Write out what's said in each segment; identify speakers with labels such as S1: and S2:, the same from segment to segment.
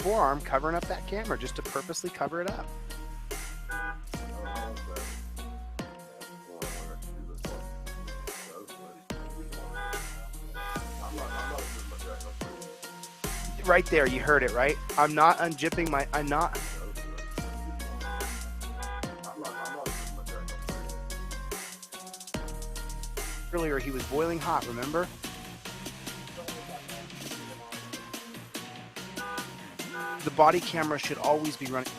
S1: forearm covering up that camera just to purposely cover it up. Right there, you heard it, right? I'm not unjipping my, I'm not. Earlier, he was boiling hot, remember? The body camera should always be running.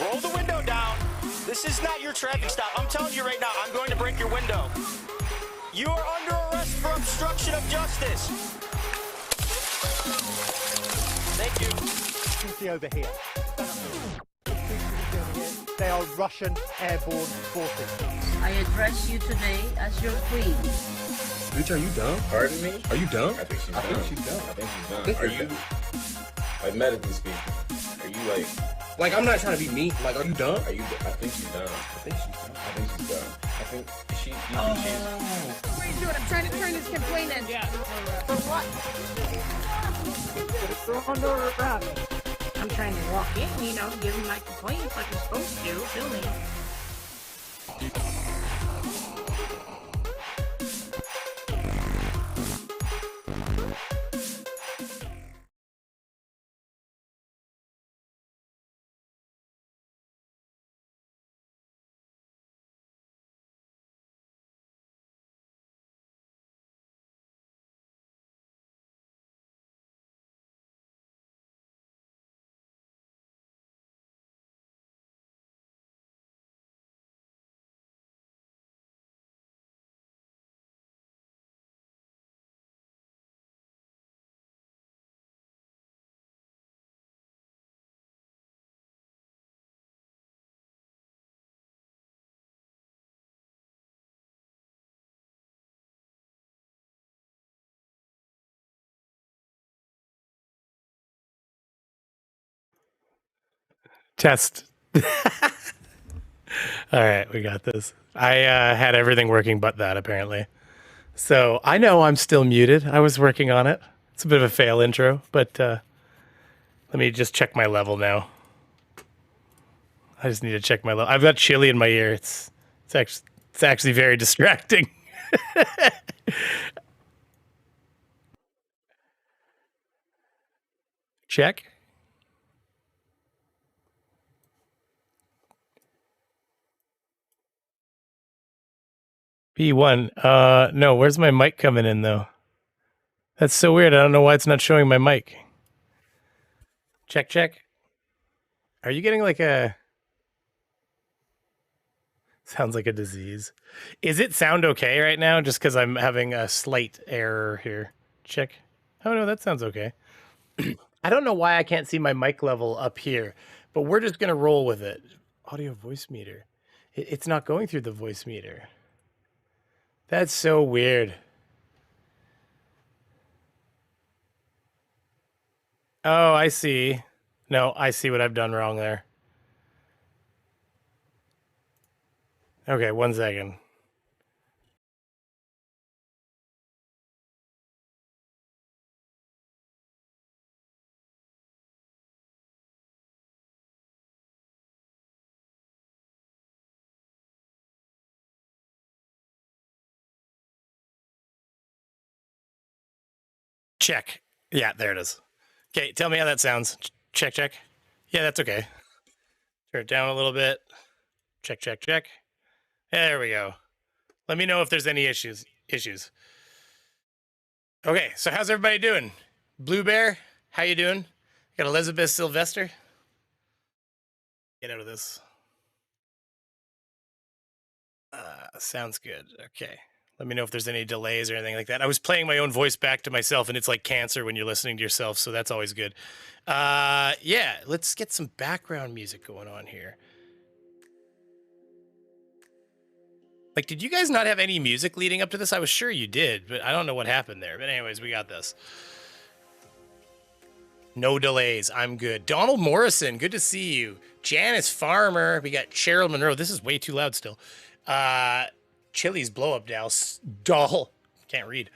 S2: Roll the window down. This is not your traffic stop. I'm telling you right now, I'm going to break your window. You are under arrest for obstruction of justice. Thank you.
S3: Over here. They are Russian airborne forces.
S4: I address you today as your queen.
S5: Bitch, are you dumb?
S6: Pardon me?
S5: Are you dumb?
S6: I think she's
S5: I
S6: dumb.
S5: think she's dumb.
S6: I think she's dumb. Are you, like, medically speaking, are you
S5: like, I'm not trying to be mean. Like, are you dumb?
S6: are you, I think she's dumb.
S5: I think she's dumb.
S6: I think she's dumb. I think she, you think
S7: What are you doing? I'm trying to turn this complaint in. Yeah. For what?
S4: I'm trying to walk in, you know, give him my complaints like I'm supposed to, filming.
S8: Test. All right, we got this. I had everything working but that, apparently. So I know I'm still muted. I was working on it. It's a bit of a fail intro, but let me just check my level now. I just need to check my level. I've got chili in my ear. It's actually very distracting. Check. P1. No, where's my mic coming in though? That's so weird. I don't know why it's not showing my mic. Check, check. Are you getting like a... Sounds like a disease. Is it sound okay right now? Just because I'm having a slight error here. Check. Oh no, that sounds okay. I don't know why I can't see my mic level up here, but we're just going to roll with it. Audio voice meter. It's not going through the voice meter. That's so weird. Oh, I see. No, I see what I've done wrong there. Okay, 1 second. Check. Yeah, there it is. Okay, tell me how that sounds. Check, check. Yeah, that's okay. Turn it down a little bit. Check, check, check. There we go. Let me know if there's any issues. Okay, so how's everybody doing? Blue Bear, how you doing? Got Elizabeth Sylvester. Get out of this. Sounds good. Okay. Let me know if there's any delays or anything like that. I was playing my own voice back to myself, and it's like cancer when you're listening to yourself, so that's always good. Yeah, let's get some background music going on here. Like, did you guys not have any music leading up to this? I was sure you did, but I don't know what happened there. But anyways, we got this. No delays. I'm good. Donald Morrison, good to see you. Janice Farmer. We got Cheryl Monroe. This is way too loud still. Chili's blow up doll. Can't read.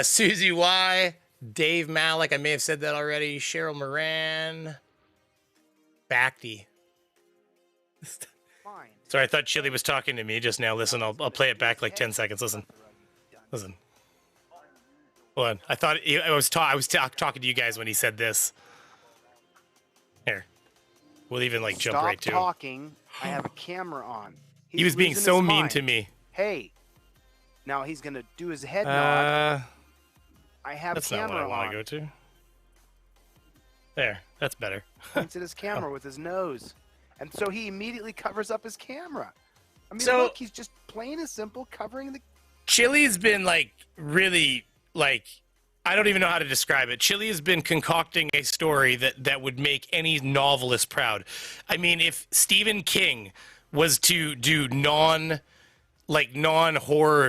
S8: Susie Y. Dave Malik. I may have said that already. Cheryl Moran. Bacty.
S1: Fine.
S8: Sorry, I thought Chili was talking to me just now. Listen, I'll play it back like 10 seconds. Listen. Hold on. I thought I was talking to you guys when he said this. Here. We'll even like jump right to
S1: Stop talking. I have a camera on.
S8: He was being so mean to me.
S1: Hey. Now he's going to do his head nod. I have
S8: that's
S1: a camera
S8: not what I want
S1: on.
S8: to go to. There. That's better.
S1: Points at his camera with his nose. And so he immediately covers up his camera. I mean,
S8: So-
S1: look, he's just plain and simple covering the...
S8: Chili's been like really like I don't even know how to describe it. Chili has been concocting a story that would make any novelist proud. I mean, if Stephen King was to do non-horror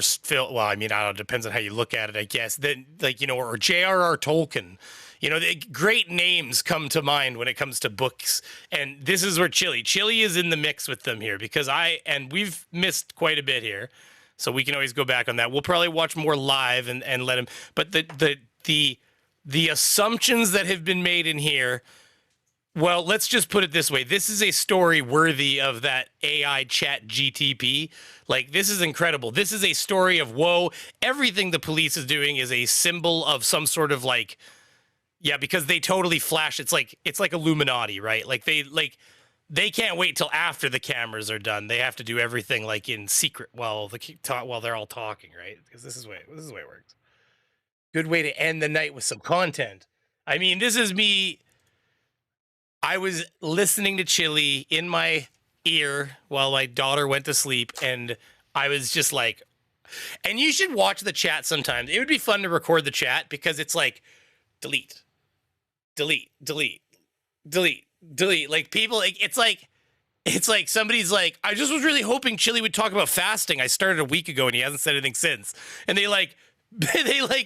S8: film, well, I mean, I don't know, it depends on how you look at it, I guess. Then like, you know, or J.R.R. Tolkien. You know, great names come to mind when it comes to books, and this is where Chili is in the mix with them here because we've missed quite a bit here, so we can always go back on that. We'll probably watch more live and let him. But the assumptions that have been made in here, well, let's just put it this way: this is a story worthy of that AI chat GTP. Like, this is incredible. This is a story of woe. Everything the police is doing is a symbol of some sort of like. Yeah, because they totally flash. It's like Illuminati, right? Like they can't wait till after the cameras are done. They have to do everything like in secret while they're all talking, right? Because this is the way it works. Good way to end the night with some content. I mean, this is me. I was listening to Chili in my ear while my daughter went to sleep, and I was just like, and you should watch the chat sometimes. It would be fun to record the chat because it's like delete. Like people, like it's like somebody's like, I just was really hoping Chili would talk about fasting. I started a week ago and he hasn't said anything since. And they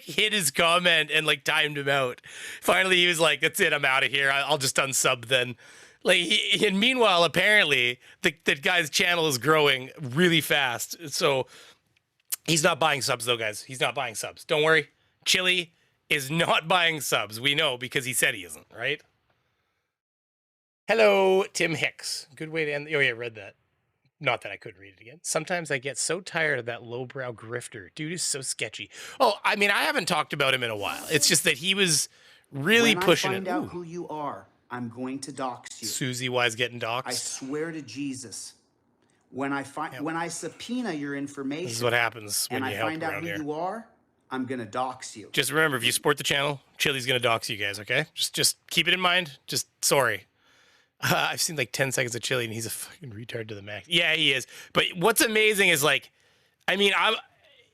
S8: hit his comment and like timed him out. Finally, he was like, that's it, I'm out of here. I'll just unsub then. Like, and meanwhile, apparently the guy's channel is growing really fast. So he's not buying subs though, guys. He's not buying subs. Don't worry. Chili is not buying subs. We know because he said he isn't, right? Hello, Tim Hicks. Good way to end. Oh, yeah, I read that. Not that I could read it again. Sometimes I get so tired of that lowbrow grifter. Dude is so sketchy. Oh, I mean, I haven't talked about him in a while. It's just that he was really pushing it.
S9: When I find out who you are, I'm going to dox you.
S8: Susie Wise getting doxxed.
S9: I swear to Jesus. When I subpoena your information,
S8: this is what happens when you help around here.
S9: And I find out who you are, I'm gonna dox you.
S8: Just remember, if you support the channel, Chili's gonna dox you guys, okay? Just keep it in mind. Just sorry. I've seen like 10 seconds of Chili, and he's a fucking retard to the max. Yeah, he is. But what's amazing is like, I mean,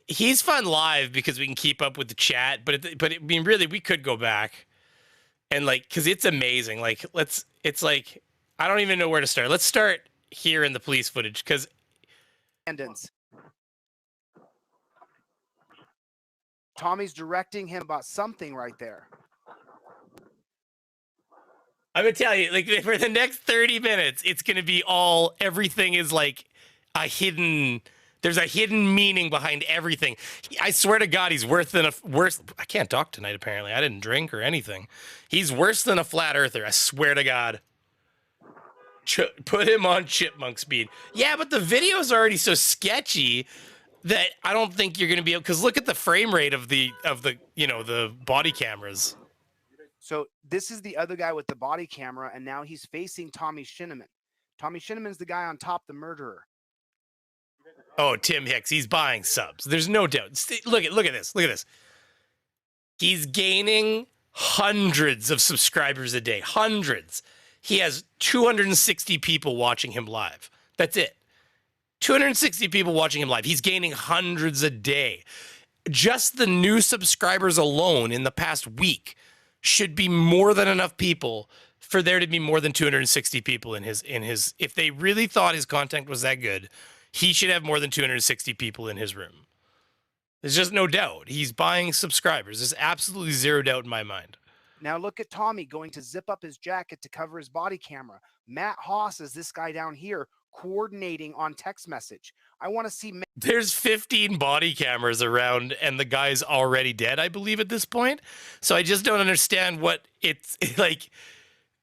S8: he's fun live because we can keep up with the chat. But I mean, really, we could go back and like, cause it's amazing. Like, it's like, I don't even know where to start. Let's start here in the police footage because.
S1: Tommy's directing him about something right there.
S8: I'm gonna tell you, like, for the next 30 minutes, it's gonna be everything is like a hidden. There's a hidden meaning behind everything. I swear to God, he's worse. I can't talk tonight. Apparently, I didn't drink or anything. He's worse than a flat earther. I swear to God. Put him on chipmunk speed. Yeah, but the video's already so sketchy that I don't think you're going to be able, because look at the frame rate of the the body cameras.
S1: So this is the other guy with the body camera, and now he's facing Tommy Shinneman. Tommy Shinneman's the guy on top, the murderer.
S8: Oh, Tim Hicks, he's buying subs. There's no doubt. Look at this. Look at this. He's gaining hundreds of subscribers a day. Hundreds. He has 260 people watching him live. That's it. 260 people watching him live. He's gaining hundreds a day. Just the new subscribers alone in the past week should be more than enough people for there to be more than 260 people in his if they really thought his content was that good, he should have more than 260 people in his room. There's just no doubt. He's buying subscribers. There's absolutely zero doubt in my mind.
S1: Now look at Tommy going to zip up his jacket to cover his body camera. Matt Haas is this guy down here coordinating on text message. I want to see.
S8: There's 15 body cameras around and the guy's already dead, I believe, at this point. So I just don't understand what it's like.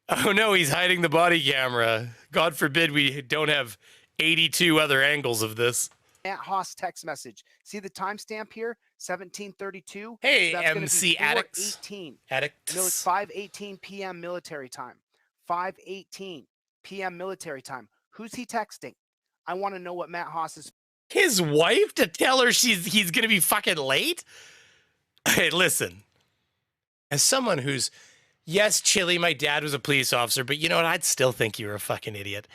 S8: Oh no, he's hiding the body camera. God forbid we don't have 82 other angles of this.
S1: Matt Haas text message. See the timestamp here? 1732.
S8: Hey,
S1: so that's
S8: MC Addicts.
S1: 5:18.
S8: Addicts.
S1: 5:18 p.m. military time. 5:18 p.m. military time. Who's he texting? I want to know what Matt Haas is.
S8: His wife to tell her he's going to be fucking late? Hey, listen. As someone who's, yes, Chili, my dad was a police officer, but you know what? I'd still think you were a fucking idiot.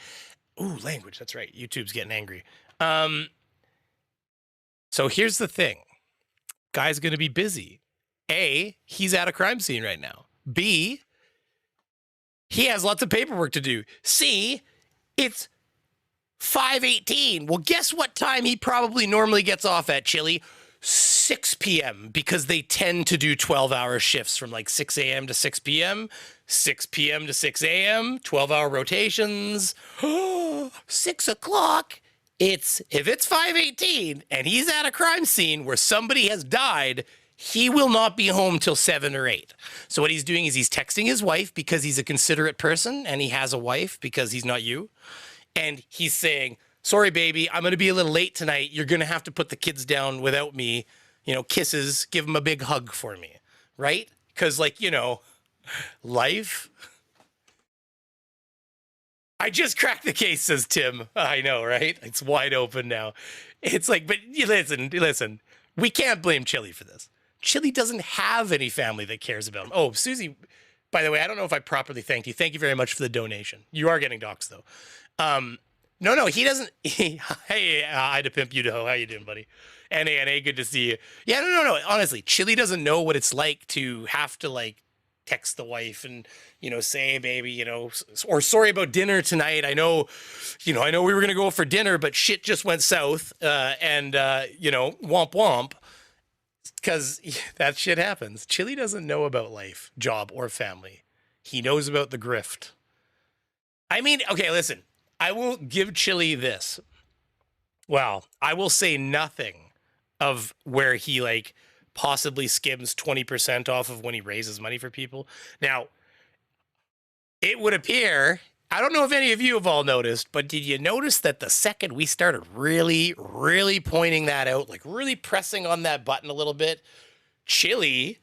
S8: Ooh, language. That's right. YouTube's getting angry. So here's the thing. Guy's going to be busy. A, he's at a crime scene right now. B, he has lots of paperwork to do. C, it's 5:18. Well, guess what time he probably normally gets off at, Chili? 6 p.m. because they tend to do 12-hour shifts from like 6 a.m. to 6 p.m., 6 p.m. to 6 a.m., 12-hour rotations. 6 o'clock. If it's 5:18 and he's at a crime scene where somebody has died, he will not be home till 7 or 8. So what he's doing is he's texting his wife because he's a considerate person and he has a wife because he's not you. And he's saying, sorry, baby, I'm going to be a little late tonight. You're going to have to put the kids down without me. You know, kisses, give them a big hug for me. Right? Because, like, you know, life. I just cracked the case, says Tim. I know, right? It's wide open now. It's like, but listen. We can't blame Chili for this. Chili doesn't have any family that cares about him. Oh, Susie, by the way, I don't know if I properly thanked you. Thank you very much for the donation. You are getting doxxed, though. No, he doesn't. Hey, Ida Pimp Udaho, how you doing, buddy? NA, good to see you. Yeah, no. Honestly, Chili doesn't know what it's like to have to, like, text the wife and, you know, say, hey, baby, you know, or sorry about dinner tonight. I know we were going to go for dinner, but shit just went south. And womp womp. Because that shit happens. Chili doesn't know about life, job, or family. He knows about the grift. I mean, okay, listen. I will give Chili this. Well, I will say nothing of where he, like, possibly skims 20% off of when he raises money for people. Now, it would appear, I don't know if any of you have all noticed, but did you notice that the second we started really, really pointing that out, like really pressing on that button a little bit, Chili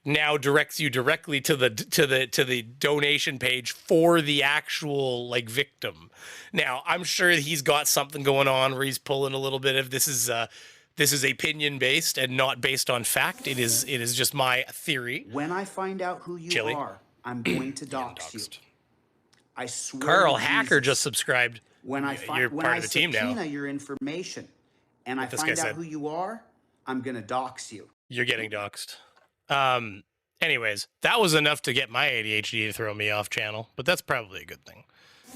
S8: now directs you directly to the donation page for the actual, like, victim. Now, I'm sure he's got something going on where he's pulling a little bit of this is opinion based and not based on fact. It is just my theory.
S9: When I find out who you
S8: Chili.
S9: are, I'm going to dox you. I swear.
S8: Carl
S9: to
S8: Hacker
S9: Jesus,
S8: just subscribed.
S9: When I
S8: You're
S9: when
S8: part
S9: I
S8: of the team now.
S9: subpoena your information and I
S8: This guy
S9: find out
S8: said.
S9: who you are, I'm going to dox you.
S8: You're getting doxxed. Anyways, that was enough to get my ADHD to throw me off channel, but that's probably a good thing.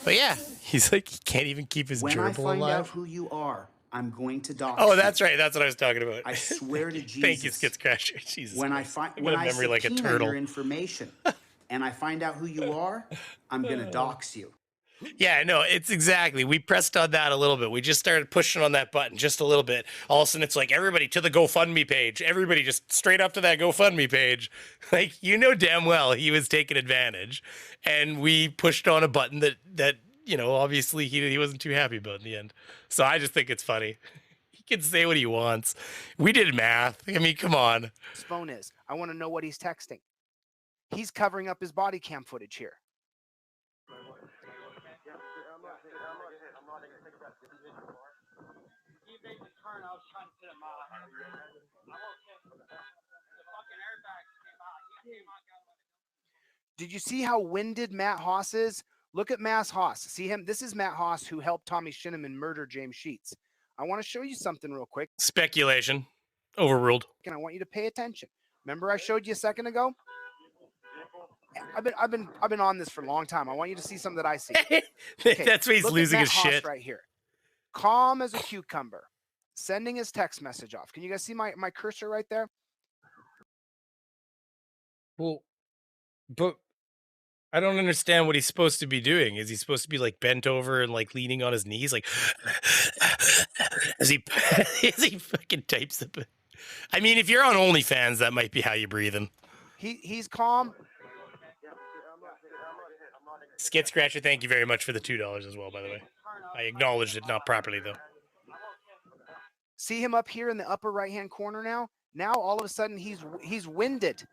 S8: But yeah, he's like, he can't even keep his
S9: When I
S8: gerbil
S9: find out
S8: alive.
S9: who you are, I'm going to dox
S8: Oh,
S9: you.
S8: that's right. That's what I was talking about.
S9: I swear to Jesus.
S8: Thank you, Skits Crasher. Jesus.
S9: When I
S8: Christ.
S9: find
S8: I've
S9: when
S8: got a
S9: I
S8: memory like a
S9: subpoena
S8: turtle.
S9: your information and I find out who you are, I'm going to dox you.
S8: Yeah, no, it's exactly. We pressed on that a little bit. We just started pushing on that button just a little bit. All of a sudden, it's like, everybody to the GoFundMe page. Everybody just straight up to that GoFundMe page. Like, you know damn well he was taking advantage. And we pushed on a button that you know, obviously he wasn't too happy about in the end. So I just think it's funny. can say what he wants. We did math. I mean, come on.
S1: His phone is. I want to know what he's texting. He's covering up his body cam footage here. Did you see how winded Matt Haas is? Look at Matt Haas. See him? This is Matt Haas who helped Tommy Shinniman murder James Sheets. I want to show you something real quick.
S8: Speculation. Overruled.
S1: And I want you to pay attention. Remember I showed you a second ago? I've been on this for a long time. I want you to see something that I see. Okay,
S8: that's why he's losing his shit
S1: right here. Calm as a cucumber, sending his text message off. Can you guys see my cursor right there?
S8: Well, but I don't understand what he's supposed to be doing. Is he supposed to be like bent over and like leaning on his knees, like as he fucking types it? I mean, if you're on OnlyFans, that might be how you breathe him.
S1: He's calm.
S8: Skit Scratcher, thank you very much for the $2 as well, by the way. I acknowledged it, not properly, though.
S1: See him up here in the upper right-hand corner now? Now, all of a sudden, he's winded.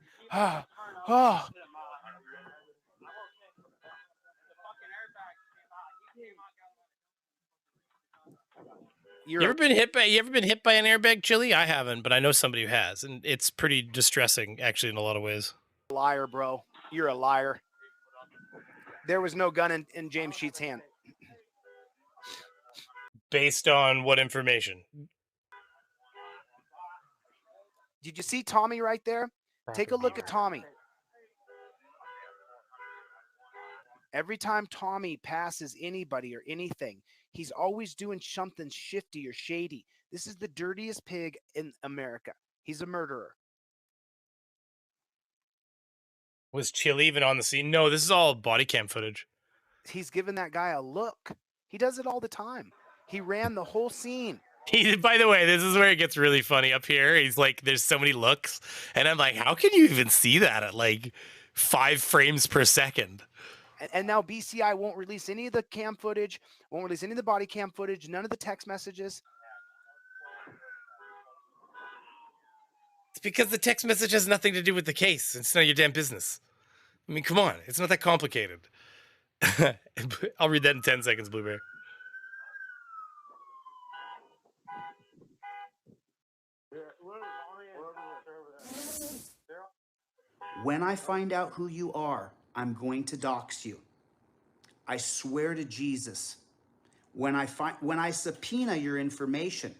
S1: You ever been hit by an airbag, Chili? I haven't, but I know somebody who has, and it's pretty distressing, actually, in a lot of ways. Liar, bro. You're a liar. There was no gun in James Sheets' hand.
S8: Based on what information?
S1: Did you see Tommy right there? Take a look at Tommy. Every time Tommy passes anybody or anything, he's always doing something shifty or shady. This is the dirtiest pig in America. He's a murderer.
S8: Was Chili even on the scene? No, this is all body cam footage.
S1: He's giving that guy a look. He does it all the time. He ran the whole scene.
S8: By the way, this is where it gets really funny up here. He's like, there's so many looks. And I'm like, how can you even see that at like 5 frames per second?
S1: And now BCI won't release any of the cam footage, won't release any of the body cam footage, none of the text messages.
S8: It's because the text message has nothing to do with the case. It's none of your damn business. I mean, come on. It's not that complicated. I'll read that in 10 seconds, Blue Bear.
S9: When I find out who you are, I'm going to dox you. I swear to Jesus. When I subpoena your information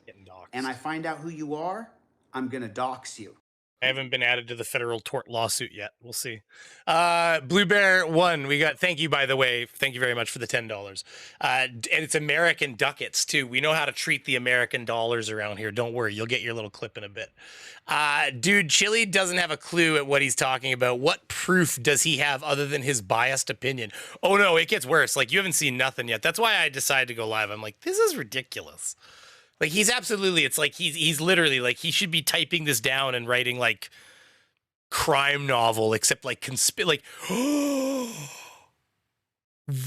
S9: and I find out who you are, I'm going to dox you.
S8: I haven't been added to the federal tort lawsuit yet. We'll see. Blue Bear 1, we got, thank you, by the way. Thank you very much for the $10. And it's American ducats, too. We know how to treat the American dollars around here. Don't worry. You'll get your little clip in a bit. Dude, Chili doesn't have a clue at what he's talking about. What proof does he have other than his biased opinion? Oh, no, it gets worse. Like, you haven't seen nothing yet. That's why I decided to go live. I'm like, this is ridiculous. Like, he's absolutely, it's like he's literally like, he should be typing this down and writing like crime novel, except like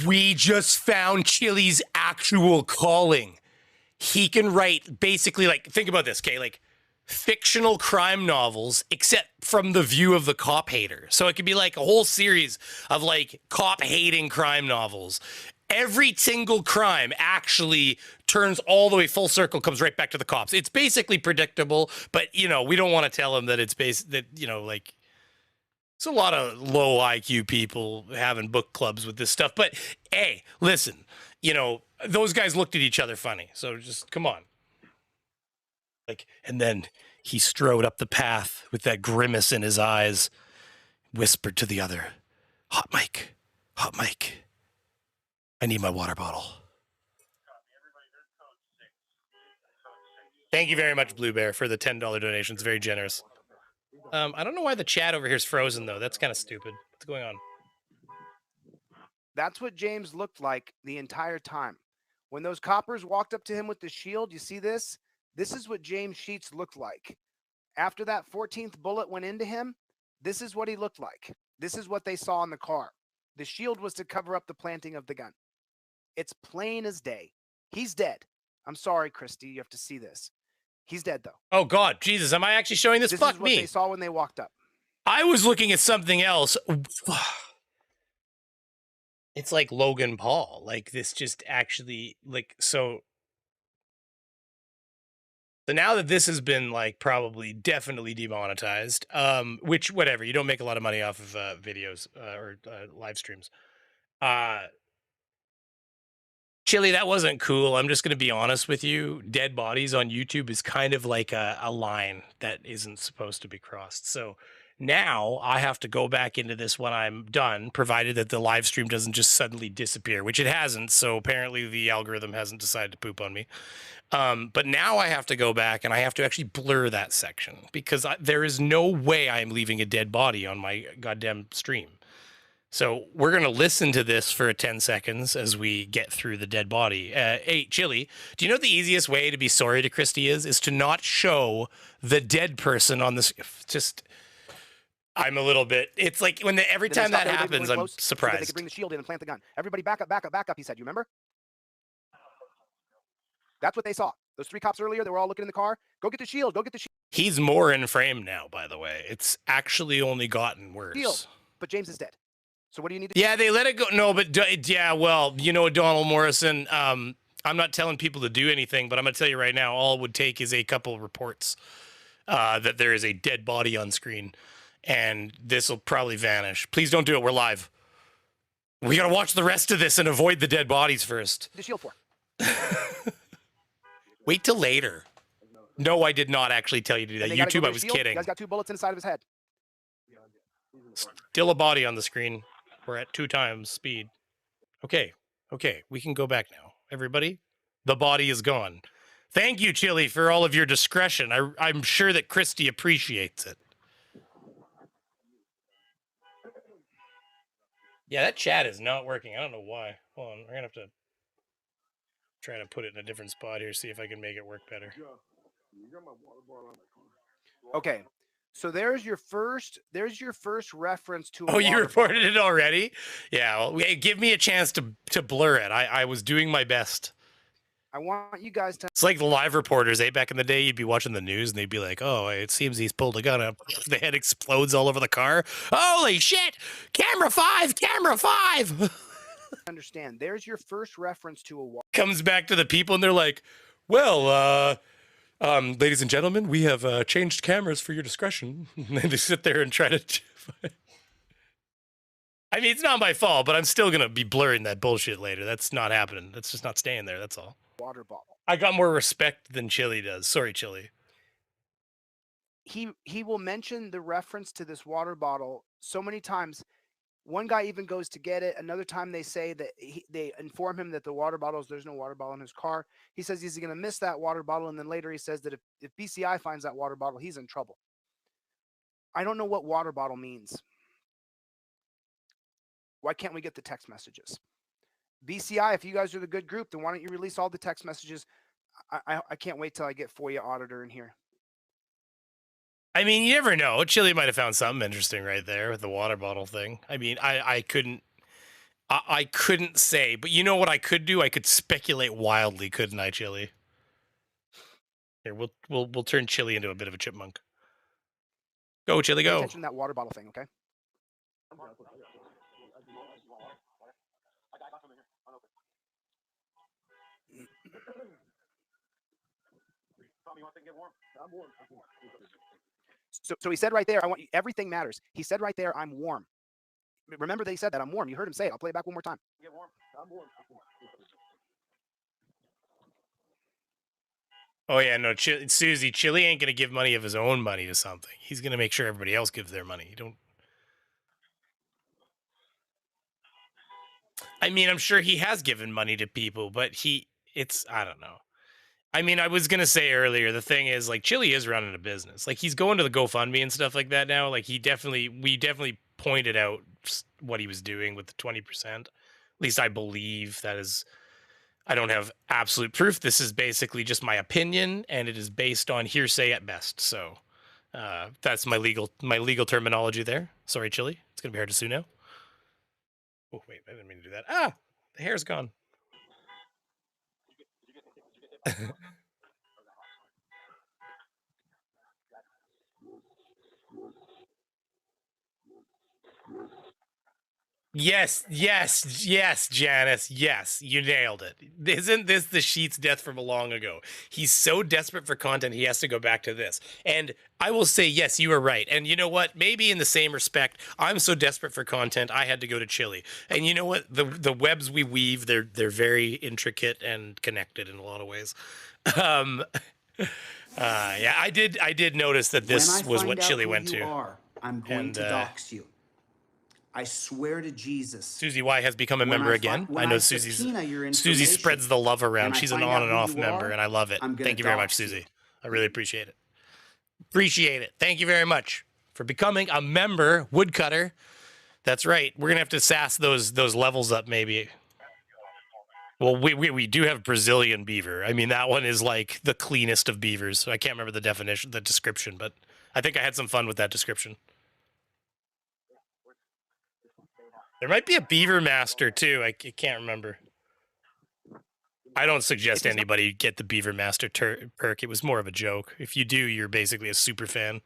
S8: we just found Chili's actual calling. He can write basically, like, think about this, okay? Like fictional crime novels, except from the view of the cop hater. So it could be like a whole series of like cop hating crime novels. Every single crime actually turns all the way full circle, comes right back to the cops. It's basically predictable, but, you know, we don't want to tell them that it's like, it's a lot of low IQ people having book clubs with this stuff. But, hey, listen, you know, those guys looked at each other funny. So just come on. Like, and then he strode up the path with that grimace in his eyes, whispered to the other, hot mic, I need my water bottle. Thank you very much, Blue Bear, for the $10 donation. It's very generous. I don't know why the chat over here is frozen, though. That's kind of stupid. What's going on?
S1: That's what James looked like the entire time. When those coppers walked up to him with the shield, you see this? This is what James Sheets looked like. After that 14th bullet went into him, this is what he looked like. This is what they saw in the car. The shield was to cover up the planting of the gun. It's plain as day. He's dead. I'm sorry, Christy. You have to see this. He's dead though.
S8: Oh God, Jesus, am I actually showing this?
S1: This
S8: Fuck
S1: is what
S8: me.
S1: they saw when they walked up.
S8: I was looking at something else. It's like Logan Paul. Like this just actually like so. So now that this has been like probably definitely demonetized, which whatever, you don't make a lot of money off of videos or live streams. Chili, that wasn't cool. I'm just going to be honest with you. Dead bodies on YouTube is kind of like a line that isn't supposed to be crossed. So now I have to go back into this when I'm done, provided that the live stream doesn't just suddenly disappear, which it hasn't. So apparently the algorithm hasn't decided to poop on me. But now I have to go back and I have to actually blur that section because there is no way I'm leaving a dead body on my goddamn stream. So we're going to listen to this for 10 seconds as we get through the dead body. Hey, Chili, do you know the easiest way to be sorry to Christy is to not show the dead person on this? Just, I'm a little bit, it's like when every time that happens, I'm surprised.
S1: So they could bring the shield in and plant the gun. Everybody back up, back up, back up, he said. You remember? That's what they saw. Those 3 cops earlier, they were all looking in the car. Go get the shield. Go get the shield.
S8: He's more in frame now, by the way. It's actually only gotten worse.
S1: Shield. But James is dead. So what do you need to do?
S8: Yeah, they let it go. No, but yeah, well, you know, Donald Morrison, I'm not telling people to do anything, but I'm going to tell you right now, all it would take is a couple reports that there is a dead body on screen, and this will probably vanish. Please don't do it. We're live. We got to watch the rest of this and avoid the dead bodies first.
S1: The shield for.
S8: Wait till later. No, I did not actually tell you to do that. YouTube, I was kidding.
S1: You guys got 2 bullets inside of his head.
S8: Still a body on the screen. We're at 2 times speed. Okay, we can go back now. Everybody, the body is gone. Thank you, Chili, for all of your discretion. I'm sure that Christy appreciates it. Yeah, that chat is not working. I don't know why. Hold on, we're gonna have to try to put it in a different spot here, see if I can make it work better.
S1: Okay. So there's your first reference to a
S8: Oh, you
S1: water
S8: reported
S1: bottle.
S8: it already? Yeah, well, give me a chance to blur it. I was doing my best.
S1: I want you guys to.
S8: It's like the live reporters, eh? Back in the day, you'd be watching the news and they'd be like, oh, it seems he's pulled a gun up. The head explodes all over the car. Holy shit! Camera 5! Camera 5!
S1: Understand. There's your first reference to a water.
S8: Comes back to the people and they're like, well, ladies and gentlemen, we have changed cameras for your discretion. And they sit there and try to... I mean, it's not my fault, but I'm still going to be blurring that bullshit later. That's not happening. That's just not staying there. That's all.
S1: Water bottle.
S8: I got more respect than Chili does. Sorry, Chili.
S1: He will mention the reference to this water bottle so many times. One guy even goes to get it. Another time they say that they inform him that there's no water bottle in his car. He says he's going to miss that water bottle. And then later he says that if BCI finds that water bottle, he's in trouble. I don't know what water bottle means. Why can't we get the text messages? BCI, if you guys are the good group, then why don't you release all the text messages? I can't wait till I get FOIA auditor in here.
S8: I mean, you never know. Chili might have found something interesting right there with the water bottle thing. I mean, I couldn't say, but you know what I could do? I could speculate wildly, couldn't I, Chili? Here, we'll turn Chili into a bit of a chipmunk. Go, Chili, go.
S1: Pay attention to that water bottle thing, okay? So he said right there, I want you, everything matters. He said right there, I'm warm. Remember they said that, I'm warm. You heard him say it. I'll play it back one more time. Get warm. I'm warm.
S8: Oh, yeah, no, Susie, Chili ain't going to give money of his own money to something. He's going to make sure everybody else gives their money. I mean, I'm sure he has given money to people, but I don't know. I mean, I was going to say earlier, the thing is, like, Chili is running a business. Like, he's going to the GoFundMe and stuff like that now. Like, we definitely pointed out what he was doing with the 20%. At least I believe that is, I don't have absolute proof. This is basically just my opinion, and it is based on hearsay at best. So that's my legal terminology there. Sorry, Chili. It's going to be hard to sue now. Oh, wait, I didn't mean to do that. Ah, the hair's gone. Yes, Janice. Yes, you nailed it. Isn't this the Sheets death from long ago? He's so desperate for content, he has to go back to this. And I will say, yes, you are right. And you know what? Maybe in the same respect, I'm so desperate for content, I had to go to Chile. And you know what? The webs we weave, they're very intricate and connected in a lot of ways. Yeah, I did notice that this was what Chile went to.
S9: I'm going to dox you. I swear to Jesus.
S8: Susie Y has become a member again. I know Susie spreads the love around. She's an on and off member, and I love it. Thank you very much, Susie. I really appreciate it. Appreciate it. Thank you very much for becoming a member, woodcutter. That's right. We're gonna have to sass those levels up, maybe. Well, we do have Brazilian beaver. I mean, that one is like the cleanest of beavers. I can't remember the description, but I think I had some fun with that description. There might be a beaver master too. I can't remember. I don't suggest anybody get the beaver master perk. It was more of a joke. If you do, you're basically a super fan.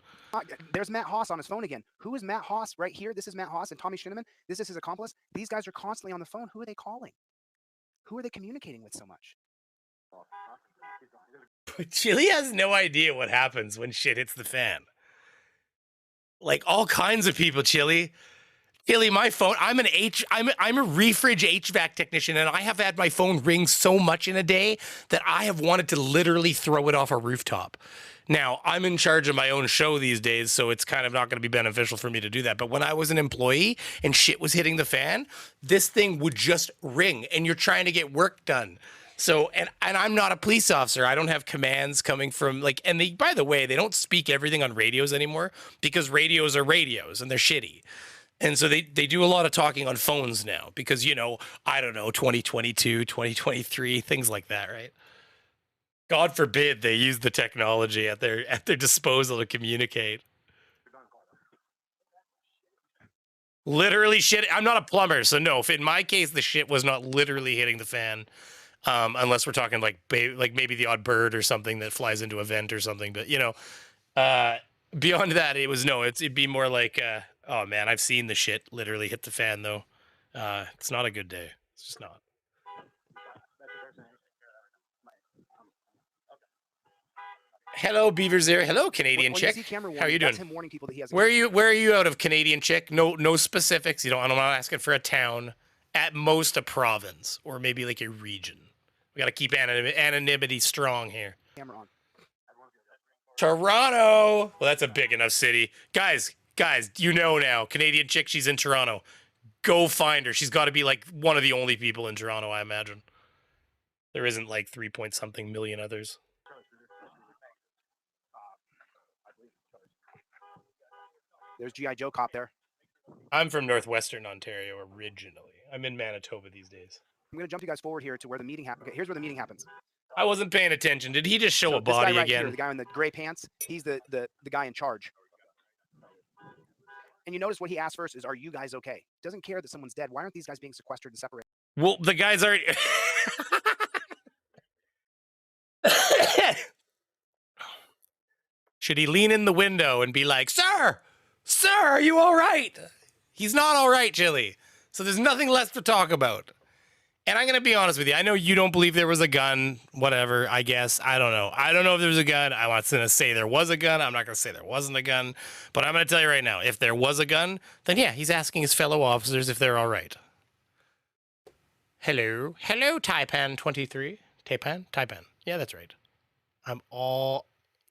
S1: There's Matt Haas on his phone again. Who is Matt Haas right here? This is Matt Haas and Tommy Shinneman. This is his accomplice. These guys are constantly on the phone. Who are they calling? Who are they communicating with so much?
S8: Chili has no idea what happens when shit hits the fan. Like all kinds of people, Chili, my phone, I'm a refrige HVAC technician, and I have had my phone ring so much in a day that I have wanted to literally throw it off a rooftop. Now, I'm in charge of my own show these days, so it's kind of not going to be beneficial for me to do that. But when I was an employee and shit was hitting the fan, this thing would just ring, and you're trying to get work done. So, and I'm not a police officer. I don't have commands coming from and by the way, they don't speak everything on radios anymore because radios are radios and they're shitty. And so they do a lot of talking on phones now because, I don't know, 2022, 2023, things like that, right? God forbid they use the technology at their disposal to communicate. Literally shit. I'm not a plumber, so no. If in my case the shit was not literally hitting the fan, unless we're talking like maybe the odd bird or something that flies into a vent or something. But beyond that, it'd be more like, oh man, I've seen the shit literally hit the fan though. It's not a good day. It's just not. Hello, Beaver Zero. Hello, Canadian chick. How are you doing? Where are you out of, Canadian chick? No specifics. I'm not asking for a town. At most, a province or maybe like a region. We got to keep anonymity strong here. Toronto. Well, that's a big enough city, guys. Now, Canadian chick. She's in Toronto. Go find her. She's got to be like one of the only people in Toronto, I imagine. There isn't like 3-point-something million others.
S1: There's G.I. Joe cop there.
S8: I'm from Northwestern Ontario originally. I'm in Manitoba these days.
S1: I'm going to jump you guys forward here to where the meeting happens. Okay, here's where the meeting happens.
S8: I wasn't paying attention. Did he just show a body
S1: this guy right
S8: again?
S1: Here, the guy in the gray pants, he's the guy in charge. And you notice what he asked first is, are you guys okay? Doesn't care that someone's dead. Why aren't these guys being sequestered and separated?
S8: Well, the guys are... Should he lean in the window and be like, Sir, are you all right? He's not all right, Chili. So there's nothing left to talk about. And I'm going to be honest with you. I know you don't believe there was a gun, whatever, I guess. I don't know. I don't know if there was a gun. I'm not going to say there was a gun. I'm not going to say there wasn't a gun. But I'm going to tell you right now, if there was a gun, then yeah, he's asking his fellow officers if they're all right. Hello, Taipan 23. Taipan? Yeah, that's right.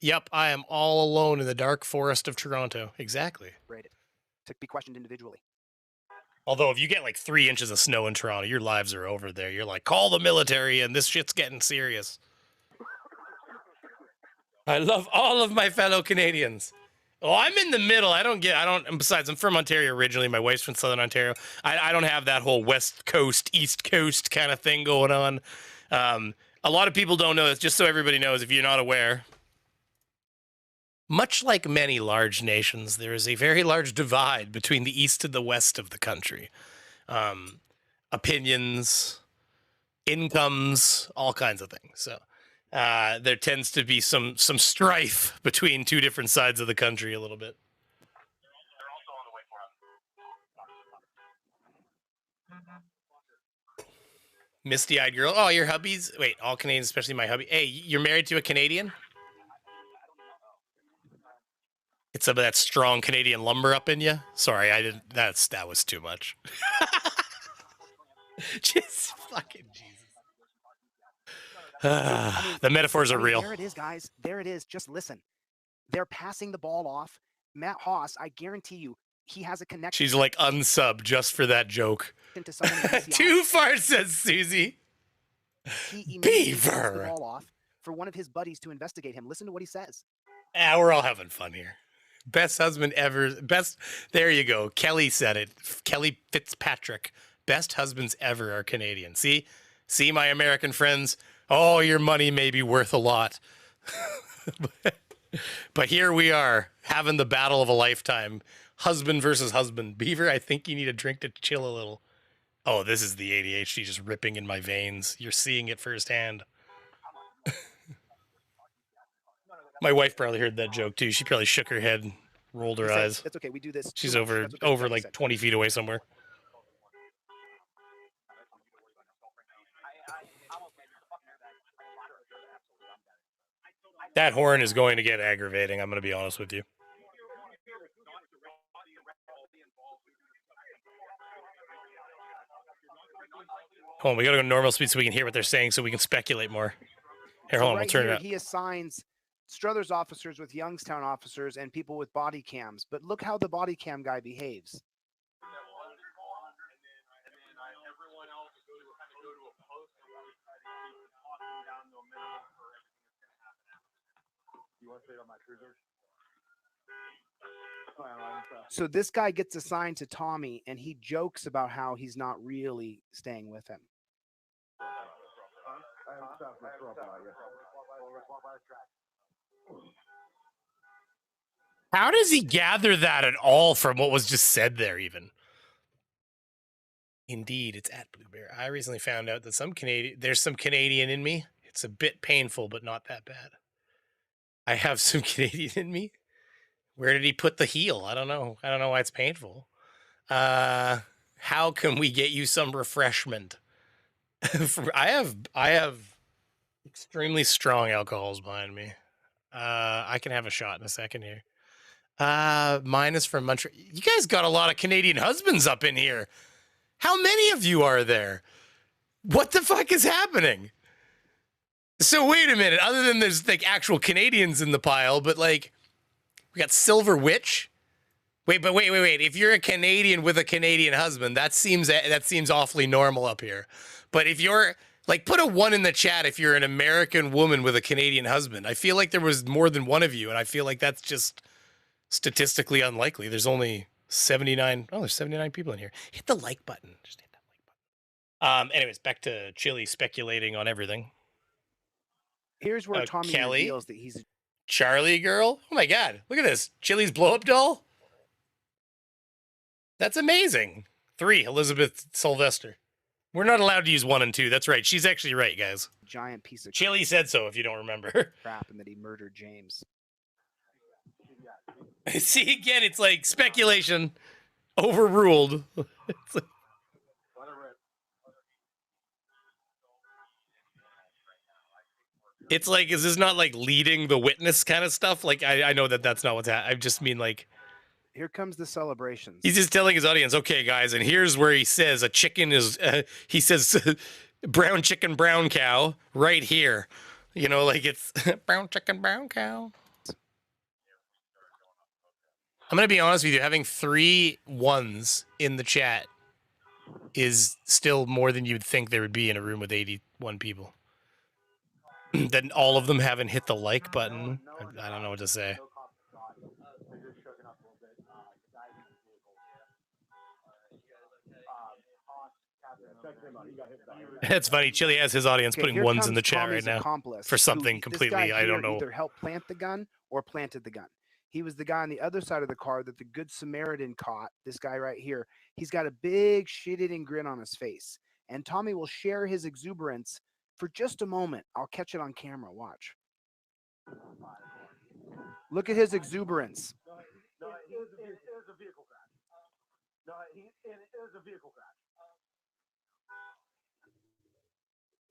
S8: Yep, I am all alone in the dark forest of Toronto. Exactly.
S1: To be questioned individually.
S8: Although if you get like 3 inches of snow in Toronto, your lives are over there. You're like, call the military and this shit's getting serious. I love all of my fellow Canadians. Oh, I'm in the middle. Besides, I'm from Ontario originally. My wife's from Southern Ontario. I don't have that whole West Coast, East Coast kind of thing going on. A lot of people don't know this, just so everybody knows, if you're not aware. Much like many large nations, there is a very large divide between the east and the west of the country. Opinions, incomes, all kinds of things. So there tends to be some strife between two different sides of the country a little bit. Misty-eyed girl. Oh, your hubby's. Wait, all Canadians, especially my hubby. Hey, you're married to a Canadian? It's some of that strong Canadian lumber up in you. Sorry, I didn't. That was too much. Just fucking Jesus. The metaphors are real.
S1: There it is, guys. There it is. Just listen. They're passing the ball off. Matt Haas, I guarantee you, he has a connection.
S8: She's like unsub just for that joke.
S1: To someone in DCI.
S8: Too far, says Susie.
S1: He
S8: Beaver.
S1: Passed the ball off for one of his buddies to investigate him. Listen to what he says.
S8: We're all having fun here. Best husband ever. Best. There you go. Kelly said it. Kelly Fitzpatrick. Best husbands ever are Canadian. See, my American friends. Oh, your money may be worth a lot. But here we are having the battle of a lifetime. Husband versus husband. Beaver, I think you need a drink to chill a little. Oh, this is the ADHD just ripping in my veins. You're seeing it firsthand. My wife probably heard that joke too. She probably shook her head and rolled her eyes.
S1: That's okay. We do this.
S8: She's over like 20 feet away somewhere. That horn is going to get aggravating. I'm going to be honest with you. Hold on, we got to go normal speed so we can hear what they're saying so we can speculate more. Here, hold on, we'll turn it up.
S1: He assigns Struthers officers with Youngstown officers and people with body cams. But look how the body cam guy behaves. So this guy gets assigned to Tommy, and he jokes about how he's not really staying with him.
S8: How does he gather that at all from what was just said there even? Indeed, it's at Blue Bear. I recently found out that there's some Canadian in me. It's a bit painful, but not that bad. I have some Canadian in me. Where did he put the heel? I don't know. I don't know why it's painful. How can we get you some refreshment? I have extremely strong alcohols behind me. I can have a shot in a second here. Mine is from Montreal. You guys got a lot of Canadian husbands up in here. How many of you are there? What the fuck is happening? So wait a minute. Other than there's like actual Canadians in the pile, but like we got Silver Witch. Wait. If you're a Canadian with a Canadian husband, that seems awfully normal up here. But if you're like, put a 1 in the chat if you're an American woman with a Canadian husband. I feel like there was more than one of you, and I feel like that's just statistically unlikely. There's only 79. Oh, there's 79 people in here. Hit the like button. Just hit that like button. Anyways, back to Chili speculating on everything.
S1: Here's where Tommy
S8: Kelly,
S1: reveals that he's a
S8: Charlie girl. Oh my God, look at this. Chili's blow-up doll. That's amazing. 3, Elizabeth Sylvester. We're not allowed to use 1 and 2. That's right. She's actually right, guys.
S1: giant piece of
S8: Chili said so, if you don't remember.
S1: crap, and that he murdered James.
S8: See, again, it's like speculation overruled. It's like, it's like, is this not like leading the witness kind of stuff? Like, I know that that's not what's happening. I just mean like,
S1: Here comes the celebrations.
S8: he's just telling his audience, okay, guys, and here's where he says a chicken is, he says brown chicken, brown cow right here. You know, like it's brown chicken, brown cow. I'm going to be honest with you. Having 3 1s in the chat is still more than you'd think there would be in a room with 81 people. Then all of them haven't hit the like button. I don't know what to say. It's funny. Chili has his audience putting 1s in the chat right now for something completely. I don't know.
S1: Either helped plant the gun or planted the gun. He was the guy on the other side of the car that the Good Samaritan caught. This guy right here. He's got a big shit-eating grin on his face. And Tommy will share his exuberance for just a moment. I'll catch it on camera. Watch. Look at his exuberance.
S3: No, it is a vehicle crash. No, it is a vehicle crash.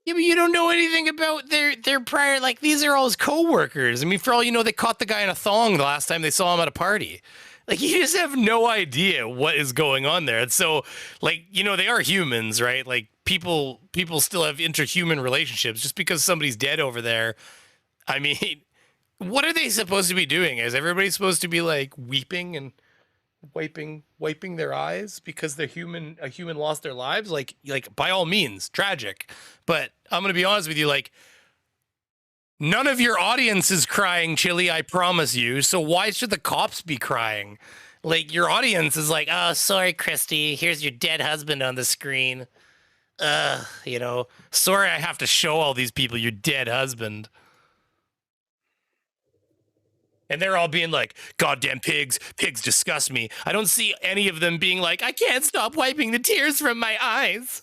S8: Yeah, but you don't know anything about their prior, like, these are all his coworkers. I mean, for all you know, they caught the guy in a thong the last time they saw him at a party. Like, you just have no idea what is going on there. And so, like, you know, they are humans, right? Like, people still have interhuman relationships. Just because somebody's dead over there, I mean, what are they supposed to be doing? Is everybody supposed to be, like, weeping and wiping their eyes because a human lost their lives? Like by all means, tragic. But I'm gonna be honest with you, like, none of your audience is crying, Chili, I promise you. So why should the cops be crying? Like, your audience is like, oh, sorry, Christy, here's your dead husband on the screen. You know, sorry I have to show all these people your dead husband. And they're all being like, goddamn pigs disgust me. I don't see any of them being like, I can't stop wiping the tears from my eyes.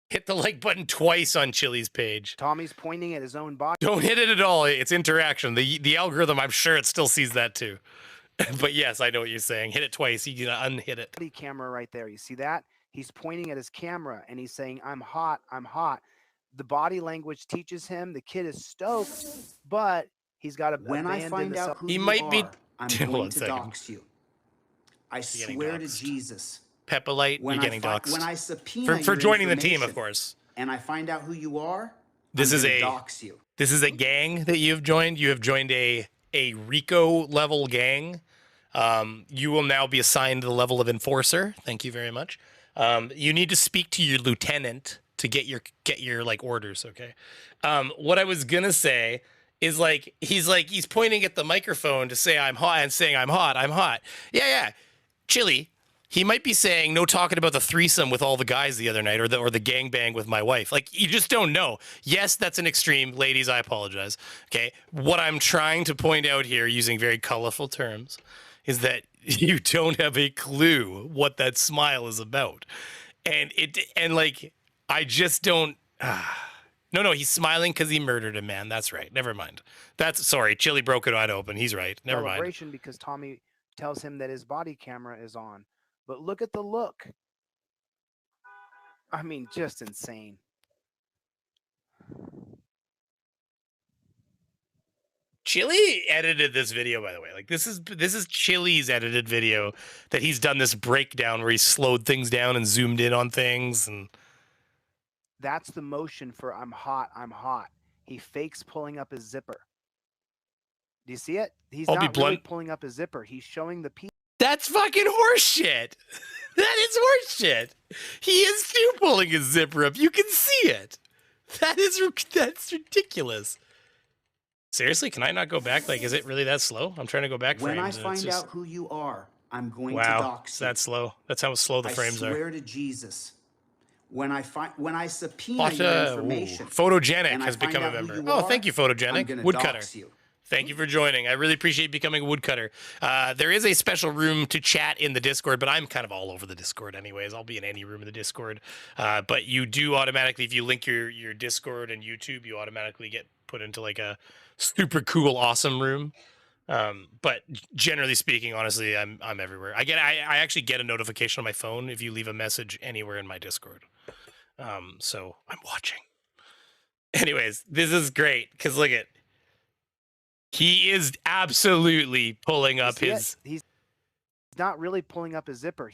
S8: Hit the like button twice on Chili's page.
S1: Tommy's pointing at his own body.
S8: Don't hit it at all. It's interaction. The algorithm, I'm sure it still sees that too. But yes, I know what you're saying. Hit it twice. You can unhit it.
S1: Body camera right there. You see that? He's pointing at his camera and he's saying, I'm hot, I'm hot. The body language teaches him the kid is stoked, but he's got to.
S9: When I find out who
S8: he
S9: you
S8: might
S9: are,
S8: be.
S9: I'm going to dox you. I swear to Jesus.
S8: Pepperlight, you're getting doxxed.
S9: When I subpoena
S8: for
S9: your
S8: joining the team, of
S9: information
S8: course.
S9: and I find out who you are,
S8: This
S9: I'm
S8: is
S9: gonna
S8: a
S9: dox you.
S8: This is a gang that you have joined. You have joined a RICO level gang. You will now be assigned the level of enforcer. Thank you very much. You need to speak to your lieutenant to get your like orders. Okay. What I was gonna say is he's pointing at the microphone to say I'm hot and saying I'm hot. Yeah. Chili. He might be saying no talking about the threesome with all the guys the other night or the gangbang with my wife. Like, you just don't know. Yes, that's an extreme. Ladies, I apologize. Okay. What I'm trying to point out here using very colorful terms is that you don't have a clue what that smile is about. And I just don't. No, he's smiling because he murdered a man. That's right. Never mind. Sorry. Chili broke it wide open. He's right. Never mind.
S1: Celebration because Tommy tells him that his body camera is on. But look at the look. I mean, just insane.
S8: Chili edited this video, by the way. Like, this is Chili's edited video that he's done this breakdown where he slowed things down and zoomed in on things. And
S1: that's the motion for I'm hot, I'm hot. He fakes pulling up his zipper. Do you see it? He's not really pulling up his zipper. He's showing the people.
S8: That's fucking horseshit. That is horseshit. He is too pulling his zipper up. You can see it. That's ridiculous. Seriously, can I not go back? Like, is it really that slow? I'm trying to go back.
S9: When
S8: frames
S9: I find out who you are, I'm going to dox you.
S8: That's slow. That's how slow the frames are.
S9: I swear to Jesus. When I subpoena your information,
S8: Photogenic has become a member. Oh, thank you, Photogenic. Woodcutter. Thank you for joining. I really appreciate becoming a woodcutter. There is a special room to chat in the Discord, but I'm kind of all over the Discord anyways. I'll be in any room in the Discord. But you do automatically, if you link your Discord and YouTube, you automatically get put into like a super cool, awesome room. But generally speaking, honestly, I'm everywhere. I actually get a notification on my phone if you leave a message anywhere in my Discord. So I'm watching. Anyways, this is great because look at. He is absolutely pulling up his.
S1: He's not really pulling up his zipper.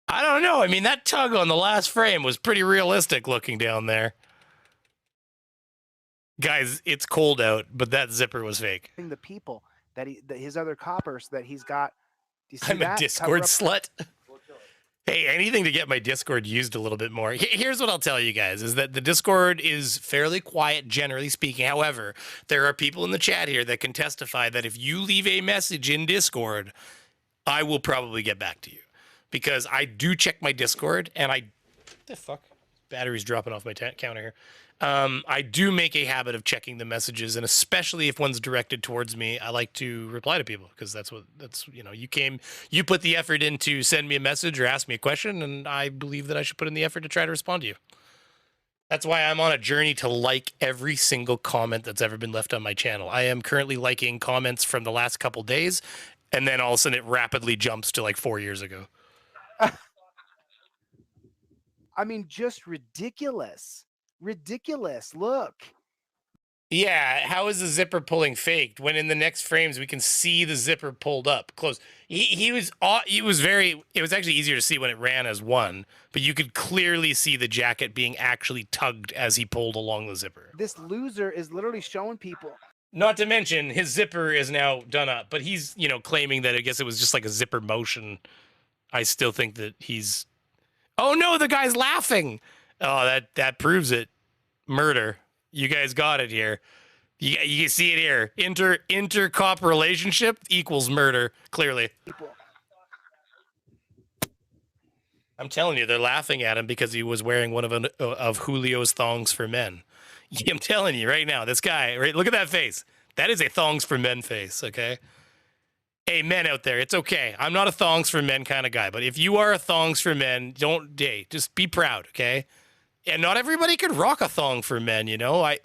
S8: I don't know. I mean, that tug on the last frame was pretty realistic looking down there. Guys, it's cold out, but that zipper was fake.
S1: The people that his other coppers that he's got. Do you see
S8: I'm a Discord slut. Hey, anything to get my Discord used a little bit more. Here's what I'll tell you guys, is that the Discord is fairly quiet, generally speaking. However, there are people in the chat here that can testify that if you leave a message in Discord, I will probably get back to you. Because I do check my Discord, and the fuck? Battery's dropping off my counter here. I do make a habit of checking the messages, and especially if one's directed towards me, I like to reply to people because you put the effort in to send me a message or ask me a question, and I believe that I should put in the effort to try to respond to you. That's why I'm on a journey to like every single comment that's ever been left on my channel. I am currently liking comments from the last couple days. And then all of a sudden it rapidly jumps to like 4 years ago.
S1: I mean, just ridiculous. Ridiculous. Look.
S8: Yeah, how is the zipper pulling faked when in the next frames we can see the zipper pulled up close? It was actually easier to see when it ran as one, but you could clearly see the jacket being actually tugged as he pulled along the zipper.
S1: This loser is literally showing people.
S8: Not to mention his zipper is now done up, but he's, claiming that I guess it was just like a zipper motion. I still think that he's... Oh no, the guy's laughing. Oh, that proves it. Murder. You guys got it here. You see it here. Inter-cop relationship equals murder, clearly. I'm telling you, they're laughing at him because he was wearing one of Julio's thongs for men. I'm telling you right now, this guy, right? Look at that face. That is a thongs for men face, okay? Hey, men out there, it's okay. I'm not a thongs for men kind of guy, but if you are a thongs for men, just be proud, okay? And not everybody could rock a thong for men, I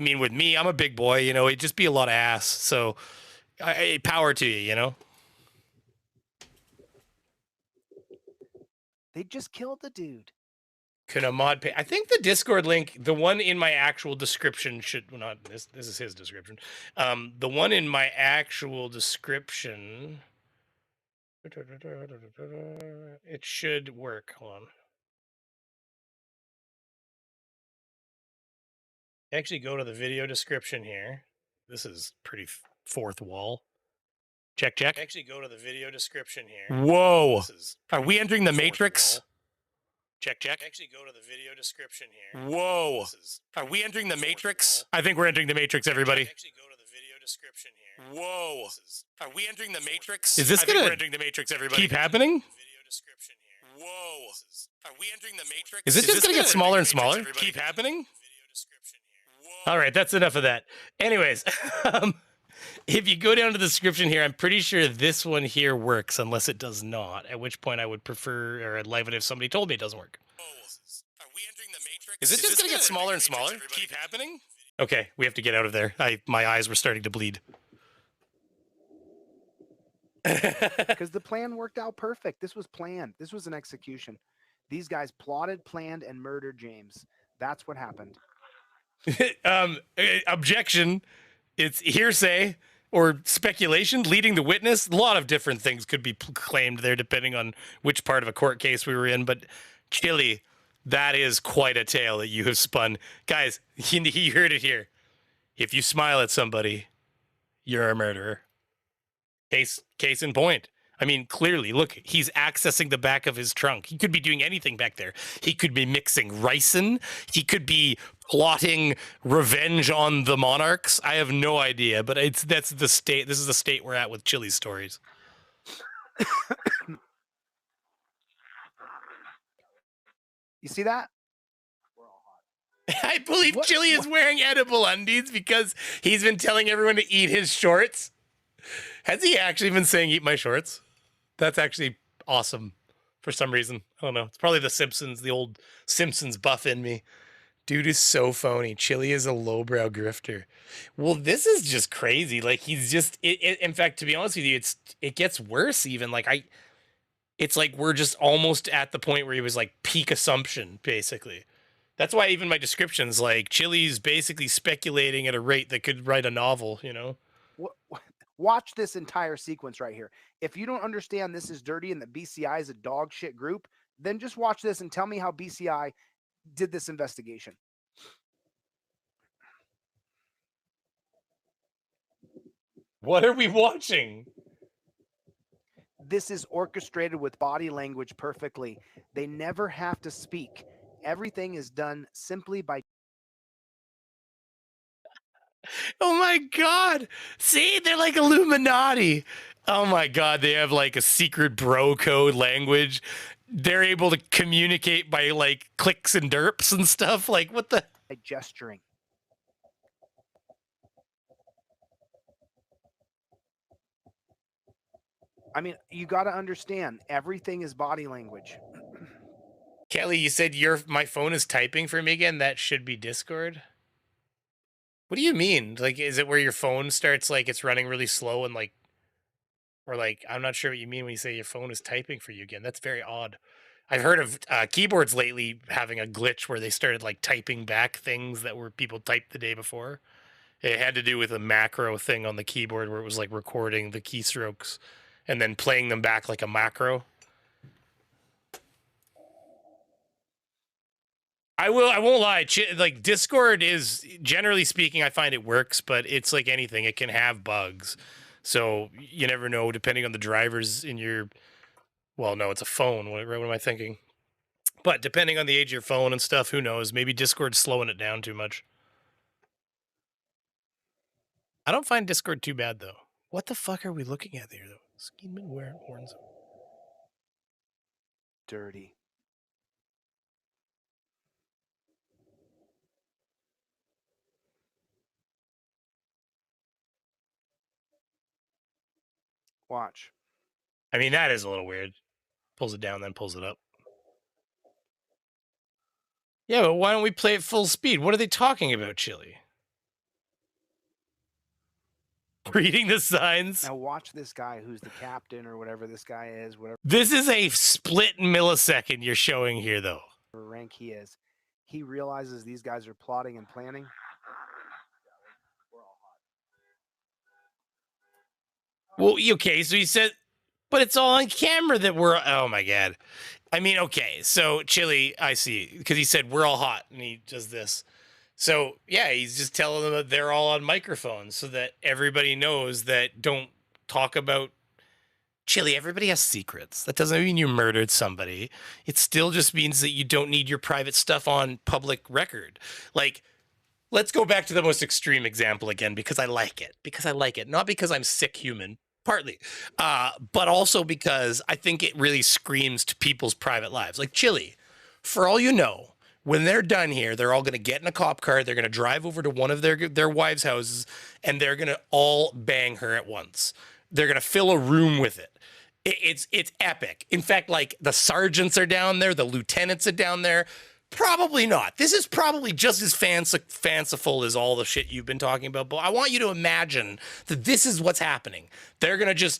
S8: mean, with me, I'm a big boy, it'd just be a lot of ass. So, power to you,
S1: They just killed the dude.
S8: Can a mod pay? I think the Discord link, the one in my actual description not this is his description. The one in my actual description, it should work. Hold on. Actually go to the video description here. This is pretty fourth wall. Check. Actually go to the video description here. Whoa. Are we entering the Matrix? Wall. Check. Actually go to the video description here. Whoa. Are we entering the Matrix? I think we're entering the Matrix, everybody. Actually go to the video description here. Whoa. Are we entering the Matrix? Is this gonna entering the Matrix, everybody? Keep happening? Video description here. Whoa. Are we entering the Matrix? Is this just gonna get smaller and smaller? Keep happening? Video description here. All right, that's enough of that. Anyways, if you go down to the description here, I'm pretty sure this one here works, unless it does not, at which point I would prefer, or I'd like it if somebody told me it doesn't work. Are we entering the Matrix? Is this just going to get smaller and smaller? Keep happening? Okay, we have to get out of there. My eyes were starting to bleed.
S1: Because the plan worked out perfect. This was planned. This was an execution. These guys plotted, planned, and murdered James. That's what happened.
S8: Objection. It's hearsay or speculation leading the witness. A lot of different things could be claimed there depending on which part of a court case we were in. But Chili, that is quite a tale that you have spun. Guys, you heard it here. If you smile at somebody, you're a murderer. Case in point. I mean, clearly, look, he's accessing the back of his trunk. He could be doing anything back there. He could be mixing ricin. He could be plotting revenge on the monarchs. I have no idea, but that's the state. This is the state we're at with Chili's stories.
S1: You see that?
S8: I believe Chili is wearing edible undies because he's been telling everyone to eat his shorts. Has he actually been saying eat my shorts? That's actually awesome for some reason. I don't know. It's probably the Simpsons, the old Simpsons buff in me. Dude is so phony. Chili is a lowbrow grifter. Well, this is just crazy. Like, he's just... in fact, to be honest with you, it gets worse even. Like, it's like we're just almost at the point where he was like peak assumption, basically. That's why even my description's like, Chili's basically speculating at a rate that could write a novel,
S1: Watch this entire sequence right here. If you don't understand this is dirty and that BCI is a dog shit group, then just watch this and tell me how BCI did this investigation.
S8: What are we watching?
S1: This is orchestrated with body language perfectly. They never have to speak. Everything is done simply by...
S8: Oh my God. See, they're like Illuminati. Oh my God. They have like a secret bro code language. They're able to communicate by like clicks and derps and stuff. Like what the?
S1: Gesturing. I mean, you got to understand everything is body language.
S8: Kelly, you said my phone is typing for me again. That should be Discord. What do you mean? Like, is it where your phone starts like it's running really slow and like Or like, I'm not sure what you mean when you say your phone is typing for you again. That's very odd. I've heard of keyboards lately having a glitch where they started like typing back things that were people typed the day before. It had to do with a macro thing on the keyboard where it was like recording the keystrokes and then playing them back like a macro. I won't lie. Like Discord is, generally speaking, I find it works, but it's like anything. It can have bugs. So you never know, depending on the drivers in your, well, no, it's a phone. What am I thinking? But depending on the age of your phone and stuff, who knows? Maybe Discord's slowing it down too much. I don't find Discord too bad, though. What the fuck are we looking at there, though? Scheming where horns.
S1: Dirty. Watch.
S8: I mean, that is a little weird. Pulls it down, then pulls it up. Yeah, but why don't we play at full speed? What are they talking about, Chili? Reading the signs.
S1: Now watch this guy who's the captain or whatever this guy is, whatever
S8: This is a split millisecond you're showing here, though.
S1: rank he is. He realizes these guys are plotting and planning.
S8: Well, okay, so he said, but it's all on camera that we're, oh my God. I mean, okay, so Chili, I see, because he said we're all hot, and he does this. So, yeah, he's just telling them that they're all on microphones so that everybody knows that don't talk about Chili. Everybody has secrets. That doesn't mean you murdered somebody. It still just means that you don't need your private stuff on public record. Like, let's go back to the most extreme example again, because I like it. Not because I'm sick human, partly, but also because I think it really screams to people's private lives. Like Chili, for all you know, when they're done here, they're all going to get in a cop car. They're going to drive over to one of their wives' houses, and they're going to all bang her at once. They're going to fill a room with it. It's epic. In fact, like the sergeants are down there, the lieutenants are down there. Probably not. This is probably just as fanciful as all the shit you've been talking about. But I want you to imagine that this is what's happening. They're going to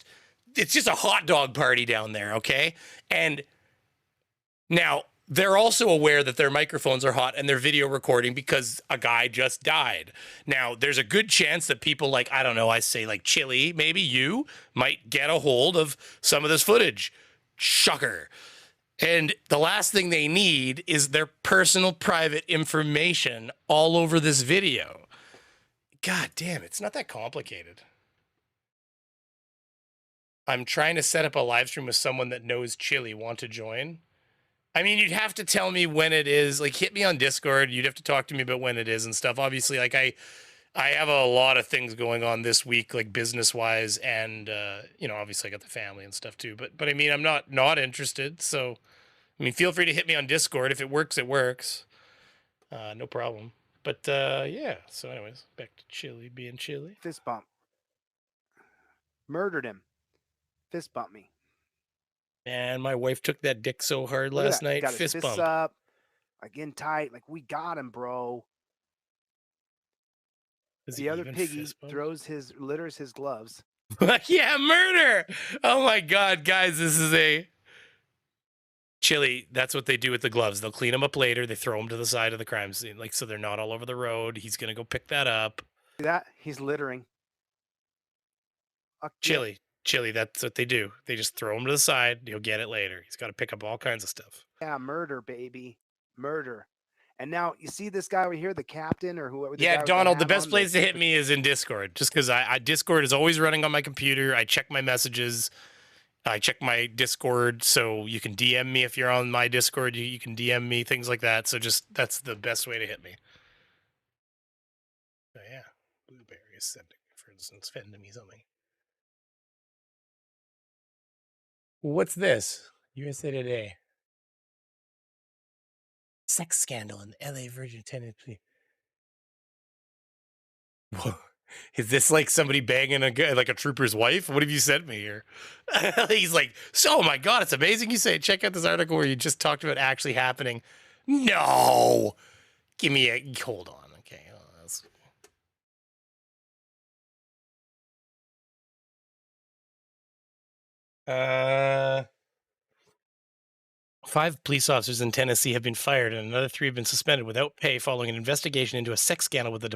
S8: it's just a hot dog party down there, okay? And now they're also aware that their microphones are hot and they're video recording because a guy just died. Now, there's a good chance that people like, I don't know, I say like Chili, maybe you might get a hold of some of this footage. Shocker. And the last thing they need is their personal private information all over this video. God damn, it's not that complicated. I'm trying to set up a live stream with someone that knows Chili. Want to join? I mean, you'd have to tell me when it is. Like, hit me on Discord. You'd have to talk to me about when it is and stuff. Obviously, like, I have a lot of things going on this week, like business-wise, and, you know, obviously I got the family and stuff too. But I mean, I'm not interested, so... I mean, feel free to hit me on Discord. If it works, it works. No problem. But, yeah. So anyways, back to Chili being Chili.
S1: Fist bump. Murdered him. Fist bump me.
S8: And my wife took that dick so hard
S1: Look at
S8: last
S1: that.
S8: night.
S1: Got his
S8: Fist
S1: fists
S8: bump.
S1: up. Like in tight. Like we got him, bro. The other piggy litters his gloves.
S8: Yeah, murder. Oh my God, guys, this is a... Chili, that's what they do with the gloves. They'll clean them up later. They throw them to the side of the crime scene, like so they're not all over the road. He's gonna go pick that up.
S1: See that? He's littering.
S8: Chili, that's what they do. They just throw him to the side. He'll get it later. He's got to pick up all kinds of stuff.
S1: Yeah, murder, baby, murder. And now you see this guy over here, the captain or whoever.
S8: Yeah, Donald. The best place to hit me is in Discord, just because I Discord is always running on my computer. I check my messages. I check my Discord, so you can DM me if you're on my Discord. You can DM me, things like that. So just, that's the best way to hit me. Oh, yeah. Blueberry is sending, for instance, sending me something. What's this? USA Today. Sex scandal in the LA Virgin Tenant. Whoa. Is this like somebody banging like a trooper's wife? What have you sent me here? He's like, oh my God, it's amazing you say it. Check out this article where you just talked about actually happening. No. Give me a, hold on. Okay. 5 police officers in Tennessee have been fired and another 3 have been suspended without pay following an investigation into a sex scandal within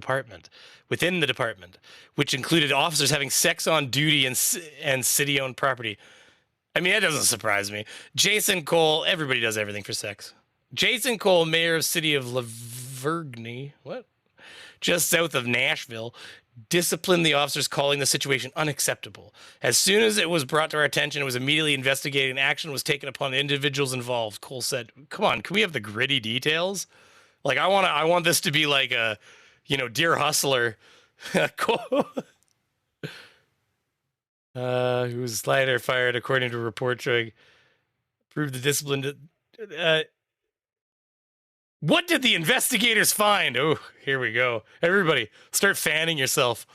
S8: the department, which included officers having sex on duty and city-owned property. I mean, that doesn't surprise me. Jason Cole, everybody does everything for sex. Jason Cole, mayor of city of Lavergne, just south of Nashville, disciplined the officers, calling the situation unacceptable. As soon as it was brought to our attention, it was immediately investigated and action was taken upon the individuals involved. Cole said, come on, can we have the gritty details? Like, I want this to be like a, Dear Hustler. Cole, who was later fired according to a report showing, proved the discipline. What did the investigators find? Oh, here we go. Everybody, start fanning yourself.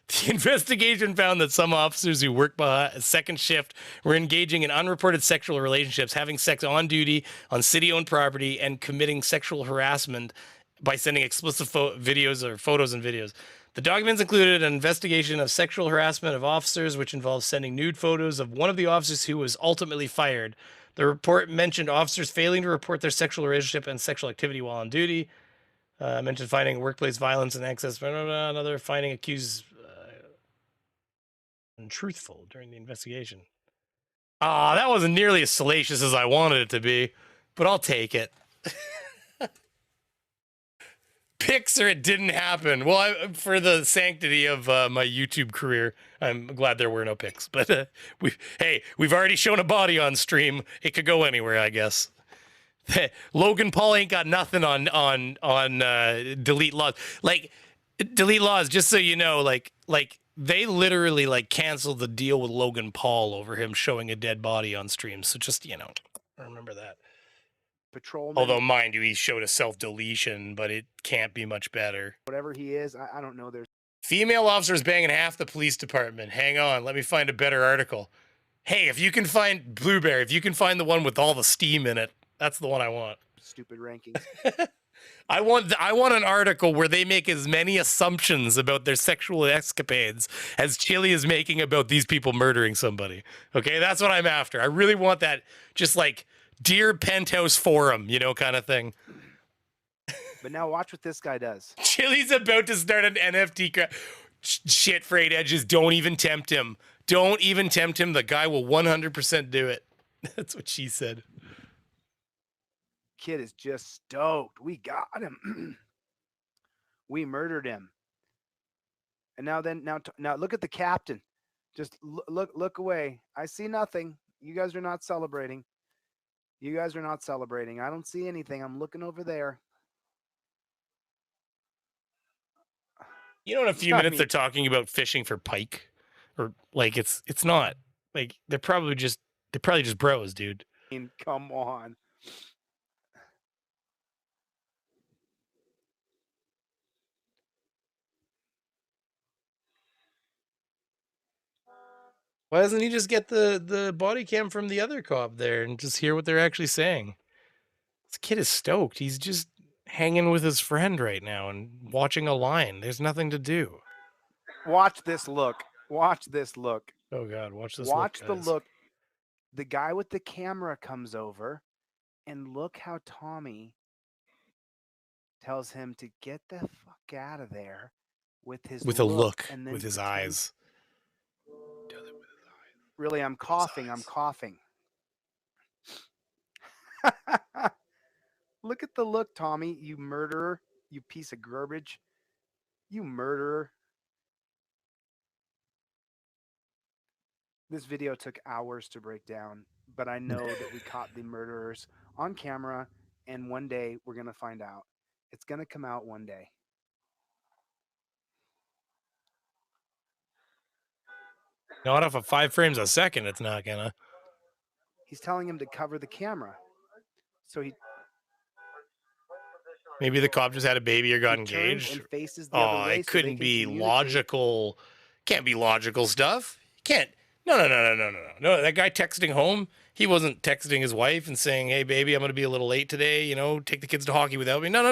S8: The investigation found that some officers who worked by second shift were engaging in unreported sexual relationships, having sex on duty on city-owned property, and committing sexual harassment by sending explicit videos or photos and videos. The documents included an investigation of sexual harassment of officers, which involved sending nude photos of one of the officers who was ultimately fired. The report mentioned officers failing to report their sexual relationship and sexual activity while on duty. Mentioned finding workplace violence and excess. Another finding accused untruthful during the investigation. That wasn't nearly as salacious as I wanted it to be, but I'll take it. Pics or it didn't happen. Well, for the sanctity of my YouTube career, I'm glad there were no pics. But we've already shown a body on stream. It could go anywhere, I guess. Logan Paul ain't got nothing on delete Lawz. Like, delete Lawz, just so you know, like they literally canceled the deal with Logan Paul over him showing a dead body on stream. So just remember that.
S1: Patrolman.
S8: Although, mind you, he showed a self-deletion, but it can't be much better.
S1: Whatever he is, I don't know. There's
S8: female officers banging half the police department. Hang on, let me find a better article. Hey, if you can find Blueberry, if you can find the one with all the steam in it, that's the one I want.
S1: Stupid rankings.
S8: I want an article where they make as many assumptions about their sexual escapades as Chili is making about these people murdering somebody. Okay, that's what I'm after. I really want that, just like Dear Penthouse Forum, kind of thing.
S1: But now watch what this guy does.
S8: Chili's about to start an NFT shit, frayed edges. Don't even tempt him. Don't even tempt him. The guy will 100% do it. That's what she said.
S1: Kid is just stoked. We got him. We murdered him. And now look at the captain. Just look away. I see nothing. You guys are not celebrating. You guys are not celebrating. I don't see anything. I'm looking over there.
S8: In a few minutes they're talking about fishing for pike, or it's not like they're probably just bros, dude.
S1: I mean, come on.
S8: Why doesn't he just get the body cam from the other cop there and just hear what they're actually saying? This kid is stoked. He's just hanging with his friend right now and watching a line. There's nothing to do.
S1: Watch this look. Watch this look.
S8: Oh, God. Watch this
S1: Watch
S8: look,
S1: the
S8: guys.
S1: look. The guy with the camera comes over, and look how Tommy tells him to get the fuck out of there with his
S8: look,
S1: and then
S8: with his eyes.
S1: Really, I'm coughing. I'm coughing. Look at the look, Tommy. You murderer. You piece of garbage. You murderer. This video took hours to break down, but I know that we caught the murderers on camera, and one day we're going to find out. It's going to come out one day.
S8: Not off of 5 frames a second, it's not gonna.
S1: He's telling him to cover the camera. So
S8: maybe the cop just had a baby or got engaged.
S1: And faces the other way
S8: it couldn't be logical. Can't be logical stuff. Can't. No. That guy texting home, he wasn't texting his wife and saying, "Hey, baby, I'm going to be a little late today. Take the kids to hockey without me." No.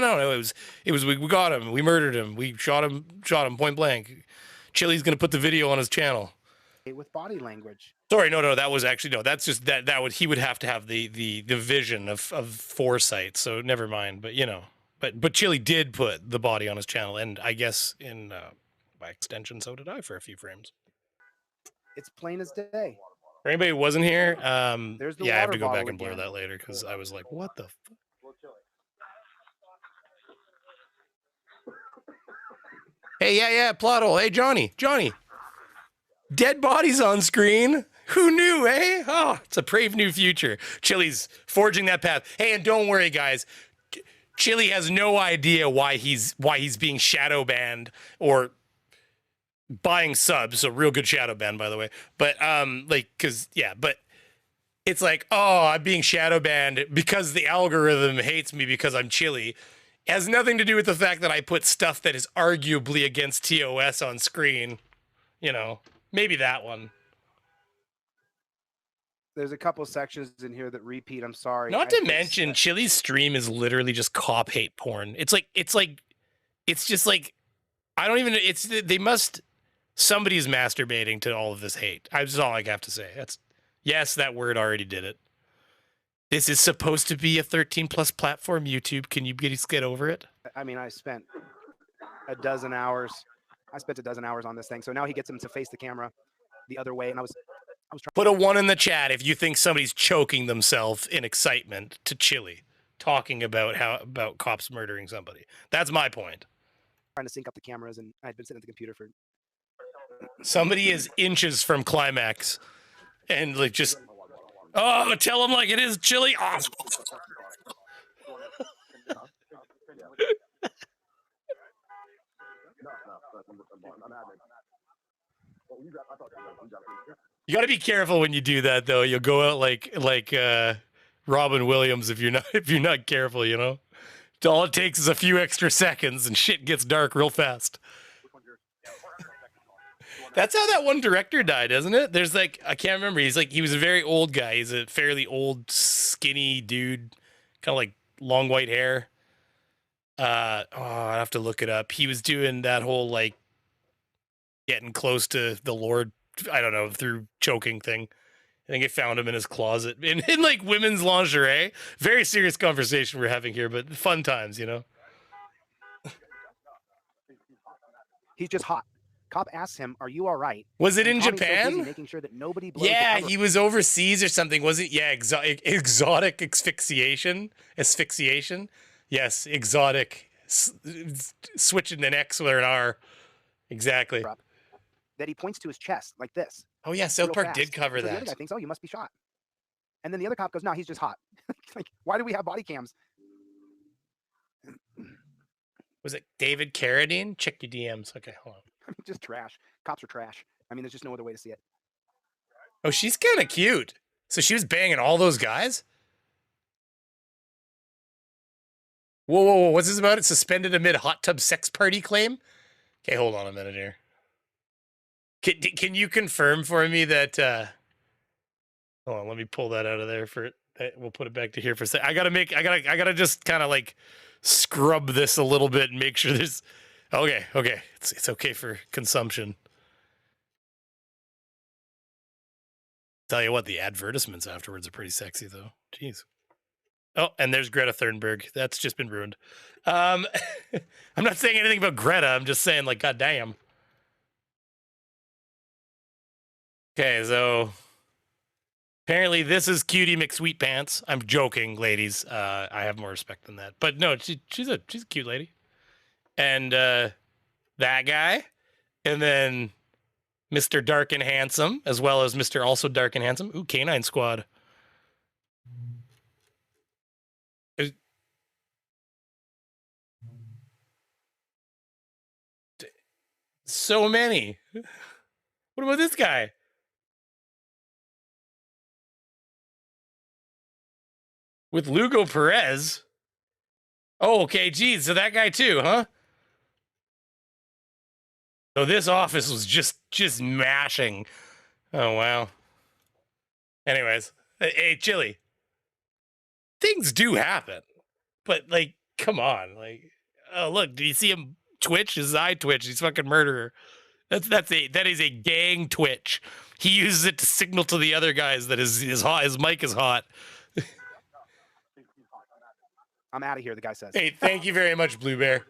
S8: It was we got him. We murdered him. We shot him point blank. Chili's going to put the video on his channel.
S1: With body language.
S8: Sorry, no, that was actually, no, that's just that would, he would have to have the vision of foresight. So never mind. But you know, but Chili did put the body on his channel, and I guess in by extension, so did I for a few frames.
S1: It's plain as day.
S8: For anybody who wasn't here,
S1: There's the
S8: yeah, I have
S1: water
S8: to go back
S1: bottle
S8: and blur
S1: again.
S8: that later because I was like, what the fuck? Hey, yeah, plot hole. Hey, Johnny. Dead bodies on screen. Who knew, eh? Oh, it's a brave new future. Chili's forging that path. Hey, and don't worry, guys. Chili has no idea why he's being shadow banned or buying subs. So real good shadow ban, by the way. But but it's like, oh, I'm being shadow banned because the algorithm hates me because I'm Chili. It has nothing to do with the fact that I put stuff that is arguably against TOS on screen. You know, maybe that one.
S1: There's a couple sections in here that repeat. I'm sorry.
S8: Not to mention, Chili's stream is literally just cop hate porn. It's just like, I don't even, somebody's masturbating to all of this hate. That's all I have to say. Yes, that word already did it. This is supposed to be a 13+ platform, YouTube. Can you get over it?
S1: I mean, I spent a dozen hours on this thing. So now he gets him to face the camera the other way. And I was trying.
S8: Put a 1 in the chat if you think somebody's choking themselves in excitement to Chili talking about cops murdering somebody. That's my point.
S1: Trying to sync up the cameras, and I'd been sitting at the computer for.
S8: Somebody is inches from climax, and like just, oh, tell him like it is, Chili. Oh. You got to be careful when you do that, though. You'll go out like Robin Williams if you're not careful. You know, all it takes is a few extra seconds, and shit gets dark real fast. That's how that one director died, isn't it? There's like, I can't remember. He was a very old guy. He's a fairly old, skinny dude, kind of like long white hair. I have to look it up. He was doing that whole like getting close to the Lord, I don't know, through choking thing. I think I found him in his closet in like women's lingerie. Very serious conversation we're having here, but fun times, you know.
S1: He's just hot. Cop asks him, "Are you all right?"
S8: Was it in
S1: Tommy's so
S8: Japan?
S1: busy making sure that nobody blows
S8: Yeah,
S1: the cover.
S8: he was overseas or something, wasn't? Yeah, exotic asphyxiation. Yes, exotic. Switching an X with an R. Exactly.
S1: That he points to his chest like this.
S8: Oh yeah, South Park
S1: fast.
S8: did cover
S1: So
S8: that.
S1: the other guy thinks, "Oh, you must be shot." And then the other cop goes, "No, he's just hot." Like, why do we have body cams?
S8: Was it David Carradine? Check your DMs. Okay, hold on.
S1: I mean, just trash. Cops are trash. I mean, there's just no other way to see it.
S8: Oh, she's kind of cute. So she was banging all those guys? Whoa. What's this about? It suspended amid hot tub sex party claim? Okay, hold on a minute here. Can you confirm for me that... Hold on, let me pull that out of there for... We'll put it back to here for a second. I gotta just kind of like scrub this a little bit and make sure there's... Okay. It's okay for consumption. Tell you what, the advertisements afterwards are pretty sexy, though. Jeez. Oh, and there's Greta Thunberg. That's just been ruined. I'm not saying anything about Greta. I'm just saying, like, goddamn. Okay, so apparently this is Cutie McSweet Pants. I'm joking, ladies. I have more respect than that. But no, she's a cute lady. And that guy, and then Mr. Dark and Handsome, as well as Mr. Also Dark and Handsome. Ooh, Canine Squad. So many. What about this guy? With Lugo Perez. Oh, okay, geez, so that guy too, huh? So this office was just mashing. Oh, wow. Anyways, hey, Chili. Things do happen. But, like, come on. Like, oh, look, do you see him twitch? His eye twitch. He's fucking murderer. That is a gang twitch. He uses it to signal to the other guys that his mic is hot.
S1: I'm out of here, the guy says.
S8: Hey, thank you very much, Blue Bear.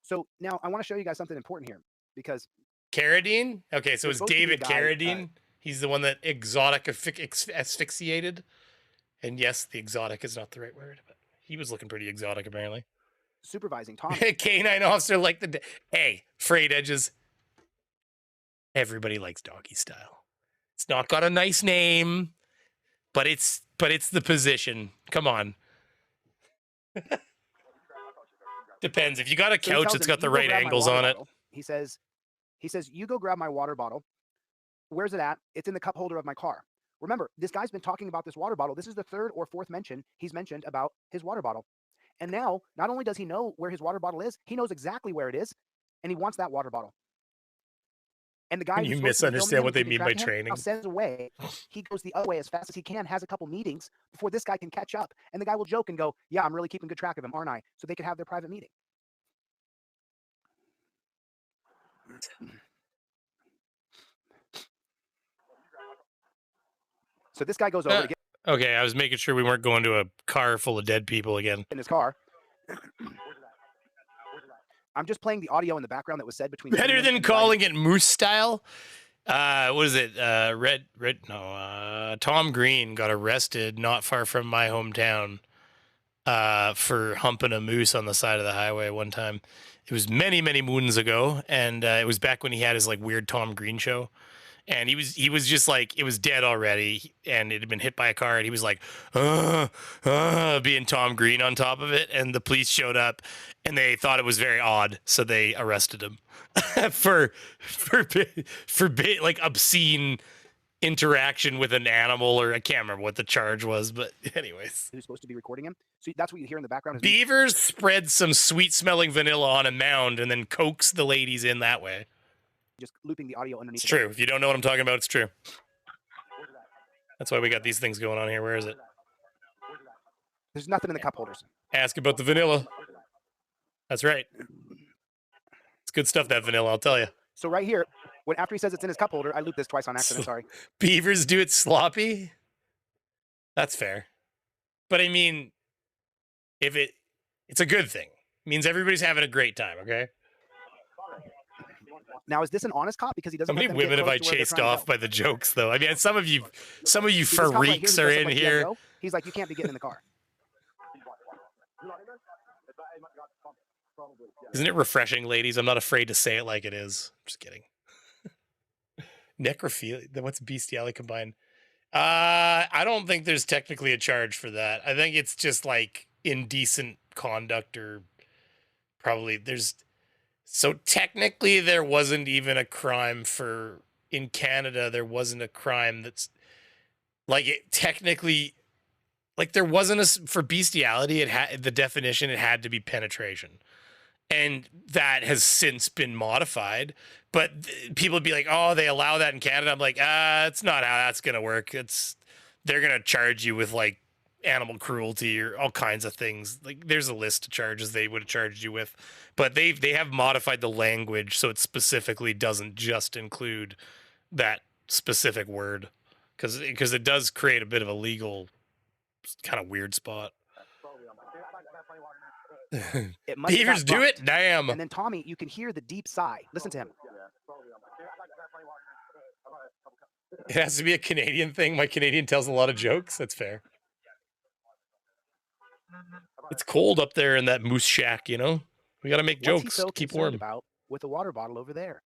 S1: So now I want to show you guys something important here because
S8: Carradine? Okay, so it's
S1: supposed to be a
S8: David
S1: guy,
S8: Carradine. He's the one that exotic asphyxiated. And yes, the exotic is not the right word, but he was looking pretty exotic apparently.
S1: supervising Tom.
S8: Canine officer like hey, frayed edges. Everybody likes doggy style. It's not got a nice name, but it's the position. Come on. Depends. If you got a
S1: So he
S8: couch
S1: tells
S8: that's
S1: him,
S8: got the
S1: "You go
S8: right
S1: grab my
S8: angles
S1: water
S8: on it.
S1: bottle." He says, you go grab my water bottle. Where's it at? It's in the cup holder of my car. Remember, this guy's been talking about this water bottle. This is the third or fourth mention he's mentioned about his water bottle. And now, not only does he know where his water bottle is, he knows exactly where it is, and he wants that water bottle. And the guy
S8: You
S1: who's supposed to be filming
S8: misunderstand
S1: him,
S8: what they
S1: keeping
S8: mean
S1: track
S8: by
S1: of him,
S8: training.
S1: now sends away. He goes the other way as fast as he can, has a couple meetings before this guy can catch up. And the guy will joke and go, "Yeah, I'm really keeping good track of him, aren't I?" So they can have their private meeting. So this guy goes over to get
S8: Okay, I was making sure we weren't going to a car full of dead people again.
S1: in his car. I'm just playing the audio in the background that was said between.
S8: Better
S1: Freeman
S8: than
S1: and the guy-
S8: calling it moose style. What is it? Tom Green got arrested not far from my hometown for humping a moose on the side of the highway one time. It was many, many moons ago, and it was back when he had his like weird Tom Green show. And he was just like, it was dead already, and it had been hit by a car, and he was like, being Tom Green on top of it. And the police showed up, and they thought it was very odd, so they arrested him for like obscene interaction with an animal, or I can't remember what the charge was, but anyways.
S1: Who's supposed to be recording him? So that's what you hear in the background. Is
S8: Beavers spread some sweet-smelling vanilla on a mound and then coax the ladies in that way.
S1: just looping the audio underneath.
S8: It's true. If you don't know what I'm talking about, it's true. That's why we got these things going on here. Where is it?
S1: There's nothing in the cup holders.
S8: Ask about the vanilla. That's right. It's good stuff, that vanilla, I'll tell you.
S1: So right here, after he says it's in his cup holder, I looped this twice on accident. Sorry.
S8: Beavers do it sloppy? That's fair. But I mean, it's a good thing. It means everybody's having a great time, okay?
S1: Now, is this an honest cop? Because he doesn't.
S8: How many women have I chased off by the jokes, though? I mean, some of you freaks are in here.
S1: He's like, you can't be getting in the car.
S8: Isn't it refreshing, ladies? I'm not afraid to say it like it is. I'm just kidding. Necrophilia. What's bestiality combined? I don't think there's technically a charge for that. I think it's just like indecent conduct, or probably there's. So technically, there wasn't even a crime for in Canada. There wasn't a crime that's like it technically. Like there wasn't a for bestiality. It had the definition. It had to be penetration. And that has since been modified, but people would be like, "Oh, they allow that in Canada." I'm like, it's not how that's gonna work. They're gonna charge you with like animal cruelty or all kinds of things. Like there's a list of charges they would have charged you with, but they have modified the language so it specifically doesn't just include that specific word, because it does create a bit of a legal kind of weird spot. Beavers do it? Damn.
S1: And then Tommy, you can hear the deep sigh. Listen to him.
S8: It has to be a Canadian thing. My Canadian tells a lot of jokes. That's fair. It's cold up there in that moose shack, you know? We got to make
S1: What's
S8: jokes
S1: he so
S8: to keep
S1: concerned
S8: warm.
S1: about with a water bottle over there?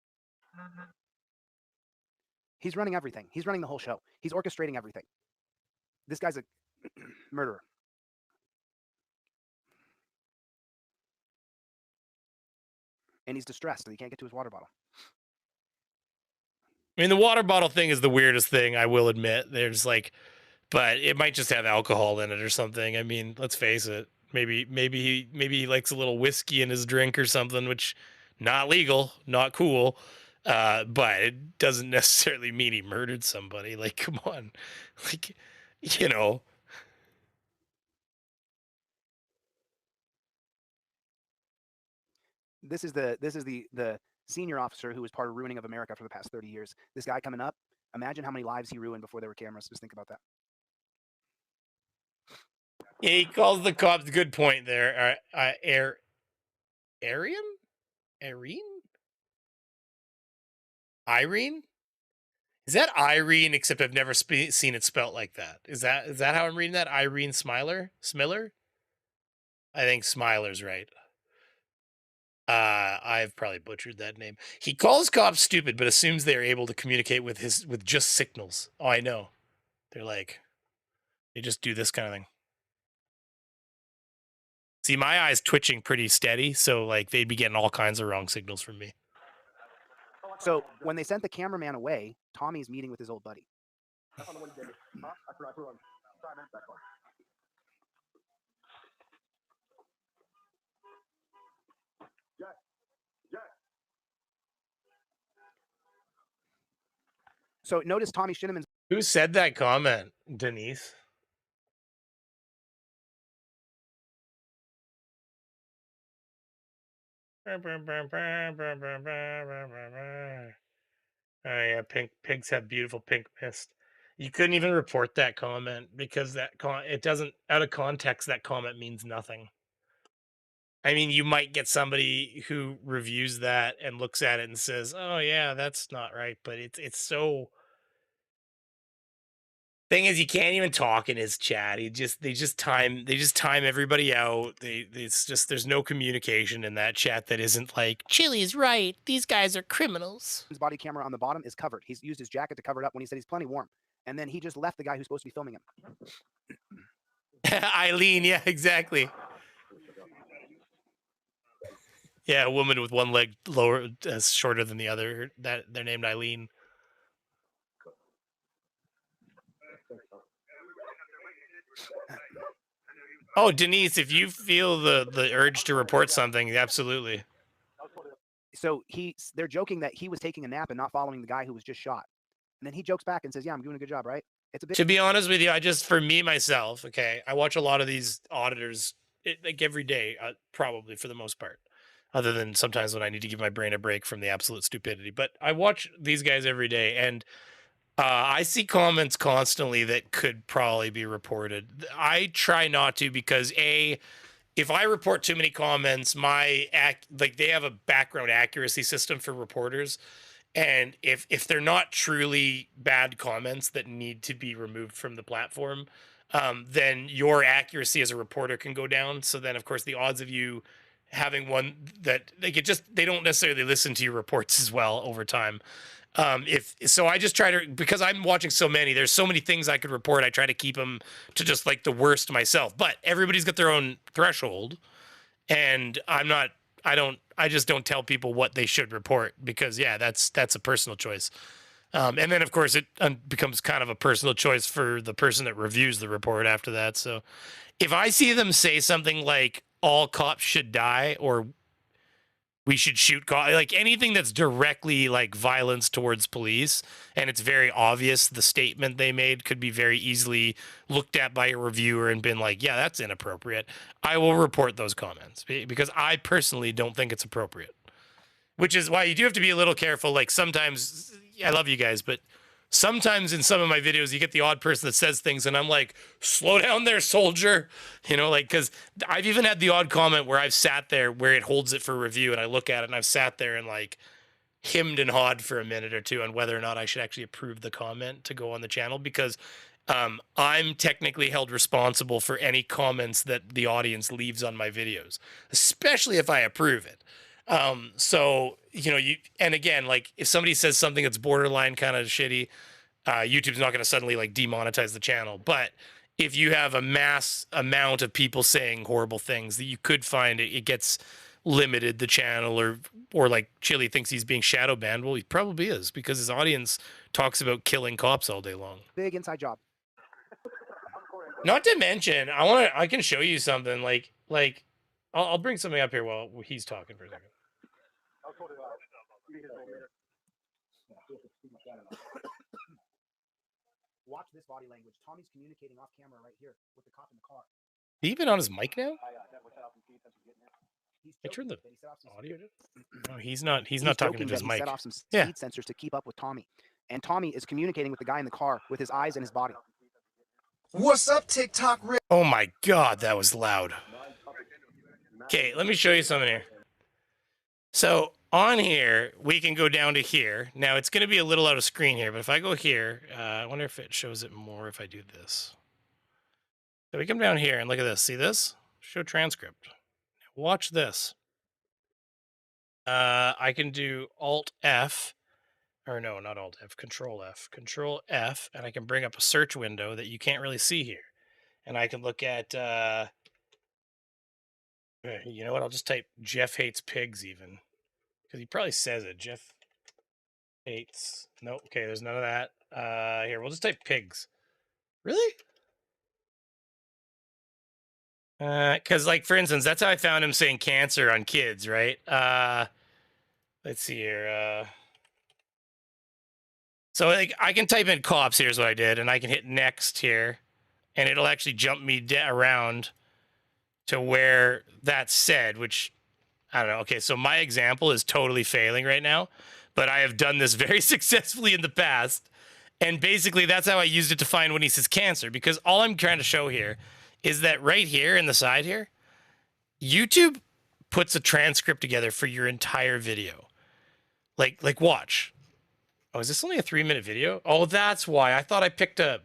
S1: He's running everything. He's running the whole show. He's orchestrating everything. This guy's a murderer. And he's distressed, so he can't get to his water bottle.
S8: I mean, the water bottle thing is the weirdest thing, I will admit. There's like, but it might just have alcohol in it or something. I mean, let's face it. Maybe he likes a little whiskey in his drink or something, which not legal, not cool. But it doesn't necessarily mean he murdered somebody. Like, come on, like, you know.
S1: This is the senior officer who was part of ruining of America for the past 30 years. This guy coming up, imagine how many lives he ruined before there were cameras. Just think about that.
S8: Yeah, he calls the cops. Good point there. Arian? Irene? Is that Irene? Except I've never seen it spelt like that. Is that how I'm reading that? Irene Smiller? I think Smiler's right. I've probably butchered that name. He calls cops stupid, but assumes they are able to communicate with just signals. Oh, I know. They're like, they just do this kind of thing. See, my eye's twitching pretty steady, so like they'd be getting all kinds of wrong signals from me.
S1: So when they sent the cameraman away, Tommy's meeting with his old buddy. So notice Tommy Shinneman's.
S8: Who said that comment, Denise? Oh yeah, pigs have beautiful pink mist. You couldn't even report that comment because it doesn't, out of context, that comment means nothing. I mean, you might get somebody who reviews that and looks at it and says, "Oh yeah, that's not right," but it's so. Thing is, you can't even talk in his chat. They just time everybody out. It's just there's no communication in that chat that isn't like Chili's right. These guys are criminals.
S1: His body camera on the bottom is covered. He's used his jacket to cover it up when he said he's plenty warm, and then he just left the guy who's supposed to be filming him.
S8: Eileen, yeah, exactly. Yeah, a woman with one leg lower, shorter than the other. That they're named Eileen. Oh, Denise, if you feel the urge to report something, absolutely.
S1: So they're joking that he was taking a nap and not following the guy who was just shot. And then he jokes back and says, "Yeah, I'm doing a good job, right?" It's a bit.
S8: To be honest with you, for me myself, okay, I watch a lot of these auditors like every day, probably for the most part, other than sometimes when I need to give my brain a break from the absolute stupidity. But I watch these guys every day, and I see comments constantly that could probably be reported. I try not to because if I report too many comments, they have a background accuracy system for reporters. And if they're not truly bad comments that need to be removed from the platform, then your accuracy as a reporter can go down. So then, of course, the odds of you having one that they don't necessarily listen to your reports as well over time. I just try to, because I'm watching so many, there's so many things I could report. I try to keep them to just like the worst myself, but everybody's got their own threshold, and I just don't tell people what they should report because that's a personal choice. And then of course it becomes kind of a personal choice for the person that reviews the report after that. So if I see them say something like all cops should die or we should shoot cops, like anything that's directly like violence towards police, and it's very obvious the statement they made could be very easily looked at by a reviewer and been like, yeah, that's inappropriate, I will report those comments because I personally don't think it's appropriate. Which is why you do have to be a little careful. Like sometimes, I love you guys, but sometimes in some of my videos, you get the odd person that says things and I'm like, slow down there, soldier. You know, like, because I've even had the odd comment where I've sat there where it holds it for review and I look at it and I've sat there and like hemmed and hawed for a minute or two on whether or not I should actually approve the comment to go on the channel because I'm technically held responsible for any comments that the audience leaves on my videos, especially if I approve it. So, you know, and again, like if somebody says something that's borderline kind of shitty, YouTube's not going to suddenly like demonetize the channel. But if you have a mass amount of people saying horrible things, that you could find it gets limited the channel, or like Chili thinks he's being shadow banned. Well, he probably is because his audience talks about killing cops all day long.
S1: Big inside job.
S8: Not to mention, I can show you something like I'll bring something up here while he's talking for a second.
S1: Watch this body language. Tommy's communicating off camera right here with the cop in the car.
S8: He even on his mic now?
S1: He's
S8: I turned the
S1: Then he set off some
S8: audio.
S1: speed-
S8: No, he's not
S1: He's
S8: talking
S1: joking
S8: to his
S1: that he
S8: mic.
S1: set off some
S8: Yeah.
S1: speed sensors to keep up with Tommy. And Tommy is communicating with the guy in the car with his eyes and his body.
S10: What's up, TikTok?
S8: Oh my God, that was loud. Okay, let me show you something here. So on here, we can go down to here. Now it's going to be a little out of screen here, but if I go here, I wonder if it shows it more if I do this. So we come down here and look at this. See this? Show transcript. Watch this. I can do Alt F, or no, not Alt F, Control F, Control F, and I can bring up a search window that you can't really see here. And I can look at, you know what? I'll just type Jeff hates pigs even, because he probably says it. Jeff hates. Nope. Okay, there's none of that. Here, we'll just type pigs. Really? Because, like, for instance, that's how I found him saying cancer on kids, right? Let's see here. So, like, I can type in cops. Here's what I did, and I can hit next here, and it'll actually jump me around to where that's said, which I don't know. Okay, so my example is totally failing right now, but I have done this very successfully in the past. And basically, that's how I used it to find when he says cancer, because all I'm trying to show here is that right here in the side here, YouTube puts a transcript together for your entire video. Like watch. Oh, is this only a 3-minute video? Oh, that's why. I thought I picked a...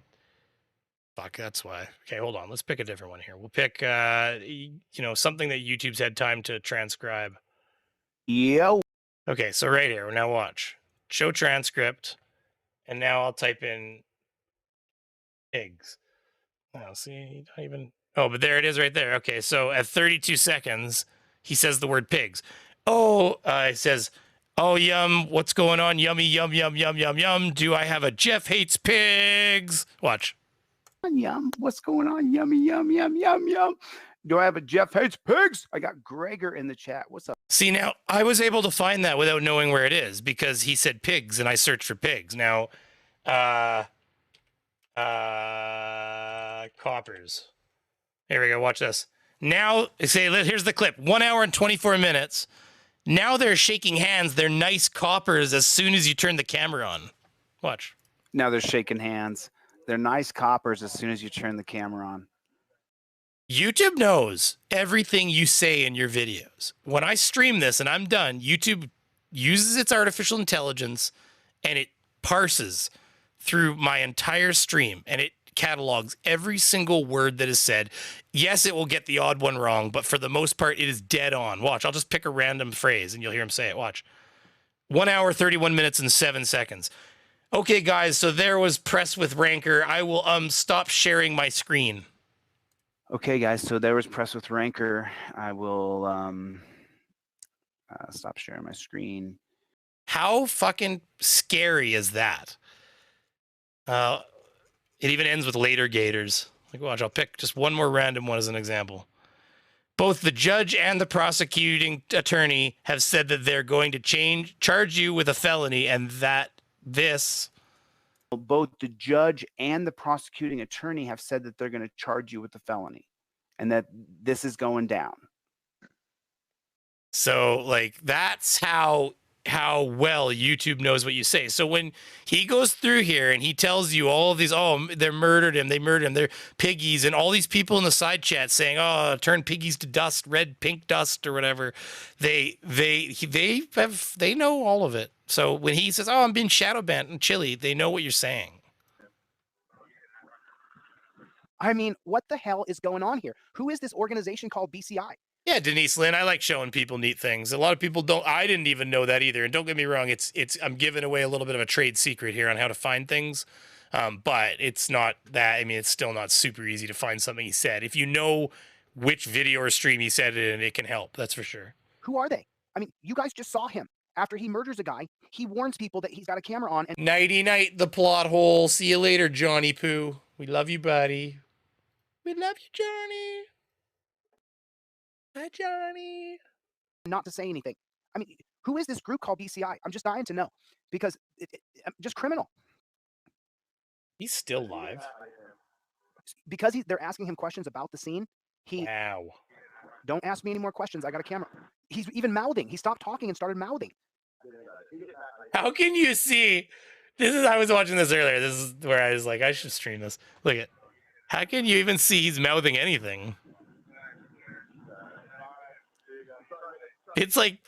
S8: Fuck, that's why. Okay, hold on. Let's pick a different one here. We'll pick, something that YouTube's had time to transcribe.
S1: Yo.
S8: Okay, so right here. Now watch. Show transcript. And now I'll type in pigs. Oh, see, not even... Oh, but there it is right there. Okay, so at 32 seconds, he says the word pigs. Oh, it says, oh, yum, what's going on? Yummy, yum, yum, yum, yum, yum. Do I have a Jeff hates pigs? Watch.
S1: Yum, what's going on? Yummy, yum, yum, yum, yum. Do I have a Jeff hates pigs? I got Gregor in the chat. What's up?
S8: See, now, I was able to find that without knowing where it is because he said pigs, and I searched for pigs. Now, coppers. Here we go. Watch this. Now, here's the clip. 1 hour and 24 minutes. Now they're shaking hands. They're nice coppers as soon as you turn the camera on. Watch.
S1: Now they're shaking hands. They're nice coppers as soon as you turn the camera on.
S8: YouTube knows everything you say in your videos. When I stream this and I'm done, YouTube uses its artificial intelligence and it parses through my entire stream and it catalogs every single word that is said. Yes, it will get the odd one wrong, but for the most part, it is dead on. Watch, I'll just pick a random phrase and you'll hear him say it. Watch. 1 hour, 31 minutes, and 7 seconds. Okay, guys, so there was Press with Rancor. I will stop sharing my screen.
S1: Okay, guys, so there was Press with Rancor. I will stop sharing my screen.
S8: How fucking scary is that? It even ends with later gators. Like, watch, I'll pick just one more random one as an example. Both the judge and the prosecuting attorney have said that they're going to charge you with a felony and that this...
S1: Both the judge and the prosecuting attorney have said that they're going to charge you with a felony and that this is going down.
S8: So, like, that's how well YouTube knows what you say. So when he goes through here and he tells you all of these, oh, they murdered him, they're piggies, and all these people in the side chat saying, oh, turn piggies to dust, red, pink dust, or whatever, they know all of it. So when he says, oh, I'm being shadow banned in Chile, they know what you're saying.
S1: I mean, what the hell is going on here? Who is this organization called BCI?
S8: Yeah, Denise Lynn, I like showing people neat things. A lot of people don't. I didn't even know that either. And don't get me wrong, it's I'm giving away a little bit of a trade secret here on how to find things. But it's not that. I mean, it's still not super easy to find something he said. If you know which video or stream he said it in, it can help. That's for sure.
S1: Who are they? I mean, you guys just saw him. After he murders a guy, he warns people that he's got a camera on. And
S8: Nighty night, the plot hole. See you later, Johnny Poo. We love you, buddy. We love you, Johnny. Hi, Johnny.
S1: Not to say anything. I mean, who is this group called BCI? I'm just dying to know because just criminal.
S8: He's still live.
S1: Because they're asking him questions about the scene.
S8: Wow.
S1: Don't ask me any more questions. I got a camera. He's even mouthing. He stopped talking and started mouthing.
S8: How can you see? I was watching this earlier. This is where I was like, I should stream this. Look at. How can you even see he's mouthing anything? It's like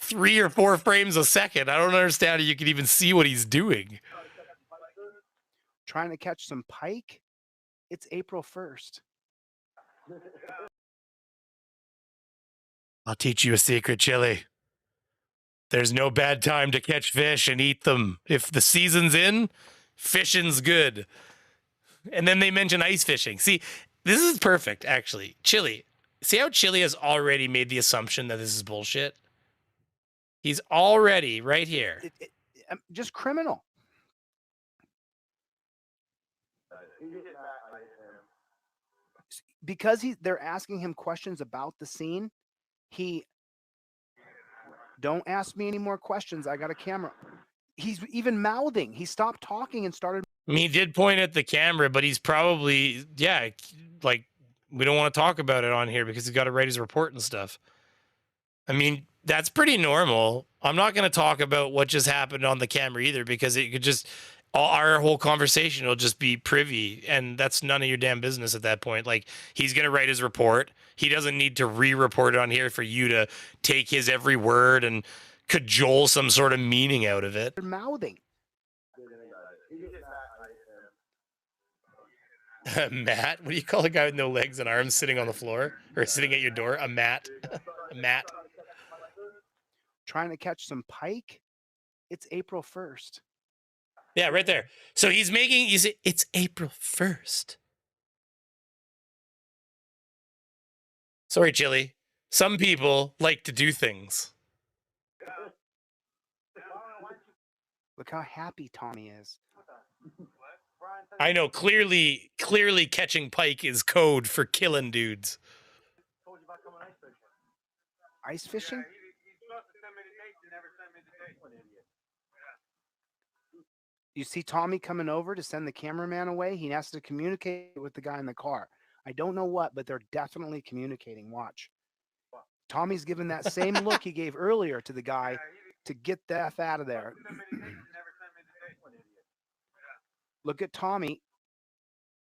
S8: 3 or 4 frames a second. I don't understand how you can even see what he's doing.
S1: Trying to catch some pike? It's April 1st.
S8: I'll teach you a secret, Chili. There's no bad time to catch fish and eat them. If the season's in, fishing's good. And then they mention ice fishing. See, this is perfect, actually. Chili. See how Chili has already made the assumption that this is bullshit? He's already right here.
S1: Just criminal. Because they're asking him questions about the scene, don't ask me any more questions. I got a camera. He's even mouthing. He stopped talking and started.
S8: I mean, he did point at the camera, but he's probably, yeah, like, we don't want to talk about it on here because he's got to write his report and stuff. I mean, that's pretty normal. I'm not going to talk about what just happened on the camera either because it could just, our whole conversation will just be privy, and that's none of your damn business at that point. Like, he's going to write his report. He doesn't need to re-report it on here for you to take his every word and cajole some sort of meaning out of it.
S1: Mouthing.
S8: Matt? What do you call a guy with no legs and arms sitting on the floor or sitting at your door? A mat. A mat.
S1: Trying to catch some pike? It's April 1st.
S8: Yeah, right there. So he's making, you see, it's April 1st. Sorry, Chili. Some people like to do things.
S1: Look how happy Tommy is.
S8: I know, clearly catching pike is code for killing dudes.
S1: Ice fishing? You see Tommy coming over to send the cameraman away. He has to communicate with the guy in the car. I don't know what, but they're definitely communicating. Watch. Tommy's giving that same look he gave earlier to the guy to get the F out of there. Look at Tommy.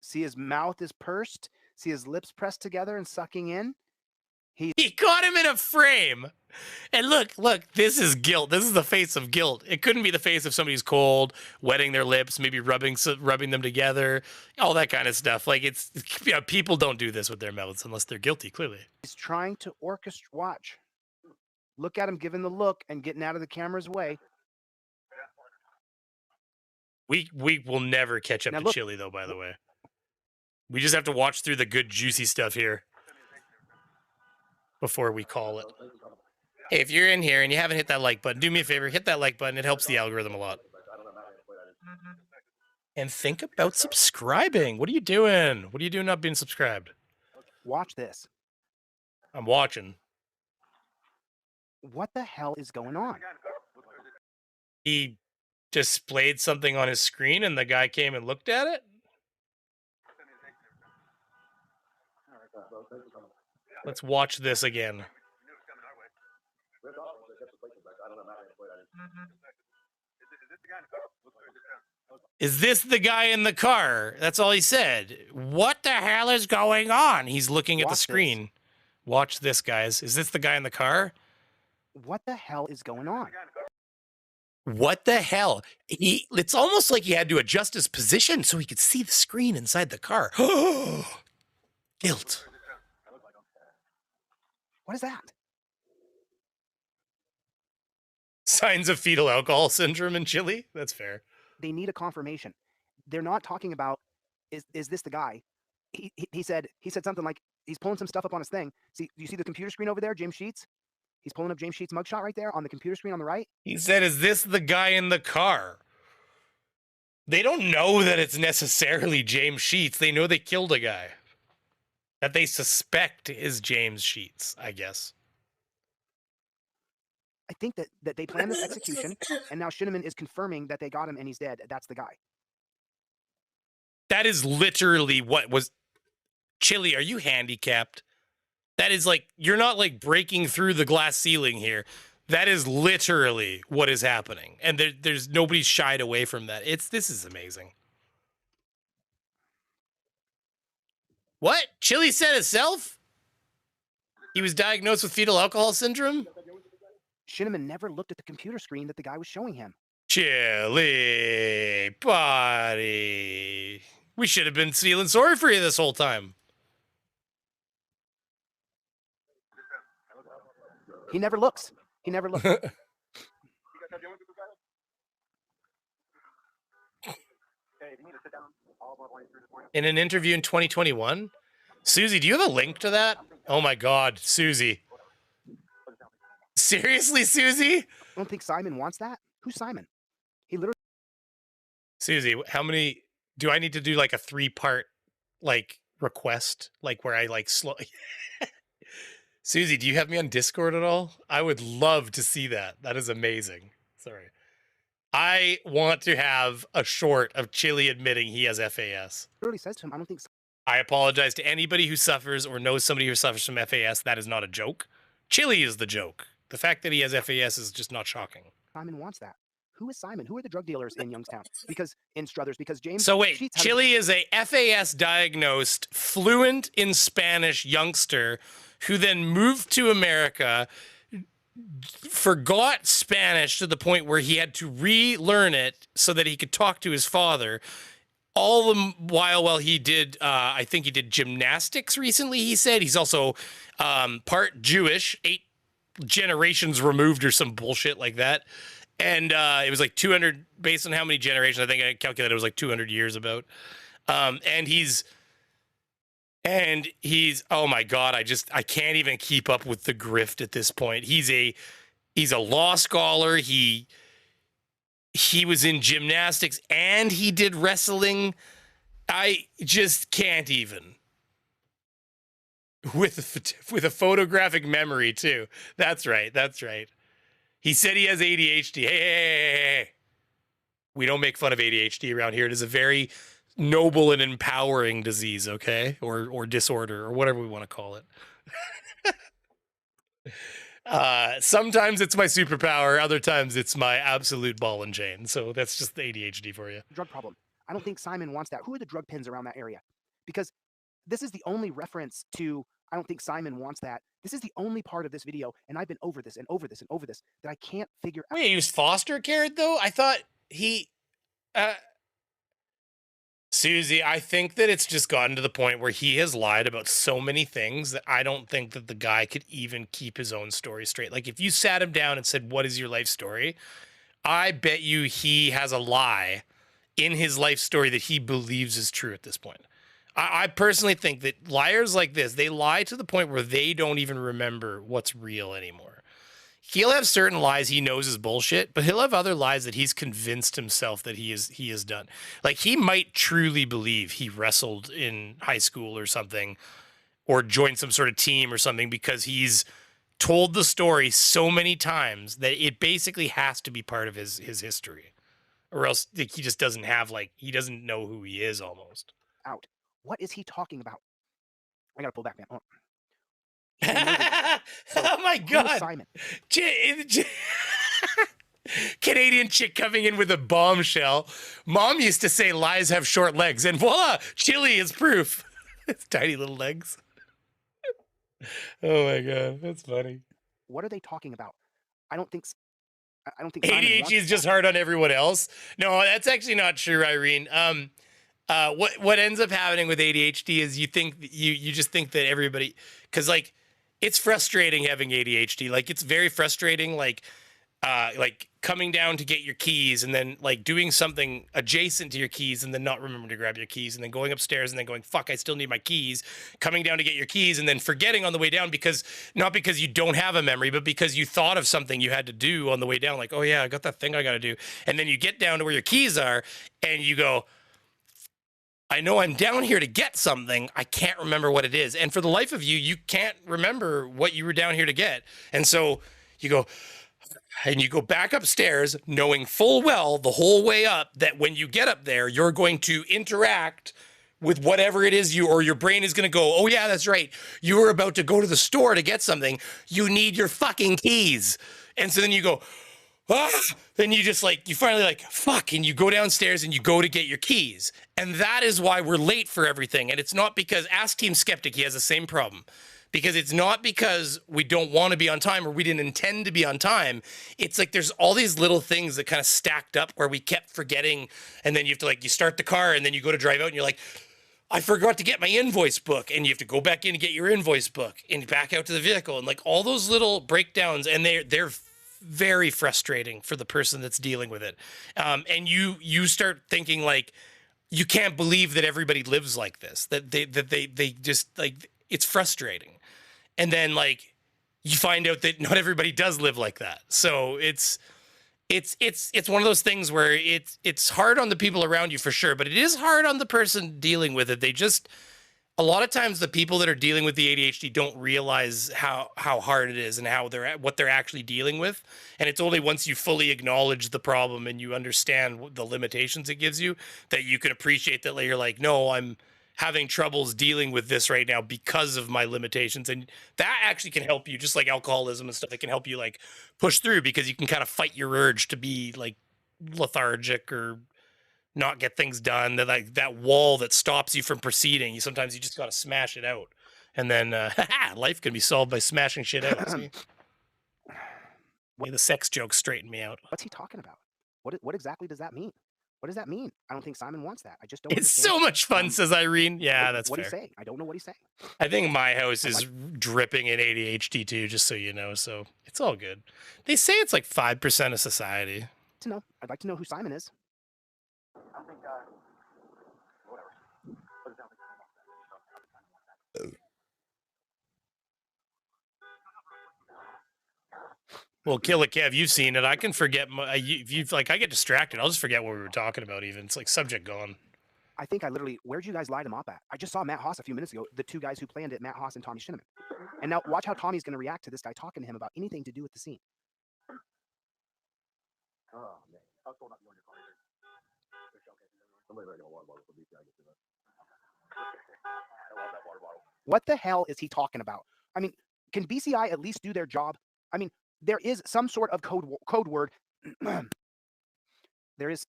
S1: See his mouth is pursed. See his lips pressed together and sucking in. He
S8: caught him in a frame. And look, this is guilt. This is the face of guilt. It couldn't be the face of somebody's cold, wetting their lips, maybe rubbing them together, all that kind of stuff. Like, it's, you know, people don't do this with their mouths unless they're guilty, clearly.
S1: He's trying to orchestrate. Watch. Look at him giving the look and getting out of the camera's way.
S8: We will never catch up
S1: Now
S8: to
S1: look.
S8: Chili, though, by the way. We just have to watch through the good, juicy stuff here before we call it. Hey, if you're in here and you haven't hit that like button, do me a favor, hit that like button. It helps the algorithm a lot. And think about subscribing. What are you doing? What are you doing not being subscribed?
S1: Watch this.
S8: I'm watching.
S1: What the hell is going on?
S8: He displayed something on his screen and the guy came and looked at it? Let's watch this again. Is this the guy in the car? That's all he said. What the hell is going on? He's looking at the screen. Watch this, guys. Is this the guy in the car?
S1: What the hell is going on?
S8: What the hell? It's almost like he had to adjust his position so he could see the screen inside the car. Guilt.
S1: What is that?
S8: Signs of fetal alcohol syndrome in Chile? That's fair.
S1: They need a confirmation. They're not talking about, is this the guy? He said something like, he's pulling some stuff up on his thing. See, do you see the computer screen over there, James Sheets? He's pulling up James Sheets' mugshot right there on the computer screen on the right.
S8: He said, is this the guy in the car? They don't know that it's necessarily James Sheets. They know they killed a guy that they suspect is James Sheets, I guess.
S1: I think that they planned this execution, and now Shinneman is confirming that they got him and he's dead. That's the guy.
S8: That is literally what was... Chili, are you handicapped? That is like, you're not like breaking through the glass ceiling here. That is literally what is happening. And there's nobody shied away from that. This is amazing. What? Chili said itself? He was diagnosed with fetal alcohol syndrome?
S1: Shinneman never looked at the computer screen that the guy was showing him.
S8: Chili, buddy. We should have been feeling sorry for you this whole time.
S1: He never looks. He never looks.
S8: In an interview in 2021? Susie, do you have a link to that? Oh my God, Susie. Seriously, Susie?
S1: I don't think Simon wants that. Who's Simon? He literally.
S8: Susie, how many do I need to do, like a 3-part like request, like where I like slow? Susie, do you have me on Discord at all? I would love to see that. That is amazing. Sorry. I want to have a short of Chili admitting he has FAS.
S1: Literally says to him, I don't think.
S8: I apologize to anybody who suffers or knows somebody who suffers from FAS. That is not a joke. Chili is the joke. The fact that he has FAS is just not shocking.
S1: Simon wants that. Who is Simon? Who are the drug dealers in Youngstown? Because in Struthers, because James.
S8: So wait, Chili is a FAS diagnosed, fluent in Spanish youngster who then moved to America, forgot Spanish to the point where he had to relearn it so that he could talk to his father. All the while he did, I think he did gymnastics recently, he said. He's also part Jewish, 8 generations removed or some bullshit like that. And it was like 200, based on how many generations, I think I calculated it was like 200 years about. And he's, oh my God, I can't even keep up with the grift at this point. He's a law scholar. He was in gymnastics and he did wrestling. I just can't even. With a photographic memory too. That's right. That's right. He said he has ADHD. Hey. We don't make fun of ADHD around here. It is a very noble and empowering disease, okay? Or disorder, or whatever we want to call it. Sometimes it's my superpower. Other times it's my absolute ball and chain. So that's just the ADHD for you.
S1: Drug problem. I don't think Simon wants that. Who are the drug pins around that area? Because this is the only reference to, I don't think Simon wants that. This is the only part of this video, and I've been over this and over this and over this, that I can't figure out.
S8: Wait, he was foster cared, though? I thought he... Susie, I think that it's just gotten to the point where he has lied about so many things that I don't think that the guy could even keep his own story straight. Like, if you sat him down and said, what is your life story? I bet you he has a lie in his life story that he believes is true at this point. I personally think that liars like this, they lie to the point where they don't even remember what's real anymore. He'll have certain lies he knows is bullshit, but he'll have other lies that he's convinced himself that he has done. Like, he might truly believe he wrestled in high school or something, or joined some sort of team or something, because he's told the story so many times that it basically has to be part of his history, or else like, he just doesn't have, like, he doesn't know who he is almost.
S1: Out. What is he talking about? I gotta pull back, man.
S8: Oh my God.
S1: Simon.
S8: Canadian chick coming in with a bombshell. Mom used to say lies have short legs, and voila, Chili is proof. It's tiny little legs. Oh my God, that's funny.
S1: What are they talking about? I don't think
S8: ADHD is just hard on everyone else. No, that's actually not true, Irene. What ends up happening with ADHD is you think you just think that everybody, because like it's frustrating having ADHD. Like it's very frustrating. Like coming down to get your keys and then like doing something adjacent to your keys and then not remembering to grab your keys and then going upstairs and then going, fuck, I still need my keys. Coming down to get your keys and then forgetting on the way down because not because you don't have a memory, but because you thought of something you had to do on the way down. Like, oh yeah, I got that thing I got to do. And then you get down to where your keys are and you go, I know I'm down here to get something. I can't remember what it is. And for the life of you, you can't remember what you were down here to get. And so you go, and you go back upstairs knowing full well the whole way up that when you get up there, you're going to interact
S11: with whatever it is or your brain is going to go, oh yeah, that's right. You were about to go to the store to get something. You need your fucking keys. And so then you go, then you just like, you finally like, fuck. And you go downstairs and you go to get your keys. And that is why we're late for everything. And it's not because, ask Team Skeptic, he has the same problem. Because it's not because we don't want to be on time or we didn't intend to be on time. It's like there's all these little things that kind of stacked up where we kept forgetting. And then you have to like, you start the car and then you go to drive out and you're like, I forgot to get my invoice book. And you have to go back in and get your invoice book and back out to the vehicle. And like all those little breakdowns, and they're very frustrating for the person that's dealing with it. And you start thinking like, you can't believe that everybody lives like this, that they just like, it's frustrating. And then like you find out that not everybody does live like that. So it's one of those things where it's hard on the people around you for sure, but it is hard on the person dealing with it. They just, a lot of times the people that are dealing with the ADHD don't realize how hard it is and what they're actually dealing with. And it's only once you fully acknowledge the problem and you understand the limitations it gives you that you can appreciate that you're like, no, I'm having troubles dealing with this right now because of my limitations. And that actually can help you, just like alcoholism and stuff. It can help you like push through because you can kind of fight your urge to be like lethargic or not get things done. That wall that stops you from proceeding. Sometimes you just got to smash it out. And then life can be solved by smashing shit out. See? The sex jokes straighten me out.
S1: What's he talking about? What exactly does that mean? What does that mean? I don't think Simon wants that. I just don't.
S11: It's so much fun, says Irene. Yeah, that's
S1: what
S11: fair.
S1: He's saying. I don't know what he's saying.
S11: I think my house is dripping in ADHD too, just so you know. So it's all good. They say it's like 5% of society.
S1: To know, I'd like to know who Simon is. I think whatever.
S11: Well, Killer Kev, you've seen it. I can forget. If you like, I get distracted. I'll just forget what we were talking about. Even it's like subject gone.
S1: I think I literally. Where'd you guys light him up at? I just saw Matt Haas a few minutes ago. The two guys who planned it, Matt Haas and Tommy Shinneman. And now watch how Tommy's going to react to this guy talking to him about anything to do with the scene. Oh man, I was told not to go in your car. Somebody better get a water bottle for BCI gets to that. I love that water bottle. What the hell is he talking about? I mean, can BCI at least do their job? I mean, there is some sort of code word. There is.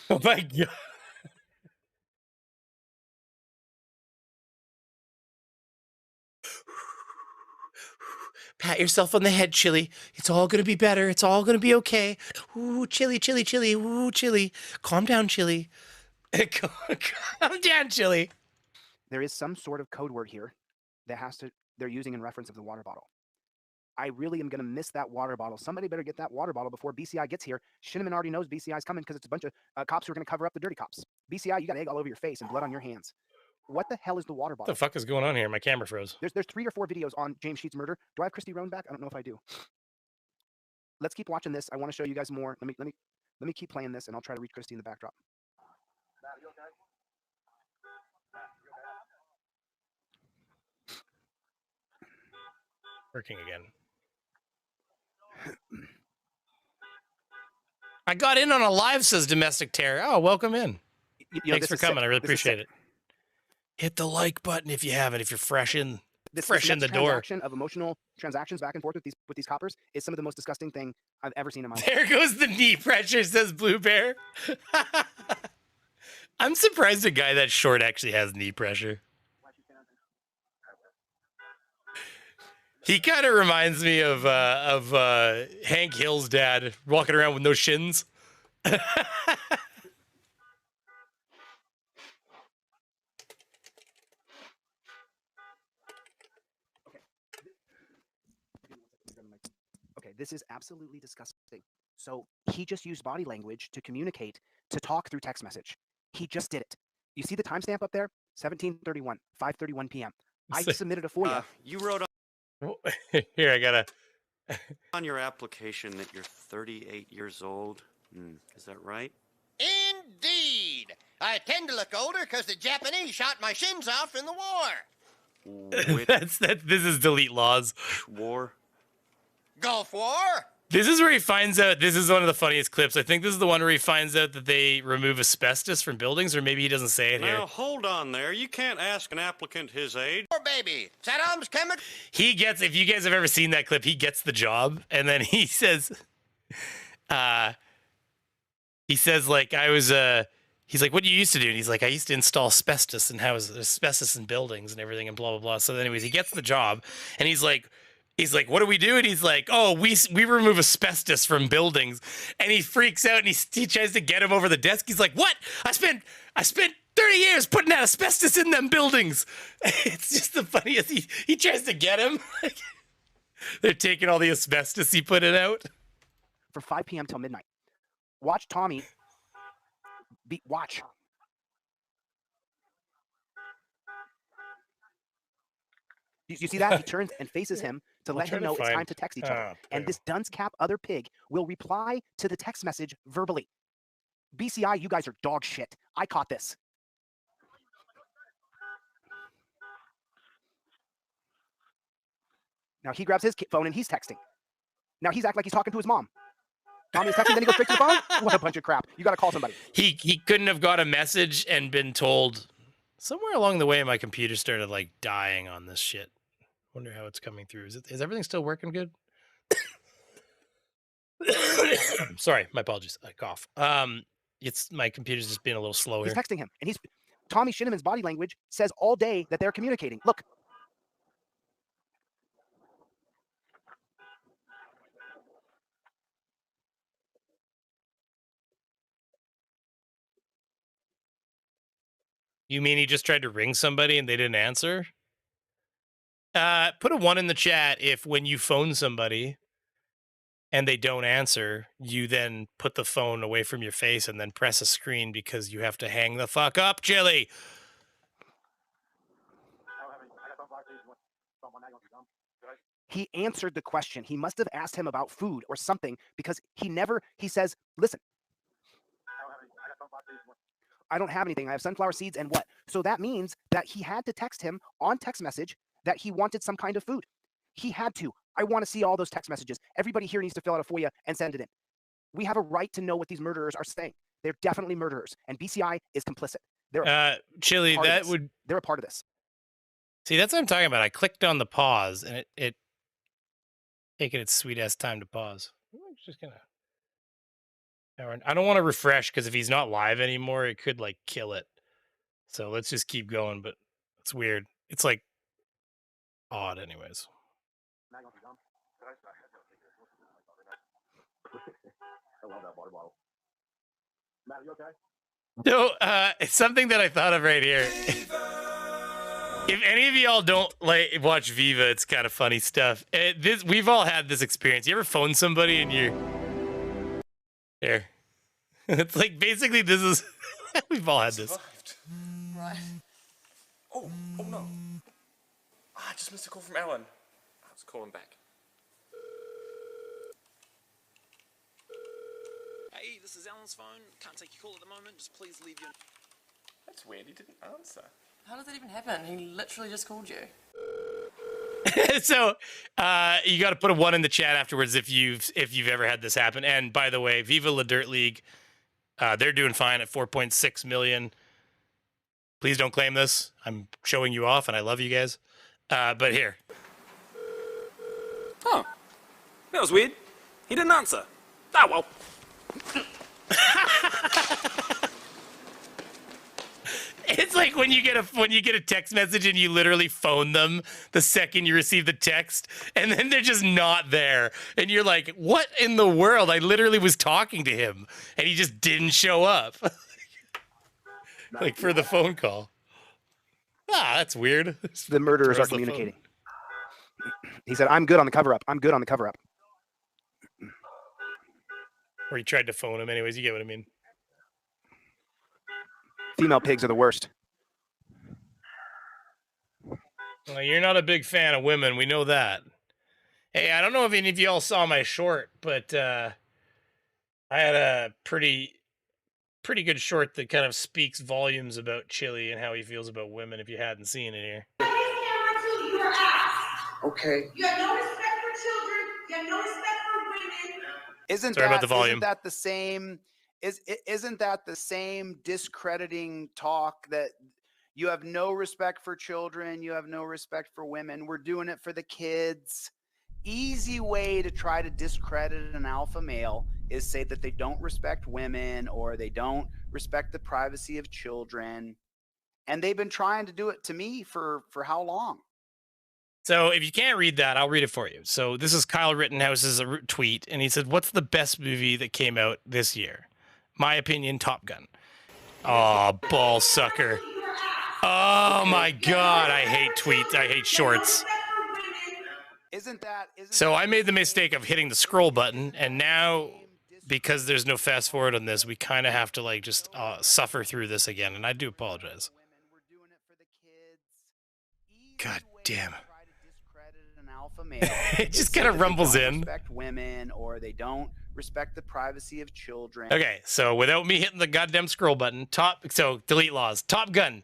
S11: Oh my God. Pat yourself on the head, Chili. It's all going to be better. It's all going to be okay. Ooh, Chili, Chili, Chili. Ooh, Chili. Calm down, Chili. Calm down, Chili.
S1: There is some sort of code word here that they're using in reference of the water bottle. I really am going to miss that water bottle. Somebody better get that water bottle before BCI gets here. Shinneman already knows BCI's coming because it's a bunch of cops who are going to cover up the dirty cops. BCI, you got egg all over your face and blood on your hands. What the hell is the water bottle?
S11: What the fuck is going on here? My camera froze.
S1: There's 3 or 4 videos on James Sheets' murder. Do I have Christy Roan back? I don't know if I do. Let's keep watching this. I want to show you guys more. Let me keep playing this, and I'll try to reach Christy in the backdrop. Matt, are you okay?
S11: Working again. I got in on a live, says Domestic Terror. Oh, welcome in. Thanks for coming. I really appreciate it. Hit the like button if you haven't, if you're fresh in the door.
S1: Transaction of emotional transactions back and forth with these coppers is some of the most disgusting thing I've ever seen in my life.
S11: There goes the knee pressure, says Blue Bear. I'm surprised a guy that short actually has knee pressure. He kind of reminds me of Hank Hill's dad walking around with no shins.
S1: Okay, this is absolutely disgusting. So he just used body language to communicate, to talk through text message. He just did it. You see the timestamp up there? 17:31, 5:31 p.m. I submitted a FOIA.
S12: You wrote
S11: Here, I gotta.
S12: on your application that you're 38 years old. Is that right?
S13: Indeed. I tend to look older because the Japanese shot my shins off in the war.
S11: This is delete Lawz.
S12: War?
S13: Gulf War?
S11: This is where he finds out. This is one of the funniest clips. I think this is the one where he finds out that they remove asbestos from buildings, or maybe he doesn't say it here.
S12: Now, hold on there. You can't ask an applicant his age.
S13: Poor baby. Saddam's coming.
S11: He gets, if you guys have ever seen that clip, he gets the job, and then he says, like, he's like, what do you used to do? And he's like, I used to install asbestos and there's asbestos in buildings and everything and blah, blah, blah. So anyways, he gets the job, and he's like, what do we do? And he's like, oh, we remove asbestos from buildings. And he freaks out, and he tries to get him over the desk. He's like, what? I spent 30 years putting out asbestos in them buildings. It's just the funniest. He tries to get him. They're taking all the asbestos he put it out.
S1: From 5 p.m. till midnight. Watch Tommy. Watch. You see that? He turns and faces him to let him know it's time to text each other. And this dunce cap other pig will reply to the text message verbally. BCI, you guys are dog shit. I caught this. Now he grabs his phone and he's texting. Now he's acting like he's talking to his mom. Tommy's texting, then he goes straight to the phone? What a bunch of crap. You got to call somebody.
S11: He couldn't have got a message and been told. Somewhere along the way, my computer started, like, dying on this shit. Wonder how it's coming through. Is everything still working good? Sorry, my apologies. I cough. It's my computer's just being a little slow here.
S1: He's texting him, and Tommy Shinneman's body language says all day that they're communicating. Look.
S11: You mean he just tried to ring somebody and they didn't answer? Put a 1 in the chat if when you phone somebody and they don't answer, you then put the phone away from your face and then press a screen because you have to hang the fuck up, Chili.
S1: He answered the question. He must have asked him about food or something because he says, listen, I don't have anything. I have sunflower seeds and what? So that means that he had to text him on text message that he wanted some kind of food. He had to. I want to see all those text messages. Everybody here needs to fill out a FOIA and send it in. We have a right to know what these murderers are saying. They're definitely murderers, and BCI is complicit.
S11: Chili,
S1: they're a part of this.
S11: See, that's what I'm talking about. I clicked on the pause, and it taking its sweet ass time to pause. I'm just gonna. I don't want to refresh because if he's not live anymore, it could like kill it. So let's just keep going. But it's weird. It's like odd, anyways.
S1: Matt, are you okay?
S11: No, it's something that I thought of right here. If any of y'all don't like watch Viva, it's kind of funny stuff. We've all had this experience. You ever phone somebody and you're there? It's like basically this is we've all had this.
S6: Right. Oh no. I just missed a call from Ellen. I was calling back.
S14: Hey, this is Alan's phone. Can't take your call at the moment. Just please leave your...
S6: That's weird. He didn't answer.
S15: How did that even happen? He literally just called you.
S11: So you got to put a 1 in the chat afterwards if you've ever had this happen. And by the way, Viva La Dirt League, they're doing fine at 4.6 million. Please don't claim this. I'm showing you off, and I love you guys. But here.
S14: Oh, that was weird. He didn't answer. Ah, well.
S11: It's like when you get a text message and you literally phone them the second you receive the text, and then they're just not there, and you're like, "What in the world?" I literally was talking to him, and he just didn't show up, like for the phone call. That's weird.
S1: The murderers are communicating. He said, "I'm good on the cover up. I'm good on the cover up."
S11: Or he tried to phone him. Anyways, you get what I mean.
S1: Female pigs are the worst.
S11: Well, you're not a big fan of women. We know that. Hey, I don't know if any of y'all saw my short, but I had a pretty good short that kind of speaks volumes about Chili and how he feels about women, if you hadn't seen it here.
S16: Okay.
S17: You have no respect for children. You have no respect for women.
S1: Isn't
S8: Sorry about the volume.
S1: Isn't that the same? Isn't that the same discrediting talk that you have no respect for children, you have no respect for women, we're doing it for the kids? Easy way to try to discredit an alpha male is say that they don't respect women or they don't respect the privacy of children. And they've been trying to do it to me for how long?
S8: So if you can't read that, I'll read it for you. So this is Kyle Rittenhouse's tweet, and he said, "What's the best movie that came out this year? My opinion, Top Gun." Oh, ball sucker. Oh my God, I hate tweets. I hate shorts. So I made the mistake of hitting the scroll button, and now because there's no fast forward on this, we kind of have to like just suffer through this again, and I do apologize. God damn. It just kind of rumbles in.
S1: Respect women or they don't respect the privacy of children.
S8: Okay, so without me hitting the goddamn scroll button, delete Lawz. Top Gun, ...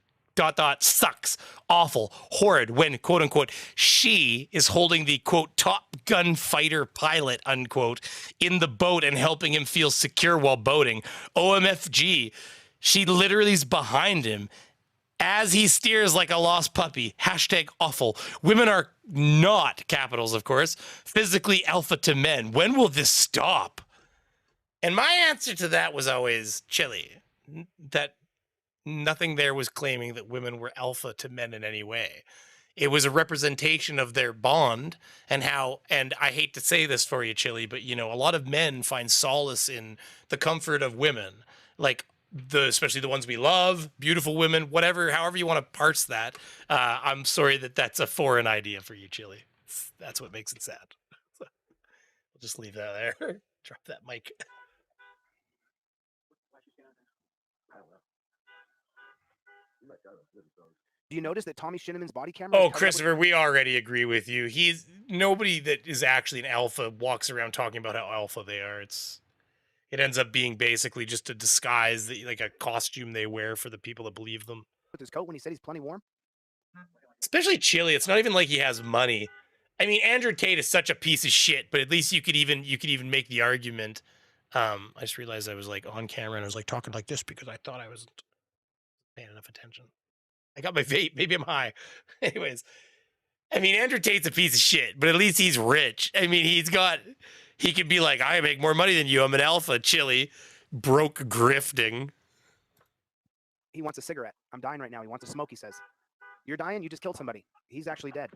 S8: sucks, awful, horrid when, quote unquote, she is holding the, quote, Top Gun fighter pilot, unquote, in the boat and helping him feel secure while boating. OMFG, she literally is behind him as he steers like a lost puppy. Hashtag awful. Women are not, capitals of course, physically alpha to men. When will this stop? And my answer to that was always chilly. That nothing there was claiming that women were alpha to men in any way. It was a representation of their bond and how, and I hate to say this for you, Chili, but you know, a lot of men find solace in the comfort of women, like especially the ones we love, beautiful women, whatever, however you want to parse that. I'm sorry that that's a foreign idea for you, Chili. That's what makes it sad. So we'll just leave that there. Drop that mic.
S1: Do you notice that Tommy Shinneman's body camera?
S8: Oh, Christopher, we already agree with you. He's nobody that is actually an alpha walks around talking about how alpha they are. It ends up being basically just a disguise, like a costume they wear for the people that believe them.
S1: With his coat when he said he's plenty warm.
S8: Especially Chili. It's not even like he has money. I mean, Andrew Tate is such a piece of shit, but at least you could even make the argument. I just realized I was like on camera and I was like talking like this because I thought I wasn't paying enough attention. I got my vape. Maybe I'm high. Anyways, I mean, Andrew Tate's a piece of shit, but at least he's rich. I mean, he could be like, I make more money than you. I'm an alpha, Chili, broke grifting.
S1: He wants a cigarette. I'm dying right now. He wants a smoke, he says. You're dying? You just killed somebody. He's actually dead.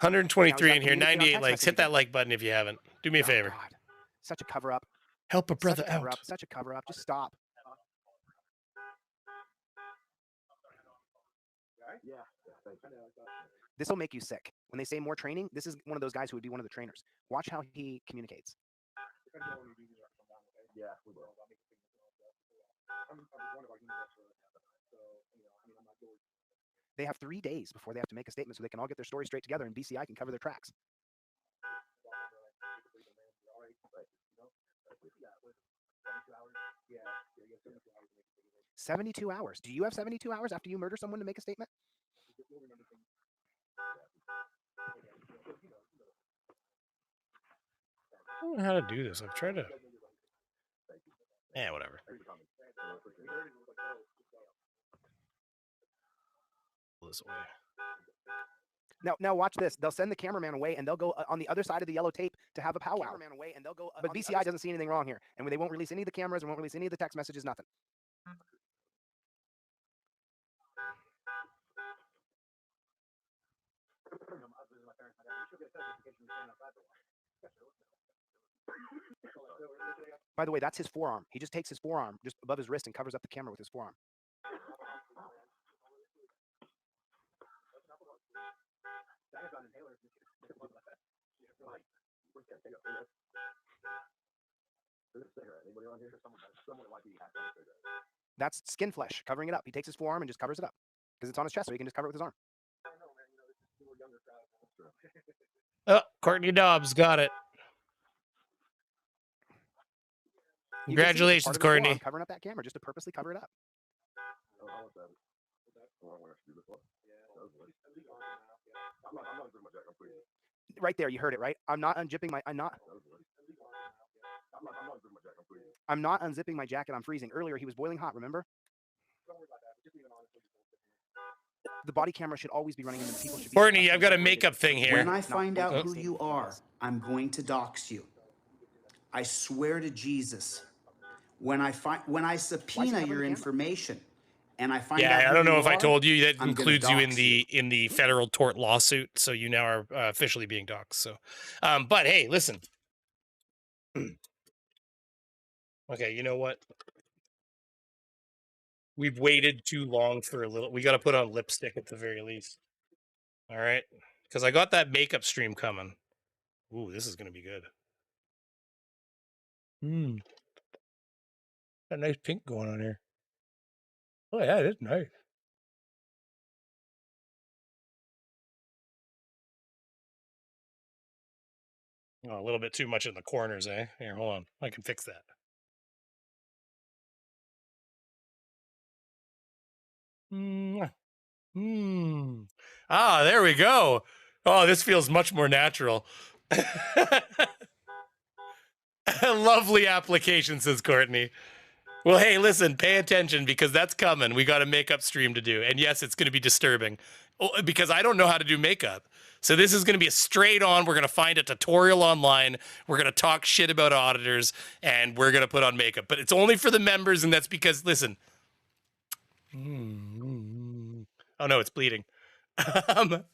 S8: 123 in here, 98 likes. Hit that like button if you haven't. Do me a favor.
S1: God. Such a cover-up.
S8: Help a brother out.
S1: Such a cover-up. Just stop. This will make you sick. When they say more training, this is one of those guys who would be one of the trainers. Watch how he communicates. They have 3 days before they have to make a statement so they can all get their story straight together and BCI can cover their tracks. 72 hours. Do you have 72 hours after you murder someone to make a statement?
S8: I don't know how to do this. I've tried to. Yeah, whatever. This way.
S1: Now watch this. They'll send the cameraman away and they'll go on the other side of the yellow tape to have a powwow. But BCI doesn't see anything wrong here, and they won't release any of the cameras, and won't release any of the text messages, nothing. By the way, that's his forearm. He just takes his forearm just above his wrist and covers up the camera with his forearm. That's skin flesh covering it up. He takes his forearm and just covers it up because it's on his chest, so he can just cover it with his arm.
S8: Oh, Courtney Dobbs got it. Congratulations, Courtney.
S1: Covering up that camera just to purposely cover it up. Right there, you heard it, right? I'm not unzipping my. I'm not unzipping my jacket. I'm freezing. Earlier, he was boiling hot. Remember? The body camera should always be running, and the people should be.
S11: Courtney, I've got a makeup thing here.
S9: When I find out who you are, I'm going to dox you. I swear to Jesus. When I subpoena your information, and I find out.
S11: Yeah, I don't know if I
S9: are,
S11: told you that
S9: I'm
S11: includes you
S9: dox
S11: in the federal tort lawsuit. So you now are officially being doxxed. So, but hey, listen. Okay, you know what? We've waited too long for a little. We got to put on lipstick at the very least. All right, because I got that makeup stream coming. Ooh, this is gonna be good. Got a nice pink going on here. Oh yeah, it is nice. Oh, a little bit too much in the corners, eh? Here, hold on. I can fix that. Ah, there we go. Oh, this feels much more natural. Lovely application, says Courtney. Well, hey, listen, pay attention because that's coming. We got a makeup stream to do. And yes, it's going to be disturbing because I don't know how to do makeup. So this is going to be a straight on. We're going to find a tutorial online. We're going to talk shit about auditors and we're going to put on makeup. But it's only for the members. And that's because, listen. Oh, no, it's bleeding. I'm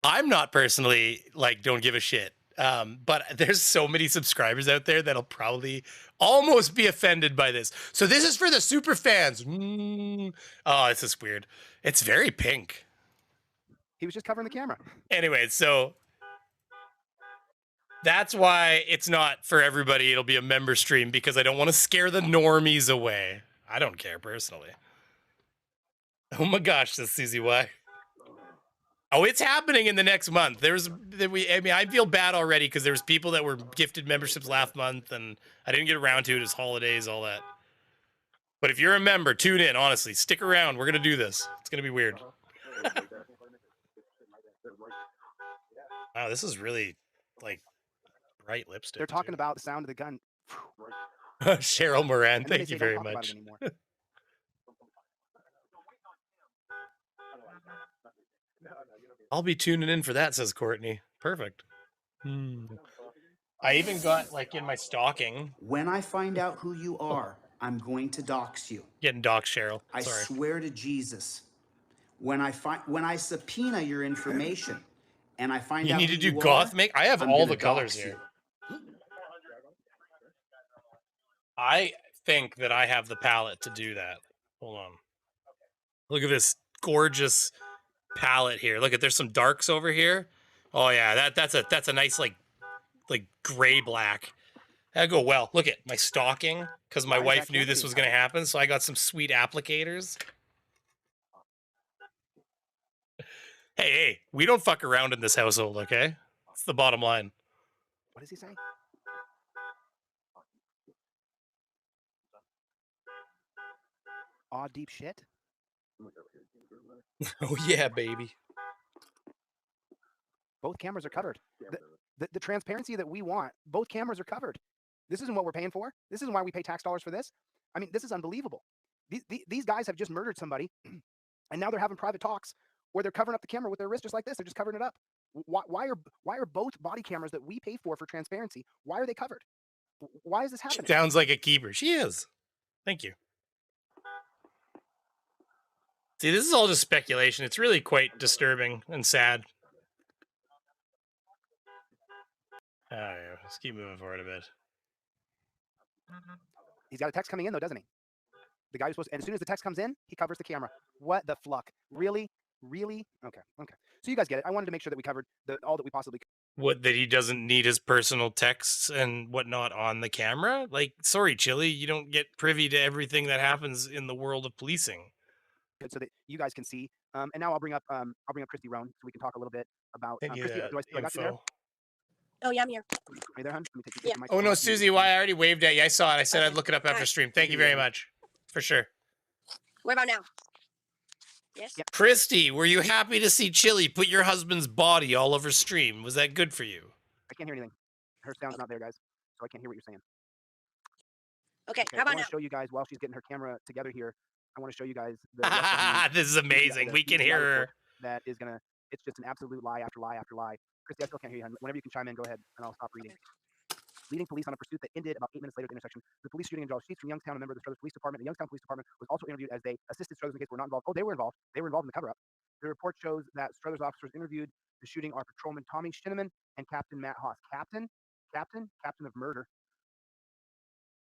S11: not personally like, don't give a shit. But there's so many subscribers out there that'll probably almost be offended by this. So this is for the super fans. Oh, this is weird. It's very pink.
S1: He was just covering the camera.
S11: Anyway, so that's why it's not for everybody. It'll be a member stream because I don't want to scare the normies away. I don't care personally. Oh my gosh, says Susie Y. Oh, it's happening in the next month. I feel bad already because there was people that were gifted memberships last month and I didn't get around to it. It's holidays, all that. But if you're a member, tune in, honestly. Stick around. We're going to do this. It's going to be weird. Wow, this is really, like, bright lipstick.
S1: They're talking about the sound of the gun.
S11: Cheryl Moran, thank you very much. I'll be tuning in for that, says Courtney. Perfect. I even got, like, in my stocking.
S9: When I find out who you are, I'm going to dox you.
S11: Getting doxed, Cheryl.
S9: I swear to Jesus. When I subpoena your information, and I find out
S11: you need to do goth make. I have all the colors here. I think that I have the palette to do that. Hold on. Look at this gorgeous palette here. Look at, there's some darks over here. Oh yeah, that's a nice like gray black. That'd go well. Look at my stocking because my wife knew this was gonna happen, so I got some sweet applicators. Hey, we don't fuck around in this household, okay? That's the bottom line.
S1: What does he say? Aw, deep shit.
S11: Oh yeah, baby.
S1: Both cameras are covered. The transparency that we want, both cameras are covered. This isn't what we're paying for. This isn't why we pay tax dollars for this. I mean, this is unbelievable. These guys have just murdered somebody, and now they're having private talks where they're covering up the camera with their wrist just like this. They're just covering it up. Why are both body cameras that we pay for transparency, why are they covered? Why is this happening?
S11: She sounds like a keeper. She is. Thank you. See, this is all just speculation. It's really quite disturbing and sad. Oh, yeah. Let's keep moving forward a bit.
S1: He's got a text coming in, though, doesn't he? The guy who's supposed to, and as soon as the text comes in, he covers the camera. What the fluck? Really? Really? Okay. So you guys get it. I wanted to make sure that we covered all that we possibly could.
S11: What, that he doesn't need his personal texts and whatnot on the camera? Like, sorry, Chili, you don't get privy to everything that happens in the world of policing.
S1: So that you guys can see. And now I'll bring up Christy Roan so we can talk a little bit about Christy. Do I got you there?
S7: Oh yeah, I'm here.
S1: Are you there, hon? Let me take
S7: Yeah.
S11: Oh no, Susie, why I already waved at you. I saw it. I said I'd look it up after stream. Thank you very much. For sure.
S7: What about now? Yes.
S1: Yeah.
S11: Christy, were you happy to see Chili put your husband's body all over stream? Was that good for you?
S1: I can't hear anything. Her sound's not there, guys, so I can't hear what you're saying.
S7: Okay, how
S1: I
S7: about
S1: want
S7: now?
S1: to show you guys while she's getting her camera together here. I want to show you guys the
S11: This is amazing. We can hear her.
S1: That is gonna. It's just an absolute lie after lie after lie. Christy, I still can't hear you. Hon. Whenever you can chime in, go ahead, and I'll stop reading. Leading police on a pursuit that ended about 8 minutes later at the intersection. The police shooting in J.R.R Sheets from Youngstown, a member of the Struthers Police Department. The Youngstown Police Department was also interviewed as they assisted Struthers in case they were not involved. Oh, they were involved. They were involved in the cover-up. The report shows that Struthers officers interviewed the shooting are Patrolman Tommy Shinneman and Captain Matt Haas. Captain of murder.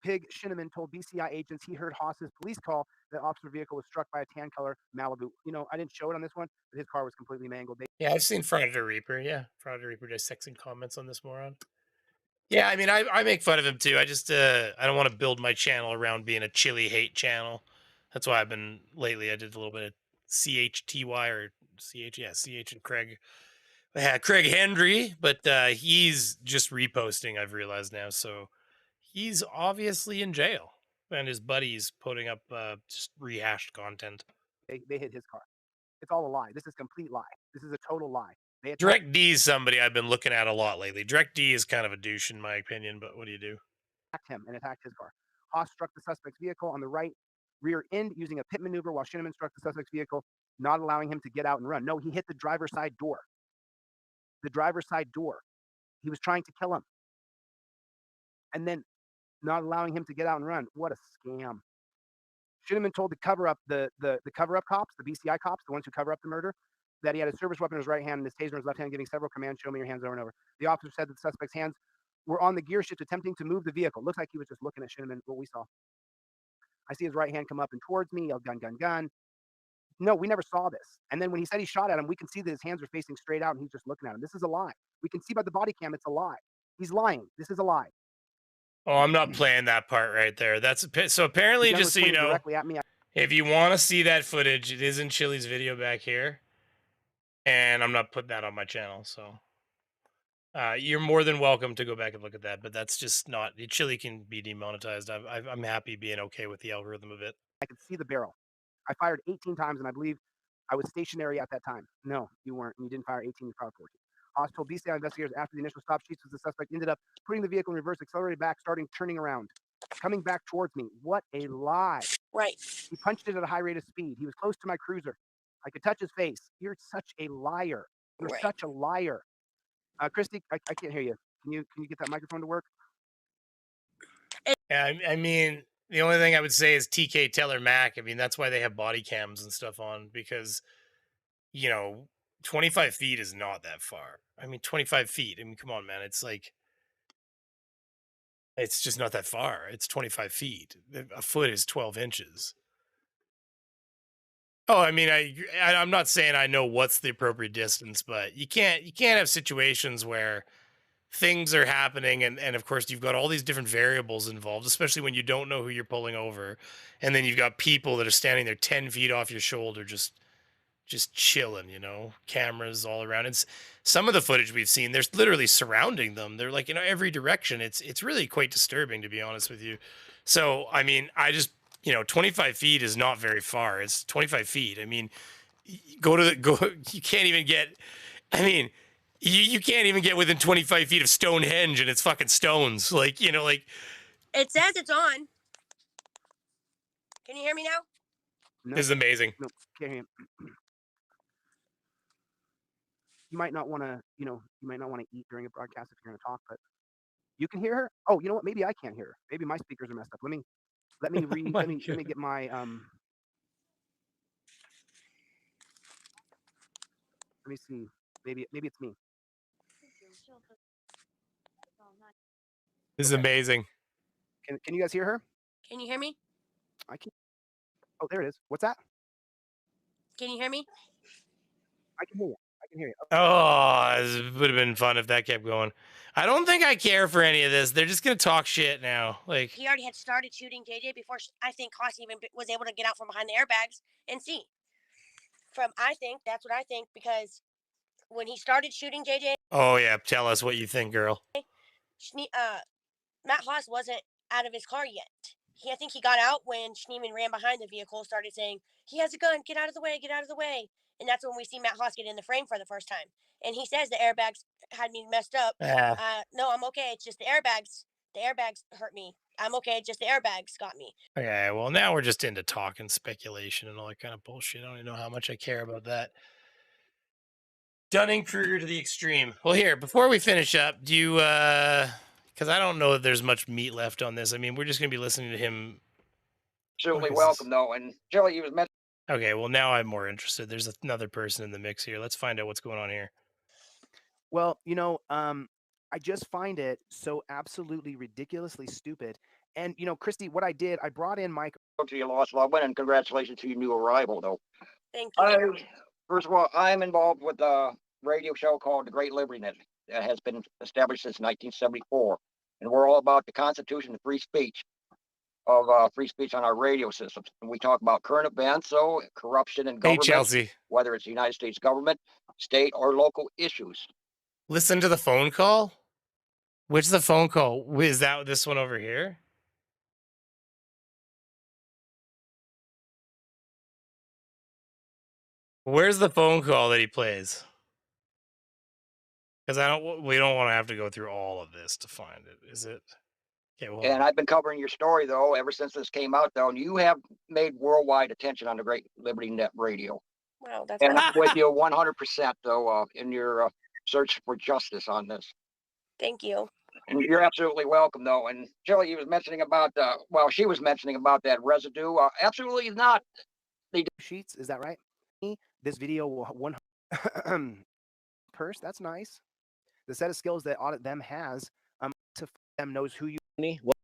S1: Pig Shinneman told BCI agents he heard Haas's police call that officer vehicle was struck by a tan color Malibu. You know, I didn't show it on this one, but his car was completely mangled.
S11: Yeah, I've seen Predator Reaper. Yeah, Predator Reaper dissecting comments on this moron. Yeah, I mean, I make fun of him too. I just I don't want to build my channel around being a Chili hate channel. That's why I've been lately. I did a little bit of CHTY or CH, yeah, CH and Craig. I had Craig Hendry, but he's just reposting. I've realized now, so he's obviously in jail, and his buddy's putting up just rehashed content.
S1: They hit his car. It's all a lie. This is a complete lie. This is a total lie.
S11: Direct D is somebody I've been looking at a lot lately. Direct D is kind of a douche in my opinion, but what do you do?
S1: Attacked him and attacked his car. Haas struck the suspect's vehicle on the right rear end using a pit maneuver while Shinneman struck the suspect's vehicle, not allowing him to get out and run. No, he hit the driver's side door. The driver's side door. He was trying to kill him. And then not allowing him to get out and run. What a scam. Shinneman told the cover-up, the cover-up cops, the BCI cops, the ones who cover up the murder, that he had a service weapon in his right hand and his taser in his left hand, giving several commands, show me your hands over and over. The officer said that the suspect's hands were on the gear shift, attempting to move the vehicle. Looks like he was just looking at Shinneman, what we saw. I see his right hand come up and towards me, yelled, gun, gun, gun. No, we never saw this. And then when he said he shot at him, we can see that his hands are facing straight out and he's just looking at him. This is a lie. We can see by the body cam, it's a lie. He's lying. This is a lie.
S11: Oh, I'm not playing that part right there. That's so apparently, just so you know, if you want to see that footage, it is in Chili's video back here. And I'm not putting that on my channel, so you're more than welcome to go back and look at that. But that's just not. Chili can be demonetized. I'm happy being okay with the algorithm of it.
S1: I could see the barrel. I fired 18 times, and I believe I was stationary at that time. No, you weren't. You didn't fire 18. You fired 14. Haas told BCI investigators after the initial stop sheets was the suspect ended up putting the vehicle in reverse, accelerated back, turning around, coming back towards me. What a lie!
S7: Right.
S1: He punched it at a high rate of speed. He was close to my cruiser. I could touch his face. You're such a liar. You're such a liar. Christy, I can't hear you. Can you get that microphone to work?
S11: Yeah, I mean, the only thing I would say is TK Teller Mac. I mean, that's why they have body cams and stuff on, because, you know, 25 feet is not that far. I mean, 25 feet. I mean, come on, man. It's like, it's just not that far. It's 25 feet. A foot is 12 inches. Oh, I mean, I'm not saying I know what's the appropriate distance, but you can't have situations where things are happening and of course you've got all these different variables involved, especially when you don't know who you're pulling over, and then you've got people that are standing there 10 feet off your shoulder just chilling, you know, cameras all around. It's some of the footage we've seen, they're literally surrounding them. They're like, you know, every direction. It's really quite disturbing, to be honest with you. So I mean, you know, 25 feet is not very far. It's 25 feet. I mean, you can't even get, I mean, you can't even get within 25 feet of Stonehenge and it's fucking stones. Like, you know, like.
S7: It says it's on. Can you hear me now?
S1: No.
S11: This is amazing.
S1: No, can't hear you. You might not want to, you know, eat during a broadcast if you're going to talk, but you can hear her. Oh, you know what? Maybe I can't hear her. Maybe my speakers are messed up. Let me read. let me get my Let me see. Maybe it's me.
S11: This is amazing.
S1: Can you guys hear her?
S7: Can you hear me?
S1: I can. Oh, there it is. What's that?
S7: Can you hear me?
S1: I can hear you. I can hear you.
S11: Oh, it would have been fun if that kept going. I don't think I care for any of this. They're just gonna talk shit now. Like,
S7: he already had started shooting JJ before I think Haas even was able to get out from behind the airbags and see. That's what I think, because when he started shooting JJ.
S11: Oh yeah, tell us what you think, girl.
S7: Matt Haas wasn't out of his car yet. I think he got out when Schneeman ran behind the vehicle, started saying, "He has a gun, get out of the way, get out of the way." And that's when we see Matt Haas get in the frame for the first time. And he says the airbags had me messed up. No, I'm okay. It's just the airbags. The airbags hurt me. I'm okay. Just the airbags got me.
S8: Okay, well, now we're just into talking speculation and all that kind of bullshit. I don't even know how much I care about that. Dunning-Kruger to the extreme. Well, here, before we finish up, do you, because I don't know if there's much meat left on this. I mean, we're just going to be listening to him.
S16: Absolutely welcome, though. And Jelly, you was meant.
S8: Okay, well, now I'm more interested. There's another person in the mix here. Let's find out what's going on here.
S1: Well, I just find it so absolutely ridiculously stupid. And, Christy, what I did, I brought in Mike.
S16: To you, Lawz, and congratulations to your new arrival, though.
S7: Thank you.
S16: First of all, I'm involved with a radio show called The Great Liberty Net that has been established since 1974. And we're all about the Constitution and free speech on our radio systems. And we talk about current events, so corruption in government,
S8: Chelsea.
S16: Whether it's the United States government, state, or local issues.
S8: Listen to the phone call? Which is the phone call? Is that this one over here? Where's the phone call that he plays? Because we don't want to have to go through all of this to find it. Is it? Okay, well,
S16: and I've been covering your story, though, ever since this came out, though, and you have made worldwide attention on the Great Liberty Net Radio.
S7: Wow, that's
S16: and I'm with you 100%, though, in your search for justice on this.
S7: Thank you.
S16: And you're absolutely welcome, though. And Shirley, you was mentioning about, she was mentioning about that residue. Absolutely not.
S1: Sheets, is that right? This video will one purse. That's nice. The set of skills that Audit Them has to them knows who you.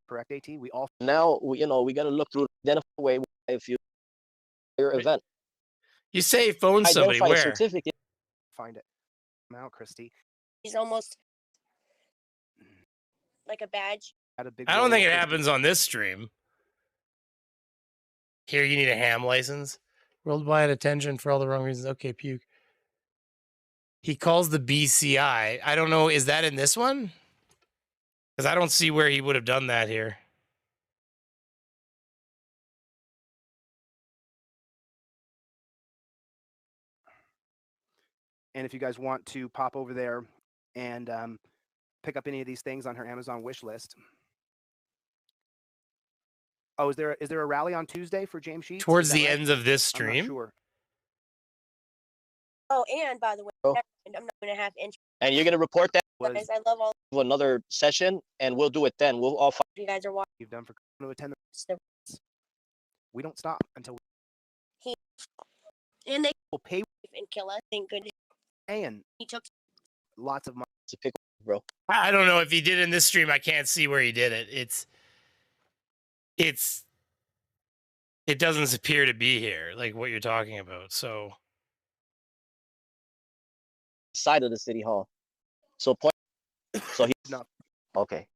S1: Correct, AT. We all
S17: now we got to look through identify way if you your event.
S8: You say phone somebody where?
S17: Certificate.
S1: Find it. I'm out, Christy.
S7: He's almost like a badge.
S8: I don't think it happens on this stream. Here, you need a ham license. Worldwide attention for all the wrong reasons. Okay, puke. He calls the BCI. I don't know. Is that in this one? Because I don't see where he would have done that here.
S1: And if you guys want to pop over there and pick up any of these things on her Amazon wish list. Oh, is there a rally on Tuesday for James Sheets?
S8: Towards the end of this stream?
S1: I'm not sure.
S7: Oh, and by the way, I'm not going to have interest.
S17: And you're going to report that?
S7: Guys, I love all.
S17: Another session, and we'll do it then. We'll all.
S7: You guys are watching.
S1: You've done for to attend. We don't stop until
S7: and they
S1: will pay
S7: and kill us. Thank goodness.
S1: And
S7: he took
S1: lots of money
S17: to pick, bro.
S8: I don't know if he did in this stream. I can't see where he did it. It doesn't appear to be here, like what you're talking about. So,
S17: side of the city hall. So point. So he's
S1: not
S17: okay.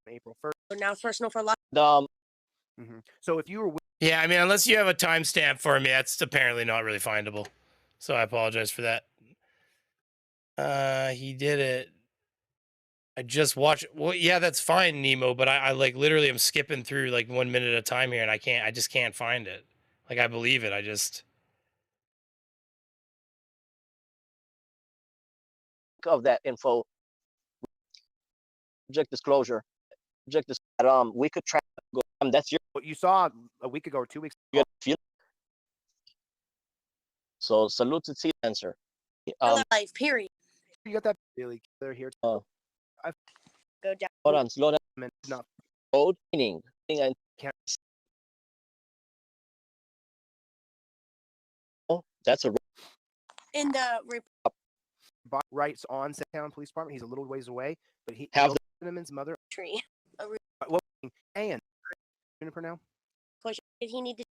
S1: April 1st.
S7: So now it's personal for life.
S1: So if you were,
S8: yeah, I mean, unless you have a timestamp for me, that's apparently not really findable. So I apologize for that. He did it. I just watched. Well, yeah, that's fine, Nemo. But I like literally am skipping through like 1 minute at a time here, and I just can't find it. Like I believe it. I just.
S17: Of that info. Project disclosure. Project disclosure. We could track. That's your.
S1: What you saw a week ago or 2 weeks
S17: ago. So salute to the answer.
S7: Life, period.
S1: You got that really clear here.
S7: Go down.
S17: Hold on, slow down.
S1: Not
S17: code meaning. Oh, that's a.
S7: In the
S1: rights on Town Police Department. He's a little ways away, but he
S17: have
S1: Cinnamon's mother
S7: tree.
S1: What and Juniper now?
S7: Did he need to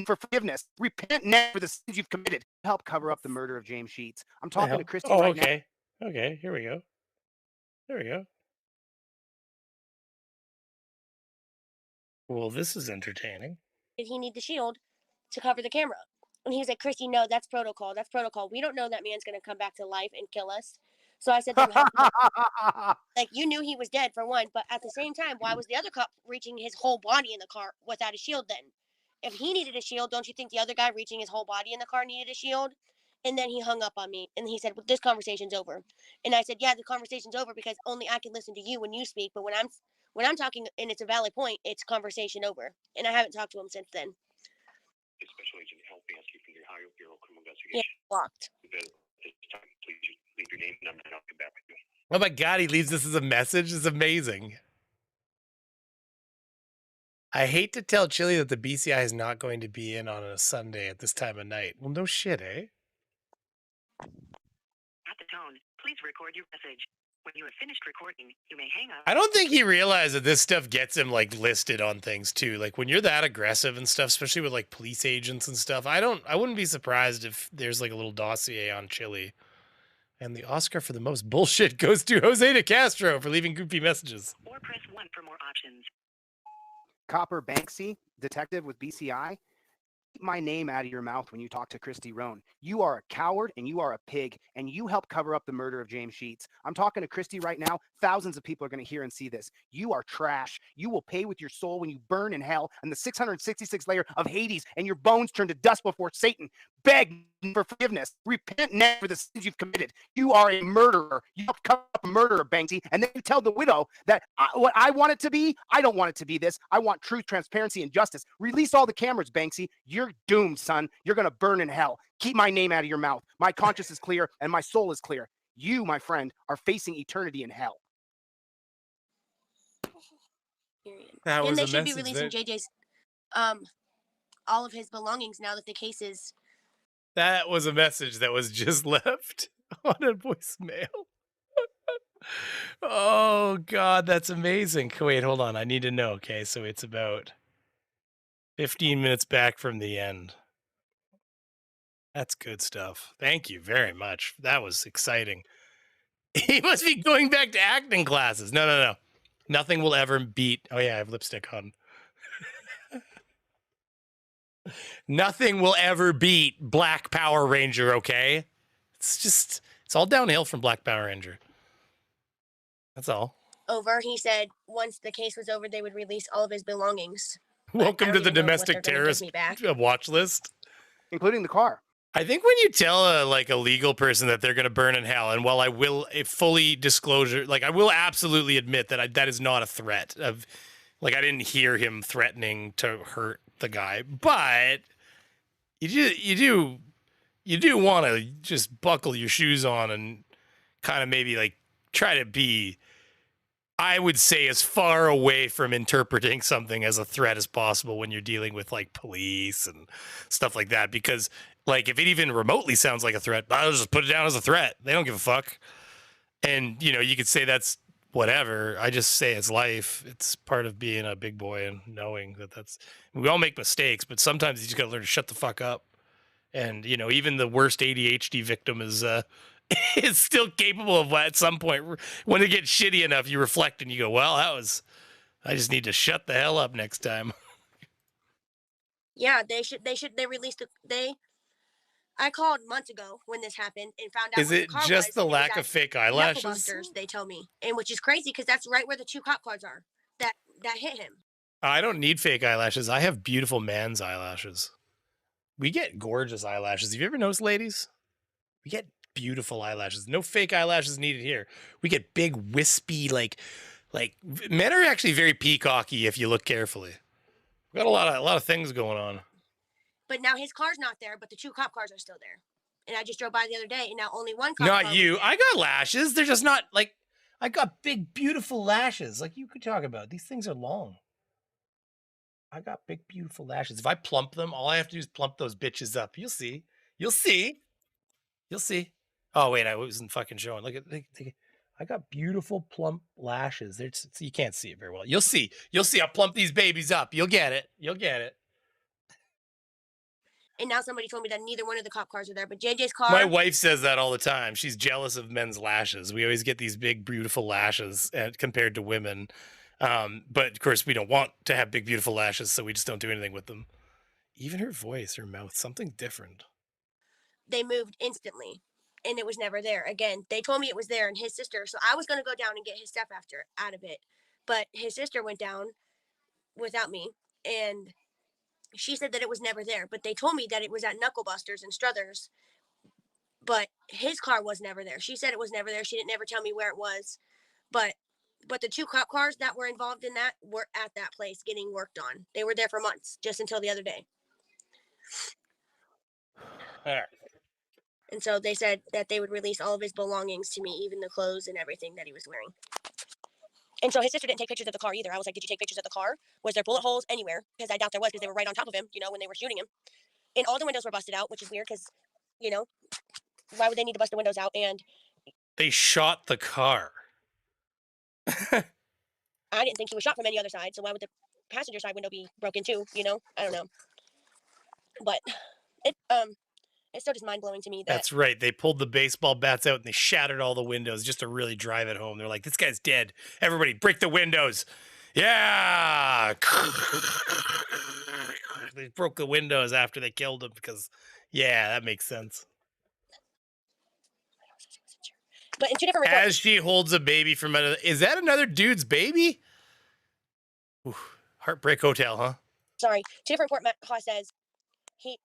S1: for forgiveness? Repent now for the sins you've committed. Help cover up the murder of James Sheets. I'm talking to Christy right
S8: okay. Now. Okay, here we go. There we go. Well, this is entertaining.
S7: Did he need the shield to cover the camera? And he was like, Christy, no, that's protocol. That's protocol. We don't know that man's going to come back to life and kill us. So I said to him, like, you knew he was dead for one, but at the same time, why was the other cop reaching his whole body in the car without a shield then? If he needed a shield, don't you think the other guy reaching his whole body in the car needed a shield? And then he hung up on me and he said, well, this conversation's over. And I said, yeah, the conversation's over because only I can listen to you when you speak. But when I'm talking and it's a valid point, it's conversation over. And I haven't talked to him since then.
S18: Special Agent Helpy asking from the Ohio Bureau of Criminal
S7: Yeah,
S18: Investigation.
S7: blocked.
S18: This time, please leave your name and number and I'll get back with you.
S8: Oh my God, he leaves this as a message. It's amazing. I hate to tell Chili that the BCI is not going to be in on a Sunday at this time of night. Well, no shit, eh?
S19: At the tone, please record your message. When you have finished recording, you may hang up.
S8: I don't think he realized that this stuff gets him like listed on things too. Like when you're that aggressive and stuff, especially with like police agents and stuff. I wouldn't be surprised if there's like a little dossier on Chili. And the Oscar for the most bullshit goes to Jose de Castro for leaving goofy messages.
S19: Or press 1 for more options.
S1: Copper Banksy, detective with BCI. Keep my name out of your mouth when you talk to Christy Roan. You are a coward and you are a pig, and you helped cover up the murder of James Sheets. I'm talking to Christy right now. Thousands of people are going to hear and see this. You are trash. You will pay with your soul when you burn in hell in the 666th layer of Hades, and your bones turn to dust before Satan. Beg for forgiveness. Repent now for the sins you've committed. You are a murderer. You helped cover up a murderer, Banksy, and then you tell the widow that what I want it to be, I don't want it to be this. I want truth, transparency, and justice. Release all the cameras, Banksy. You're doomed, son. You're going to burn in hell. Keep my name out of your mouth. My conscience is clear, and my soul is clear. You, my friend, are facing eternity in hell.
S8: That was
S7: and they
S8: a
S7: should be
S8: message
S7: releasing
S8: there.
S7: JJ's all of his belongings now that the case is.
S8: That was a message that was just left on a voicemail. Oh, God, that's amazing. Wait, hold on. I need to know. Okay, so it's about 15 minutes back from the end. That's good stuff. Thank you very much. That was exciting. He must be going back to acting classes. No. Nothing will ever beat. Oh, yeah, I have lipstick on. Nothing will ever beat Black Power Ranger, okay? It's all downhill from Black Power Ranger. That's all.
S7: Over. He said once the case was over, they would release all of his belongings.
S8: Welcome to the
S7: even know what
S8: domestic
S7: they're gonna give
S8: terrorist
S7: me back.
S8: watch list.
S1: Including the car.
S8: I think when you tell a legal person that they're going to burn in hell, and while I will fully disclosure, like I will absolutely admit that that is not a threat of, like I didn't hear him threatening to hurt the guy, but you do want to just buckle your shoes on and kind of maybe like try to be, I would say, as far away from interpreting something as a threat as possible when you're dealing with like police and stuff like that. Because like if it even remotely sounds like a threat, I'll just put it down as a threat. They don't give a fuck. And you could say that's whatever. I just say it's life. It's part of being a big boy and knowing that we all make mistakes, but sometimes you just got to learn to shut the fuck up. And even the worst ADHD victim is still capable of, at some point when it gets shitty enough, you reflect and you go, well, I just need to shut the hell up next time.
S7: Yeah, they released I called months ago when this happened and found out.
S8: Is it just the lack of fake eyelashes?
S7: Busters, they tell me, and which is crazy because that's right where the 2 cop cars are that hit him.
S8: I don't need fake eyelashes. I have beautiful man's eyelashes. We get gorgeous eyelashes. Have you ever noticed, ladies? We get beautiful eyelashes. No fake eyelashes needed here. We get big, wispy, like men are actually very peacocky if you look carefully. We got a lot of things going on.
S7: But now his car's not there, but the 2 cop cars are still there. And I just drove by the other day, and now only 1 cop car.
S8: Not you. I got lashes. They're just not like, I got big, beautiful lashes. Like you could talk about. These things are long. I got big, beautiful lashes. If I plump them, all I have to do is plump those bitches up. You'll see. You'll see. You'll see. Oh, wait, I wasn't fucking showing. Look at, I got beautiful, plump lashes. You can't see it very well. You'll see. You'll see. I'll plump these babies up. You'll get it. You'll get it.
S7: And now somebody told me that neither one of the cop cars are there, but JJ's car.
S8: My wife says that all the time. She's jealous of men's lashes. We always get these big, beautiful lashes compared to women. But of course, we don't want to have big, beautiful lashes, so we just don't do anything with them. Even her voice, her mouth, something different.
S7: They moved instantly. and it was never there. Again, they told me it was there, and his sister. So I was gonna go down and get his stuff out of it, but his sister went down without me, and she said that it was never there. But they told me that it was at Knucklebusters and Struthers, but his car was never there. She said it was never there. She didn't never tell me where it was, but the 2 cop cars that were involved in that were at that place getting worked on. They were there for months, just until the other day.
S8: All right.
S7: And so they said that they would release all of his belongings to me, even the clothes and everything that he was wearing. And so his sister didn't take pictures of the car either. I was like, did you take pictures of the car? Was there bullet holes anywhere? Because I doubt there was, because they were right on top of him, when they were shooting him. And all the windows were busted out, which is weird because, why would they need to bust the windows out? And
S8: They shot the car.
S7: I didn't think he was shot from any other side, so why would the passenger side window be broken too? I don't know. But it's still just mind-blowing to me that...
S8: That's right. They pulled the baseball bats out and they shattered all the windows just to really drive it home. They're like, this guy's dead. Everybody, break the windows. Yeah. They broke the windows after they killed him because, yeah, that makes sense.
S7: But in 2 different reports...
S8: As she holds a baby from another... Is that another dude's baby? Oof. Heartbreak Hotel, huh?
S7: Sorry. 2 different reports, Matt Haas says he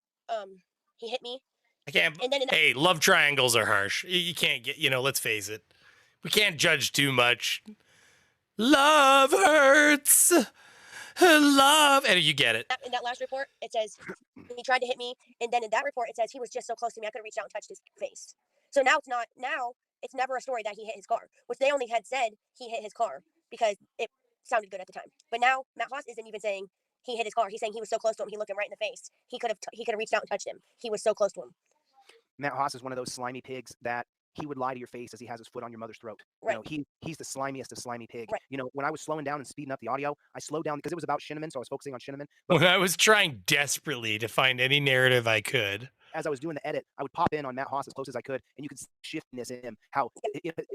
S7: hit me.
S8: I can't...
S7: And then
S8: hey, love triangles are harsh. You can't get... let's face it. We can't judge too much. Love hurts. Love... And you get it.
S7: In that last report, it says he tried to hit me. And then in that report, it says he was just so close to me, I could have reached out and touched his face. So now it's not... Now... It's never a story that he hit his car, which they only had said he hit his car because it sounded good at the time. But now Matt Haas isn't even saying he hit his car. He's saying he was so close to him, he looked him right in the face. He could have reached out and touched him. He was so close to him.
S1: Matt Haas is one of those slimy pigs that he would lie to your face as he has his foot on your mother's throat.
S7: Right.
S1: He's the slimiest of slimy pig.
S7: Right.
S1: When I was slowing down and speeding up the audio, I slowed down because it was about Shinneman, so I was focusing on Shinneman.
S8: When I was trying desperately to find any narrative I could.
S1: As I was doing the edit, I would pop in on Matt Haas as close as I could, and you could see shiftiness in him, how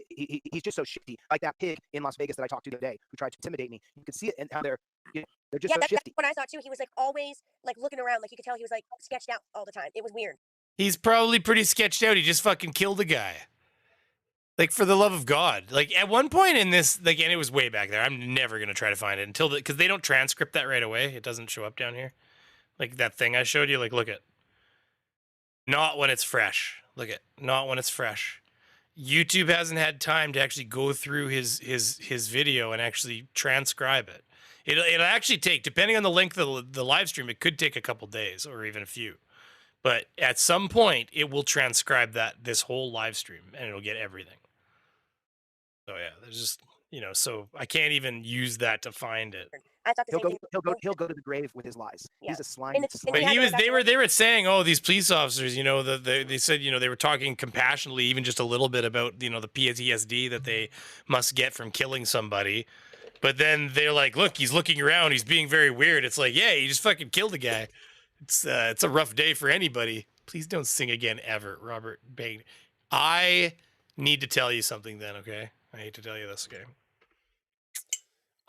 S1: he's just so shifty. Like that pig in Las Vegas that I talked to today who tried to intimidate me. You could see it and how they're just so shifty.
S7: That's what I thought too. He was like always like looking around, like you could tell he was like sketched out all the time. It was weird.
S8: He's probably pretty sketched out. He just fucking killed a guy. Like, for the love of God. Like, at one point in this, like, and it was way back there. I'm never going to try to find it until because they don't transcript that right away. It doesn't show up down here. Like that thing I showed you, like, look at. Not when it's fresh. Look at, not when it's fresh. YouTube hasn't had time to actually go through his video and actually transcribe it. It'll actually take, depending on the length of the live stream, it could take a couple days or even a few. But at some point, it will transcribe this whole live stream and it'll get everything. So yeah, there's just, so I can't even use that to find it.
S7: I thought
S1: he'll go to the grave with his lies. Yeah. He's a slimy.
S8: But they were saying, oh, these police officers, they said, they were talking compassionately, even just a little bit about, the PTSD that they must get from killing somebody. But then they're like, look, he's looking around, he's being very weird. It's like, yeah, he just fucking killed a guy. It's a rough day for anybody. Please don't sing again ever, Robert Bain. I need to tell you something then, okay? I hate to tell you this, okay?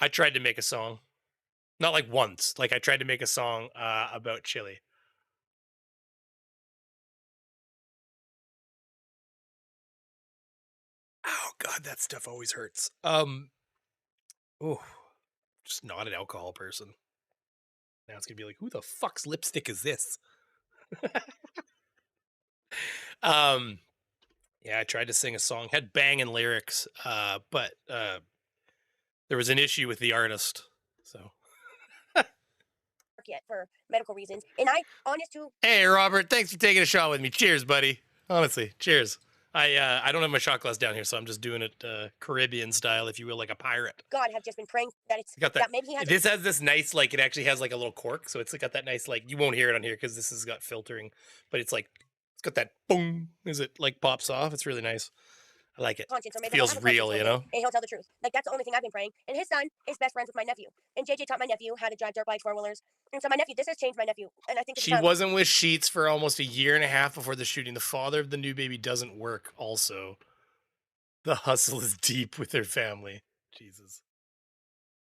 S8: I tried to make a song. Not like once. Like, I tried to make a song about chili. Oh, God, that stuff always hurts. Just not an alcohol person. Now it's going to be like, who the fuck's lipstick is this? Yeah, I tried to sing a song. Had banging lyrics, but there was an issue with the artist, so...
S7: Yet for medical reasons, and honest to.
S8: Hey, Robert, thanks for taking a shot with me. Cheers, buddy. Honestly, cheers. I don't have my shot glass down here, so I'm just doing it Caribbean style, if you will, like a pirate.
S7: God, have just been praying that it's
S8: got that.
S7: Maybe he has.
S8: This has this nice, like, it actually has like a little cork, so it's got that nice, like, you won't hear it on here because this has got filtering, but it's like it's got that boom as it like pops off. It's really nice. I like it. It feels real,
S7: And he'll tell the truth. Like, that's the only thing I've been praying. And his son is best friends with my nephew. And JJ taught my nephew how to drive dirt bikes, four-wheelers. And so my nephew, this has changed my nephew. And I think
S8: she wasn't with Sheets for almost a year and a half before the shooting. The father of the new baby doesn't work also. The hustle is deep with their family. Jesus.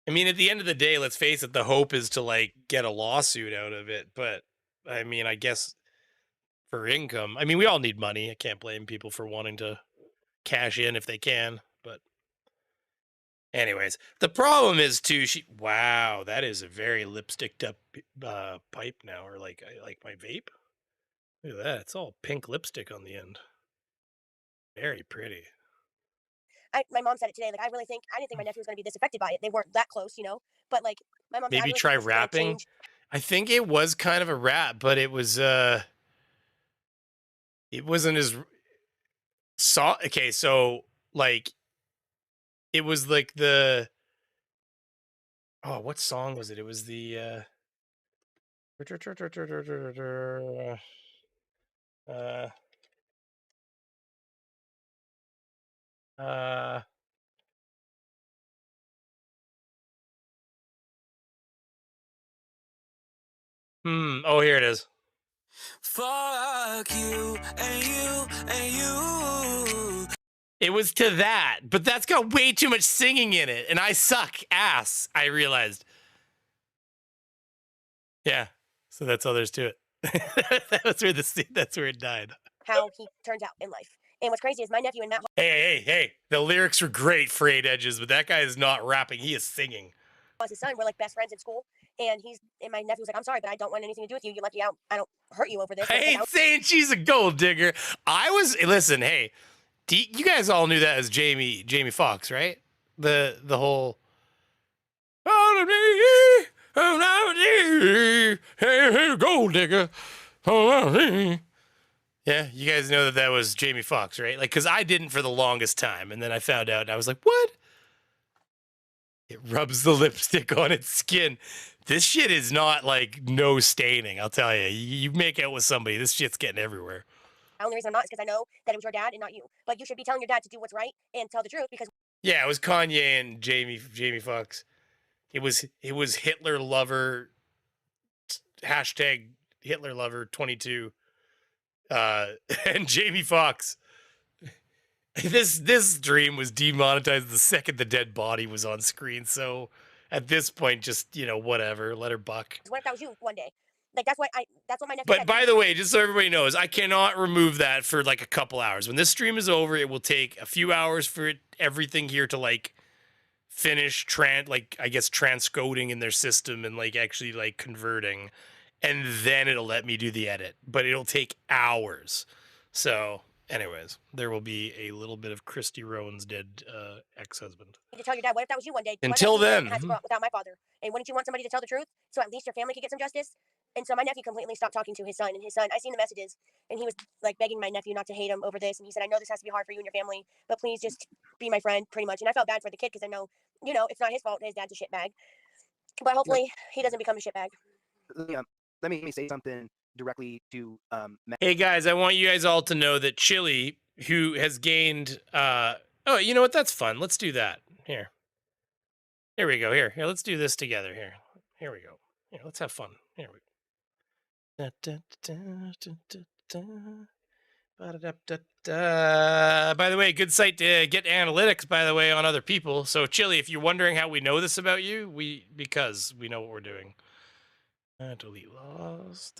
S8: I mean, at the end of the day, let's face it, the hope is to, like, get a lawsuit out of it. But, I mean, I guess for income. I mean, we all need money. I can't blame people for wanting to cash in if they can, but anyways, the problem is too, wow, that is a very lipsticked up pipe now, or like my vape. Look at that. It's all pink lipstick on the end. Very pretty.
S7: My mom said it today. Like, I didn't think my nephew was going to be this affected by it. They weren't that close, But like, my mom said,
S8: Maybe
S7: I really
S8: try
S7: think this is gonna
S8: rapping.
S7: change.
S8: I think it was kind of a rap, but it was it wasn't as okay, so like it was like the what song was it? It was the oh, here it is.
S20: Fuck you and you and you.
S8: It was to that, but that's got way too much singing in it, and I suck ass, I realized. Yeah, so that's all there's to it. that's where it died.
S7: How he turns out in life. And what's crazy is my nephew and Matt.
S8: Hey! The lyrics were great for 8 Edges, but that guy is not rapping; he is singing.
S7: His son, we're like best friends in school, and my nephew was like, "I'm sorry, but I don't want anything to do with you. You lucky I don't hurt you over this."
S8: I ain't saying she's a gold digger. Listen, hey, you guys all knew that as Jamie Foxx, right? The whole gold digger. Yeah, you guys know that was Jamie Foxx, right? Like, because I didn't for the longest time, and then I found out, and I was like, what? It rubs the lipstick on its skin. This shit is not like no staining, I'll tell you. You make out with somebody, this shit's getting everywhere.
S7: The only reason I'm not is because I know that it was your dad and not you. But you should be telling your dad to do what's right and tell the truth because.
S8: Yeah, it was Kanye and Jamie Foxx. It was Hitler lover #Hitler lover 22 and Jamie Foxx. This stream was demonetized the second the dead body was on screen. So at this point, just whatever, let her buck.
S7: What if that was you one day? Like that's what my nephew.
S8: But by the way, just so everybody knows, I cannot remove that for like a couple hours. When this stream is over, it will take a few hours for everything here to like finish transcoding in their system and like actually like converting, and then it'll let me do the edit. But it'll take hours. So. Anyways, there will be a little bit of Christy Rowan's dead ex-husband.
S7: You tell your dad, what if that was you one day?
S8: Until then.
S7: Had to go out without my father. And wouldn't you want somebody to tell the truth? So at least your family could get some justice? And so my nephew completely stopped talking to his son. And his son, I seen the messages, and he was like begging my nephew not to hate him over this. And he said, I know this has to be hard for you and your family, but please just be my friend, pretty much. And I felt bad for the kid because I know, it's not his fault. His dad's a shitbag. But hopefully he doesn't become a shitbag.
S1: Let me say something directly to
S8: Hey guys, I want you guys all to know that Chili, who has gained oh, you know what, that's fun, let's do that. Here we go. Here, let's do this together. Here we go. Here, let's have fun. Here we go. By the way, good site to get analytics, by the way, on other people. So Chili, if you're wondering how we know this about you, because we know what we're doing. Delete Lawz.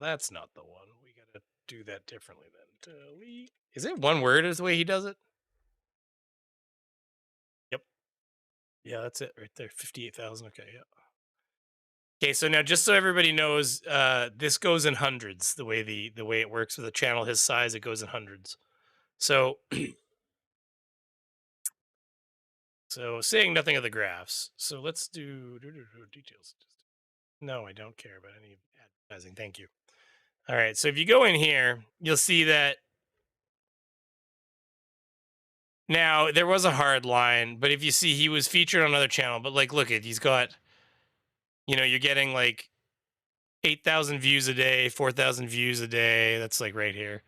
S8: That's not the one. We gotta do that differently then. Delete. Is it one word is the way he does it? Yep. Yeah, that's it right there. 58,000. Okay, yeah. Okay, so now just so everybody knows, this goes in hundreds. The way it works with a channel his size, it goes in hundreds. So saying nothing of the graphs. So let's do details. No, I don't care about any advertising. Thank you. All right, so if you go in here, you'll see that now there was a hard line, but if you see, he was featured on another channel. But like, look at, he's got, you're getting like 8,000 views a day, 4,000 views a day. That's like right here.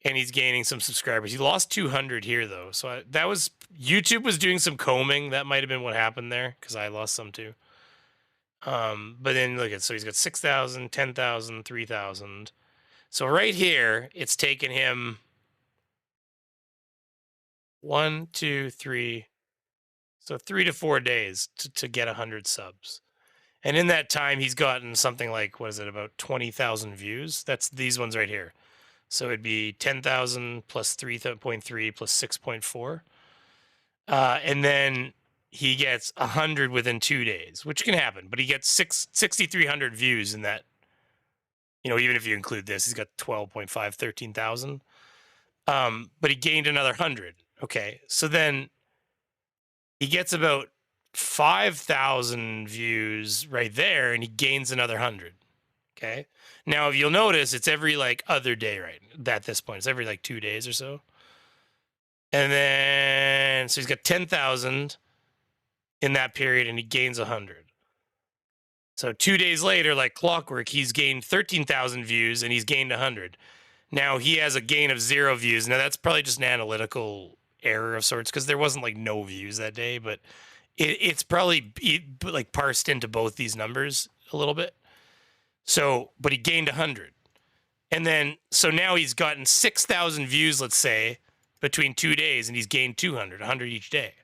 S8: And he's gaining some subscribers. He lost 200 here though. So that was, YouTube was doing some combing. That might've been what happened there, because I lost some too. But then look at, so he's got 6,000, 10,000, 3,000. So right here, it's taken him 1, 2, 3. So 3 to 4 days to get 100 subs. And in that time, he's gotten something like, what is it, about 20,000 views? That's these ones right here. So it'd be 10,000 plus 3.3 plus 6.4. And then he gets 100 within 2 days, which can happen. But he gets 6,300 views in that. You know, even if you include this, he's got 12.5, 13,000. But he gained another 100. Okay, so then he gets about 5,000 views right there, and he gains another 100. Okay. Now, if you'll notice, it's every like other day, right? At this point, it's every like 2 days or so. And then, so he's got 10,000 in that period, and he gains 100. So 2 days later, like clockwork, he's gained 13,000 views, and he's gained 100. Now he has a gain of 0 views. Now that's probably just an analytical error of sorts, because there wasn't like no views that day, but it's probably like parsed into both these numbers a little bit. So, but he gained 100. And then, so now he's gotten 6,000 views, let's say, between 2 days, and he's gained 200, 100 each day.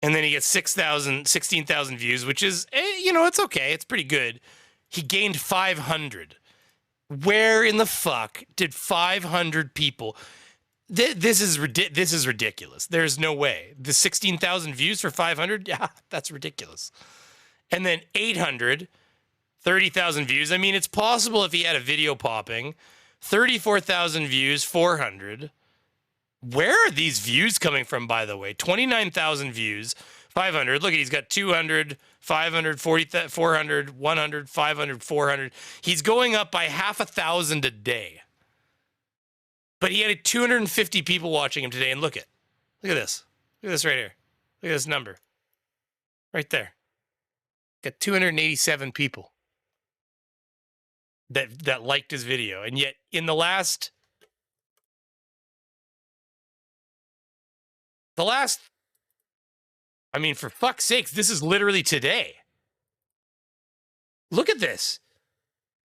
S8: And then he gets 16,000 views, which is, you know, it's okay. It's pretty good. He gained 500. Where in the fuck did 500 people... This is ridiculous. There's no way. The 16,000 views for 500? Yeah, that's ridiculous. And then 800... 30,000 views. I mean, it's possible if he had a video popping. 34,000 views, 400. Where are these views coming from, by the way? 29,000 views, 500. Look, he's got 200, 500, 40, 400, 100, 500, 400. He's going up by 1,000 a day. But he had 250 people watching him today, and look at this. Look at this right here. Look at this number. Right there. Got 287 people that liked his video. And yet in the last I mean, for fuck's sakes, this is literally today. Look at this.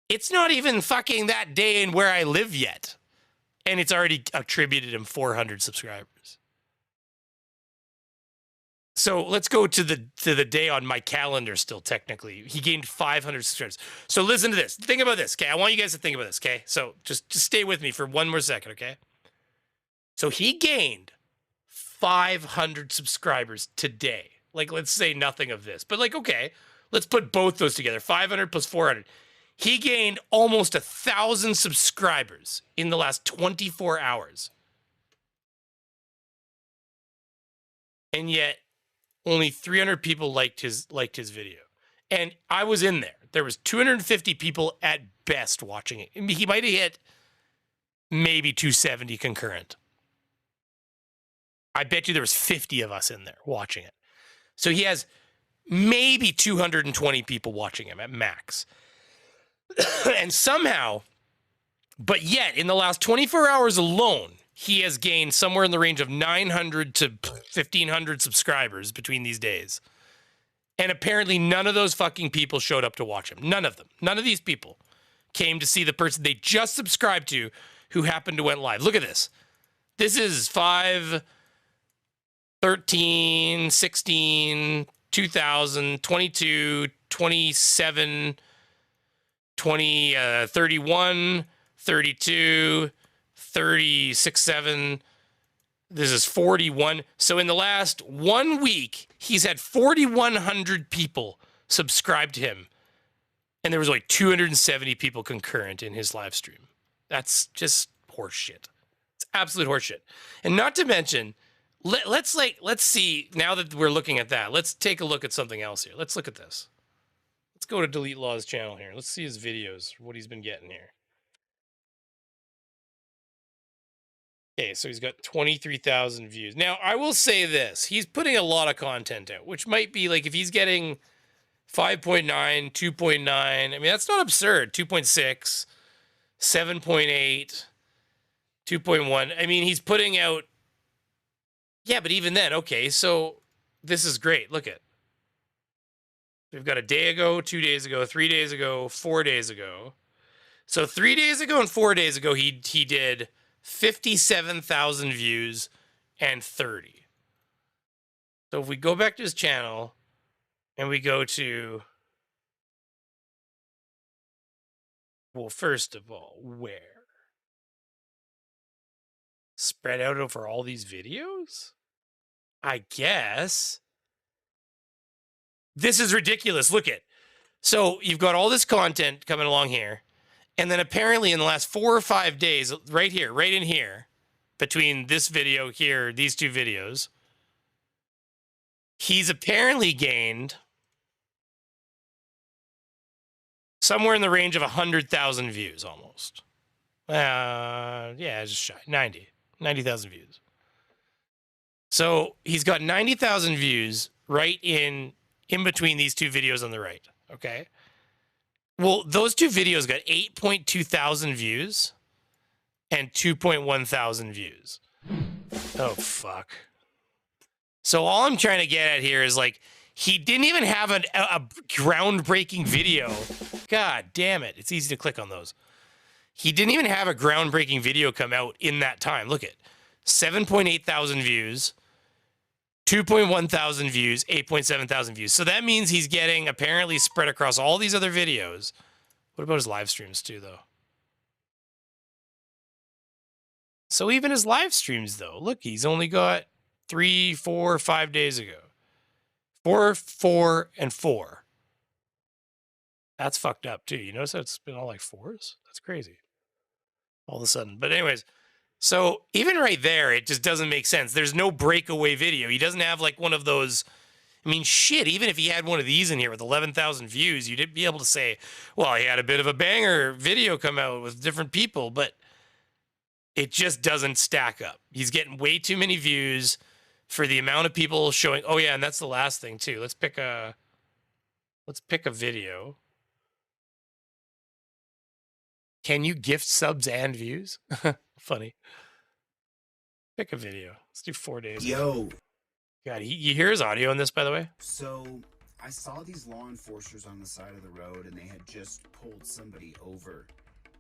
S8: It's not even fucking that day in where I live yet. And it's already attributed him 400 subscribers. So let's go to the day on my calendar still, technically. He gained 500 subscribers. So listen to this. Think about this, okay? I want you guys to think about this, okay? So just stay with me for one more second, okay? So he gained 500 subscribers today. Like, let's say nothing of this. But, like, okay, let's put both those together. 500 plus 400. He gained almost 1,000 subscribers in the last 24 hours. And yet, only 300 people liked his video. And I was in there. There was 250 people at best watching it. He might have hit maybe 270 concurrent. I bet you there was 50 of us in there watching it. So he has maybe 220 people watching him at max. And somehow, but yet in the last 24 hours alone, he has gained somewhere in the range of 900 to 1,500 subscribers between these days. And apparently none of those fucking people showed up to watch him. None of them. None of these people came to see the person they just subscribed to who happened to went live. Look at this. This is 5, 13, 16, 2000, 22, 27, 20, 31, 32, 36, 7. This is 41. So in the last 1 week, he's had 4,100 people subscribe to him. And there was like 270 people concurrent in his live stream. That's just horseshit. It's absolute horseshit. And not to mention, let's see, now that we're looking at that, let's take a look at something else here. Let's look at this. Let's go to Delete Law's channel here. Let's see his videos, what he's been getting here. Okay, so he's got 23,000 views. Now, I will say this. He's putting a lot of content out, which might be like if he's getting 5.9, 2.9. I mean, that's not absurd. 2.6, 7.8, 2.1. I mean, he's putting out... Yeah, but even then, okay, so this is great. Look at. We've got a day ago, 2 days ago, 3 days ago, 4 days ago. So 3 days ago and 4 days ago, he did 57,000 views and 30. So if we go back to his channel and we go to Well, first of all, where? Spread out over all these videos? I guess. This is ridiculous. Look at. So you've got all this content coming along here. And then apparently in the last 4 or 5 days, right here, right in here, between this video here, these two videos, he's apparently gained somewhere in the range of 100,000 views almost. Yeah, just shy. 90,000 views. So he's got 90,000 views right in between these two videos on the right. Okay. Well, those two videos got 8.2 thousand views and 2.1 thousand views. Oh, fuck. So all I'm trying to get at here is like, he didn't even have a groundbreaking video. God damn it. It's easy to click on those. He didn't even have a groundbreaking video come out in that time. Look at 7.8 thousand views, 2.1 thousand views, 8.7 thousand views. So that means he's getting apparently spread across all these other videos. What about his live streams too, though? So even his live streams, though, look, he's only got 3, 4, 5 days ago. 4, 4, and 4. That's fucked up too. You notice how it's been all like 4s? That's crazy. All of a sudden. But anyways, so even right there, it just doesn't make sense. There's no breakaway video. He doesn't have like one of those. I mean, shit, even if he had one of these in here with 11,000 views, you'd be able to say, well, he had a bit of a banger video come out with different people, but it just doesn't stack up. He's getting way too many views for the amount of people showing. Oh yeah, and that's the last thing too. Let's pick a video. Can you gift subs and views? Funny. Pick a video. Let's do 4 days.
S9: Yo.
S8: God, you hear his audio in this, by the way?
S9: So I saw these law enforcers on the side of the road and they had just pulled somebody over.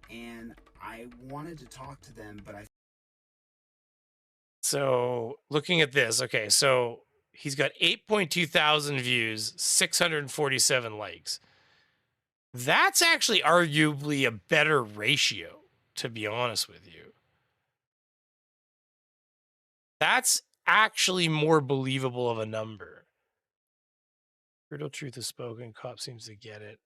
S9: And I wanted to talk to them, but
S8: So looking at this, okay, so he's got 8.2 thousand views, 647 likes. That's actually arguably a better ratio, to be honest with you. That's actually more believable of a number. Brutal truth is spoken. Cop seems to get it.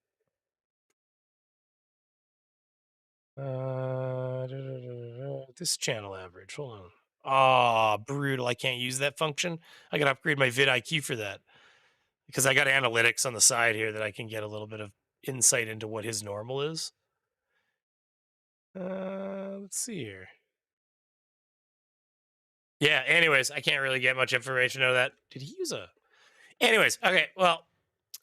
S8: This channel average. Hold on. Ah, brutal. I can't use that function. I got to upgrade my vidIQ for that because I got analytics on the side here that I can get a little bit of insight into what his normal is. Let's see here. Yeah, anyways, I can't really get much information out of that. Did he use a... Anyways, okay, well,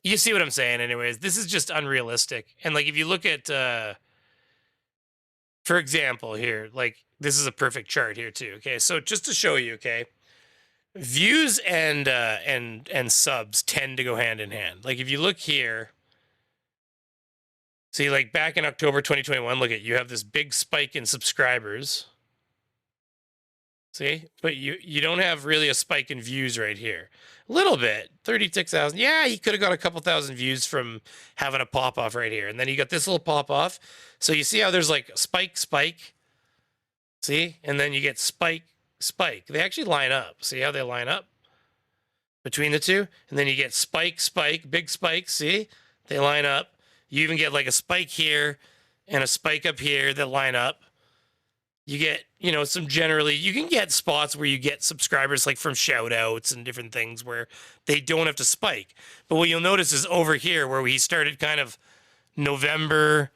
S8: you see what I'm saying anyways. This is just unrealistic. And, like, if you look at, for example, here, like, this is a perfect chart here, too, okay? So just to show you, okay, views and subs tend to go hand in hand. Like, if you look here, see, like, back in October 2021, look at, you have this big spike in subscribers. See, but you don't have really a spike in views right here. A little bit, 36,000. Yeah, he could have got a couple thousand views from having a pop off right here, and then you got this little pop off. So you see how there's like spike, see, and then you get spike. They actually line up. See how they line up between the two, and then you get spike, big spike. See, they line up. You even get like a spike here and a spike up here that line up. You get, you know, some generally, you can get spots where you get subscribers like from shout outs and different things where they don't have to spike. But what you'll notice is over here where we started kind of November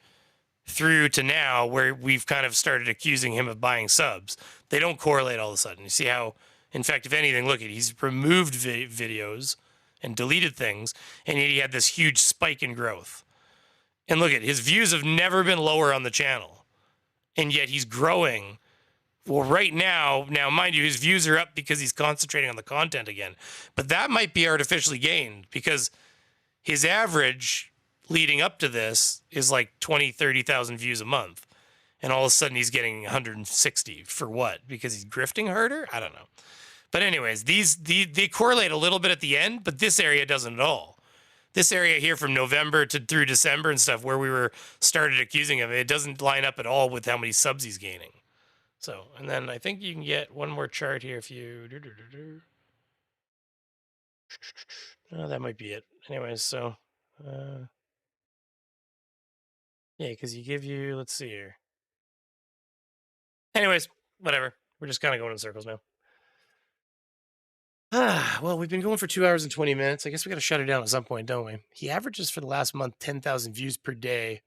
S8: through to now, where we've kind of started accusing him of buying subs. They don't correlate all of a sudden. You see how, in fact, if anything, look at, he's removed videos and deleted things, and yet he had this huge spike in growth. And look at, his views have never been lower on the channel. And yet he's growing. Well, right now, mind you, his views are up because he's concentrating on the content again. But that might be artificially gained because his average leading up to this is like 20, 30,000 views a month. And all of a sudden he's getting 160 for what? Because he's grifting harder? I don't know. But anyways, they correlate a little bit at the end, but this area doesn't at all.
S11: this area here from November to through December and stuff where we were started accusing him, it doesn't line up at all with how many subs he's gaining. So, and then I think you can get one more chart here if you... Oh, that might be it. Anyways, so... yeah, because you give you... Let's see here. Anyways, whatever. We're just kind of going in circles now. Well, we've been going for 2 hours and 20 minutes. I guess we got to shut it down at some point, don't we? He averages for the last month 10,000 views per day.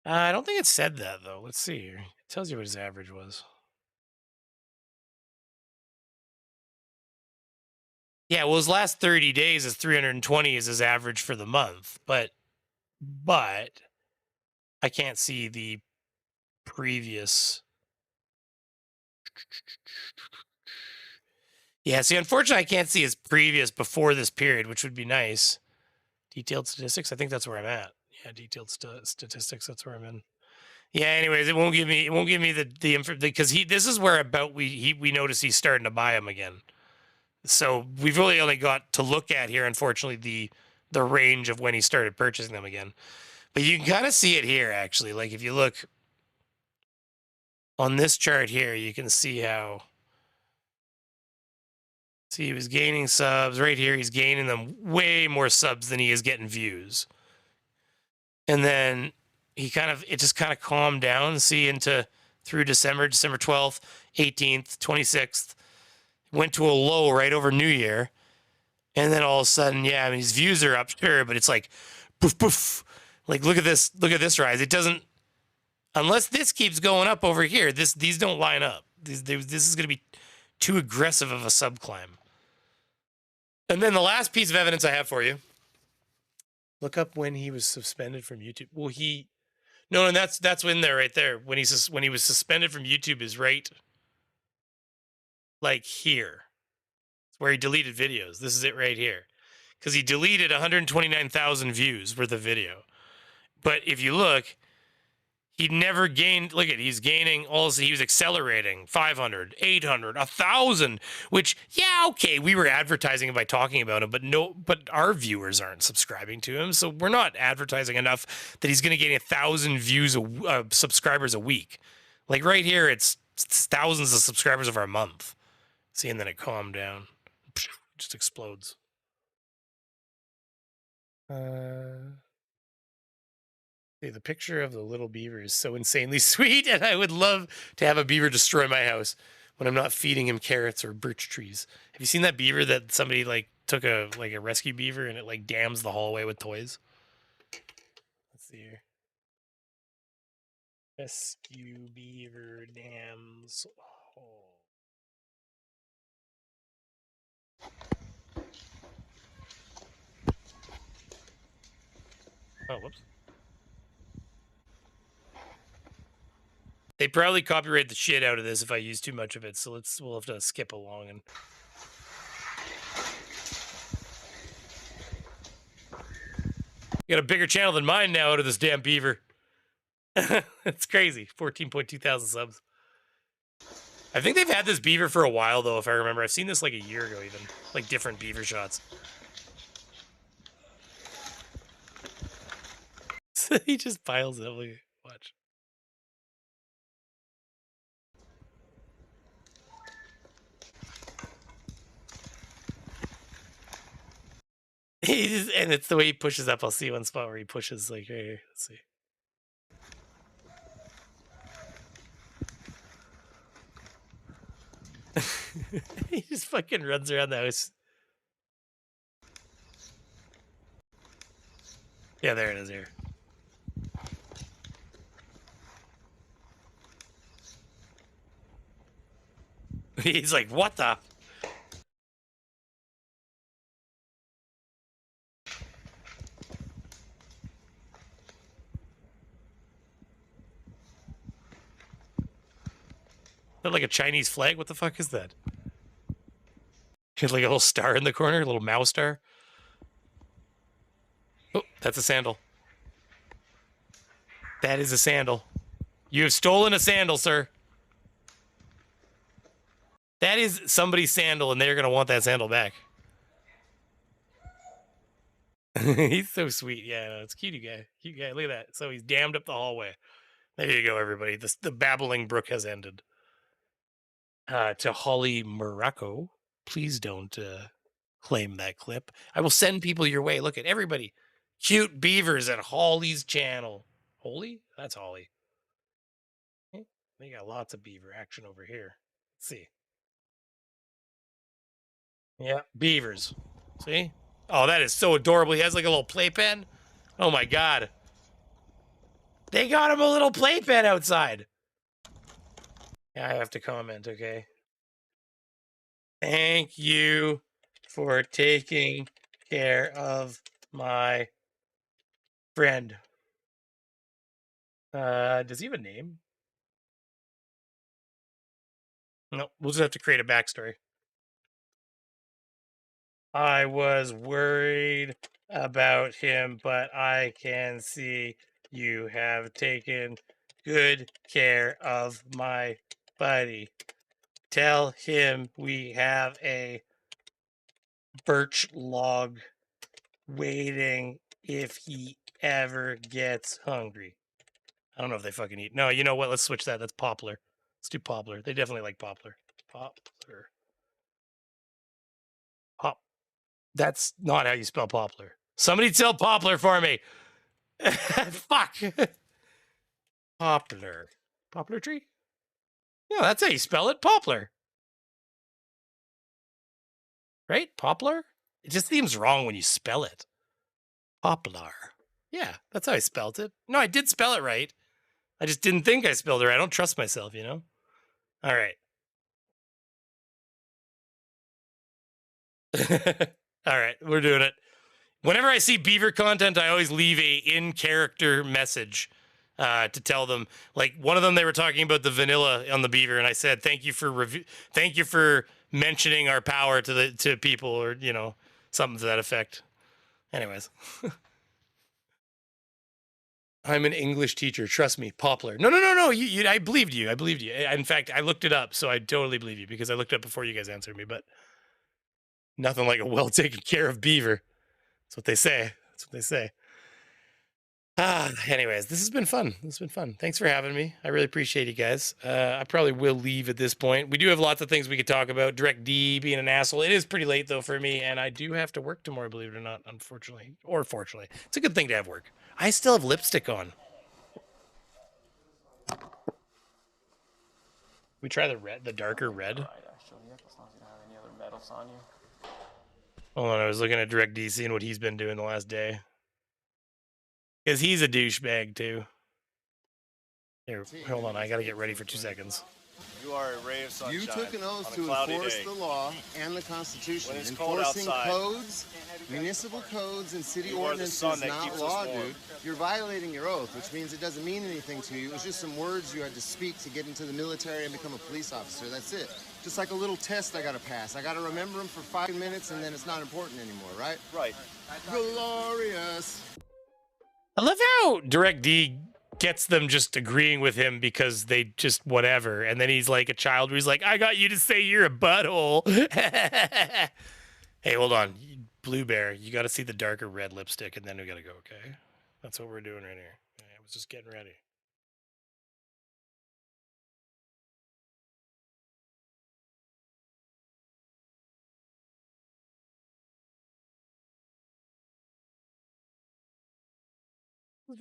S11: I don't think it said that, though. Let's see here. It tells you what his average was. Yeah, well, his last 30 days is 320 is his average for the month. But I can't see the previous... Yeah, see, unfortunately, I can't see his previous before this period, which would be nice. Detailed statistics, I think that's where I'm at. Yeah, detailed statistics, that's where I'm in. Yeah, anyways, it won't give me the info because this is where about we notice he's starting to buy them again. So we've really only got to look at here, unfortunately, the range of when he started purchasing them again. But you can kind of see it here, actually. Like if you look on this chart here, you can see how. See, he was gaining subs right here. He's gaining them way more subs than he is getting views. And then it just kind of calmed down. See, through December 12th, 18th, 26th, went to a low right over New Year. And then all of a sudden, yeah, I mean, his views are up, sure, but it's like, poof, poof. Like, look at this rise. It doesn't, unless this keeps going up over here, these don't line up. This is going to be too aggressive of a sub climb. And then the last piece of evidence I have for you. Look up when he was suspended from YouTube. Well, no, and that's in there right there. When he was suspended from YouTube is right, like here. It's where he deleted videos. This is it right here, because he deleted 129,000 views worth of video. But if you look, he never gained. Look at, he's gaining. Also, he was accelerating 500, 800, 1,000. Which, yeah, okay, we were advertising by talking about him, but our viewers aren't subscribing to him, so we're not advertising enough that he's going to gain 1,000 views, subscribers a week. Like right here, it's thousands of subscribers over a month. See, and then it calmed down, it just explodes. The picture of the little beaver is so insanely sweet, and I would love to have a beaver destroy my house when I'm not feeding him carrots or birch trees. Have you seen that beaver that somebody took a rescue beaver and it dams the hallway with toys? Let's see here. Rescue beaver dams hall. Oh, whoops. They probably copyright the shit out of this if I use too much of it, so we'll have to skip along and. You got a bigger channel than mine now out of this damn beaver. It's crazy. 14.2 thousand subs. I think they've had this beaver for a while though, if I remember. I've seen this a year ago even. Different beaver shots. He just piles up. Watch. And it's the way he pushes up. I'll see one spot where he pushes right here. Let's see. He just fucking runs around the house. Yeah, there it is here. He's like, what the? Is that like a Chinese flag? What the fuck is that? Like a little star in the corner, a little mouse star. Oh, that's a sandal. That is a sandal. You have stolen a sandal, sir. That is somebody's sandal, and they're going to want that sandal back. He's so sweet. Yeah, no, it's cute guy. Cute guy. Look at that. So he's dammed up the hallway. There you go, everybody. The babbling brook has ended. To Holly Morocco, please don't claim that clip. I will send people your way. Look at everybody. Cute beavers at Holly's channel. Holly? That's Holly. They got lots of beaver action over here. Let's see. Yeah, beavers. See? Oh, that is so adorable. He has like a little playpen. Oh my god. They got him a little playpen outside. Yeah, I have to comment, okay? Thank you for taking care of my friend. Does he have a name? No, we'll just have to create a backstory. I was worried about him, but I can see you have taken good care of my buddy. Tell him we have a birch log waiting if he ever gets hungry. I don't know if they fucking eat. No, you know what? Let's switch that. That's poplar. Let's do poplar. They definitely like poplar. Poplar. That's not how you spell poplar. Somebody spell poplar for me. Fuck. Poplar. Poplar tree? Yeah, that's how you spell it. Poplar. Right? Poplar? It just seems wrong when you spell it. Poplar. Yeah, that's how I spelled it. No, I did spell it right. I just didn't think I spelled it right. I don't trust myself, you know? All right. All right, we're doing it. Whenever I see Beaver content, I always leave a in-character message to tell them. Like one of them, they were talking about the vanilla on the Beaver, and I said, "Thank you for mentioning our power to people," or you know, something to that effect. Anyways, I'm an English teacher. Trust me, poplar. No. I believed you. I believed you. In fact, I looked it up, so I totally believe you because I looked it up before you guys answered me. But nothing like a well taken care of beaver. That's what they say. That's what they say. Anyways, this has been fun. This has been fun. Thanks for having me. I really appreciate you guys. I probably will leave at this point. We do have lots of things we could talk about. Direct D being an asshole. It is pretty late though for me, and I do have to work tomorrow, believe it or not, unfortunately. Or fortunately. It's a good thing to have work. I still have lipstick on. We try the red, the darker red. Hold on, I was looking at Direct D, seeing what he's been doing the last day. Because he's a douchebag, too. Here, hold on, I gotta get ready for 2 seconds.
S21: You are a ray of sunshine.
S22: You took an oath to
S21: cloudy
S22: enforce
S21: day.
S22: the law and the Constitution.
S21: When it's cold
S22: Enforcing
S21: outside,
S22: codes, municipal codes, and city
S21: you are the
S22: ordinances
S21: sun
S22: is
S21: that
S22: not
S21: keeps us
S22: law,
S21: warm.
S22: dude. You're violating your oath, which means it doesn't mean anything to you. It was just some words you had to speak to get into the military and become a police officer. That's it. Just like a little test I gotta pass. I gotta remember them for 5 minutes, and then it's not important anymore, right?
S21: Right.
S22: Glorious.
S11: I love how Direct D gets them just agreeing with him because they just whatever. And then he's like a child where he's like, I got you to say you're a butthole. Hey, hold on. Blue Bear, you got to see the darker red lipstick and then we got to go, okay? That's what we're doing right here. I was just getting ready.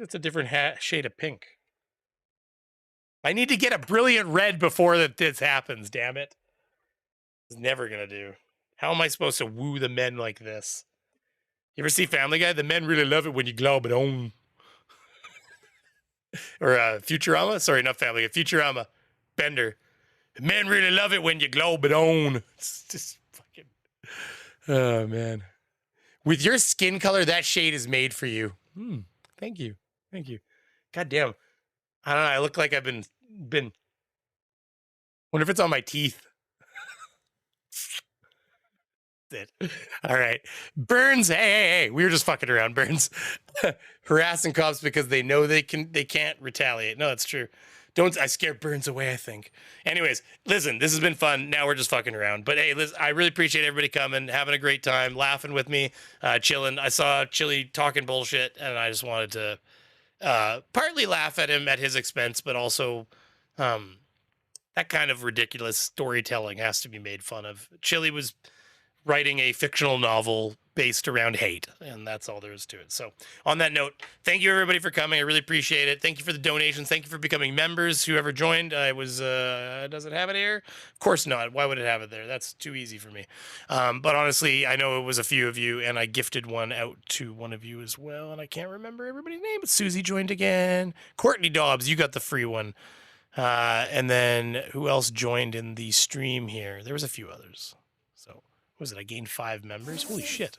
S11: It's a different shade of pink. I need to get a brilliant red before this happens, damn it. It's never going to do. How am I supposed to woo the men like this? You ever see Family Guy? The men really love it when you glob it on. Or Futurama? Sorry, not Family Guy. Futurama. Bender. The men really love it when you glob it on. It's just fucking... Oh, man. With your skin color, that shade is made for you. Thank you. Thank you. God damn. I don't know. I look like I've been... Wonder if it's on my teeth. It. All right. Burns, hey. We were just fucking around, Burns. Harassing cops because they know they can't retaliate. No, that's true. I scare birds away, I think. Anyways, listen, this has been fun. Now we're just fucking around. But hey, listen, I really appreciate everybody coming, having a great time, laughing with me, chilling. I saw Chili talking bullshit, and I just wanted to partly laugh at him at his expense, but also that kind of ridiculous storytelling has to be made fun of. Chili was writing a fictional novel based around hate, and that's all there is to it. So on that note, thank you everybody for coming. I really appreciate it. Thank you for the donations. Thank you for becoming members. Whoever joined, I was does it have it here? Of course not. Why would it have it there? That's too easy for me. But honestly, I know it was a few of you, and I gifted one out to one of you as well, and I can't remember everybody's name, but Susie joined again. Courtney Dobbs, you got the free one. And then who else joined in the stream here? There was a few others. So what was it? I gained 5 members. Holy shit.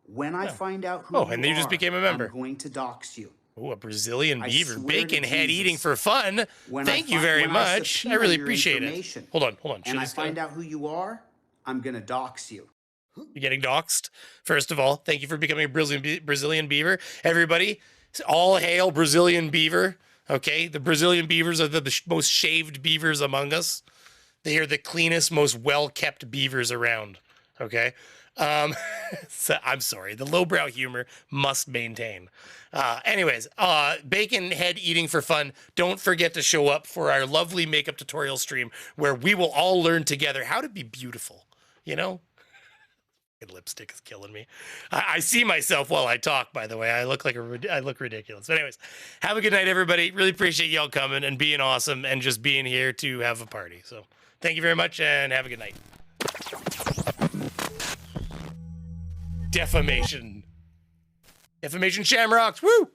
S9: When I find out who
S11: and you just became a member.
S9: I'm going to dox you.
S11: Oh, a Brazilian beaver.
S9: swear
S11: Bacon
S9: to
S11: head
S9: Jesus,
S11: eating for fun.
S9: when
S11: Thank
S9: I
S11: you
S9: fi-
S11: very
S9: when
S11: much. I
S9: subpoena
S11: really
S9: your
S11: appreciate it.
S9: information
S11: Hold on.
S9: And I
S11: Chili's
S9: find out who you are, I'm going to dox you.
S11: You're getting doxxed. First of all, thank you for becoming a Brazilian beaver. Everybody, all hail Brazilian beaver. Okay, the Brazilian beavers are the most shaved beavers among us. They are the cleanest, most well-kept beavers around. Okay, so I'm sorry. The lowbrow humor must maintain. Anyways, bacon head eating for fun. Don't forget to show up for our lovely makeup tutorial stream where we will all learn together how to be beautiful. You know. Lipstick is killing me. I see myself while I talk, by the way. I look ridiculous. But anyways, have a good night, everybody. Really appreciate y'all coming and being awesome and just being here to have a party. So thank you very much and have a good night. Defamation Shamrocks. Woo!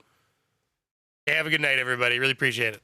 S11: Have a good night, everybody. Really appreciate it.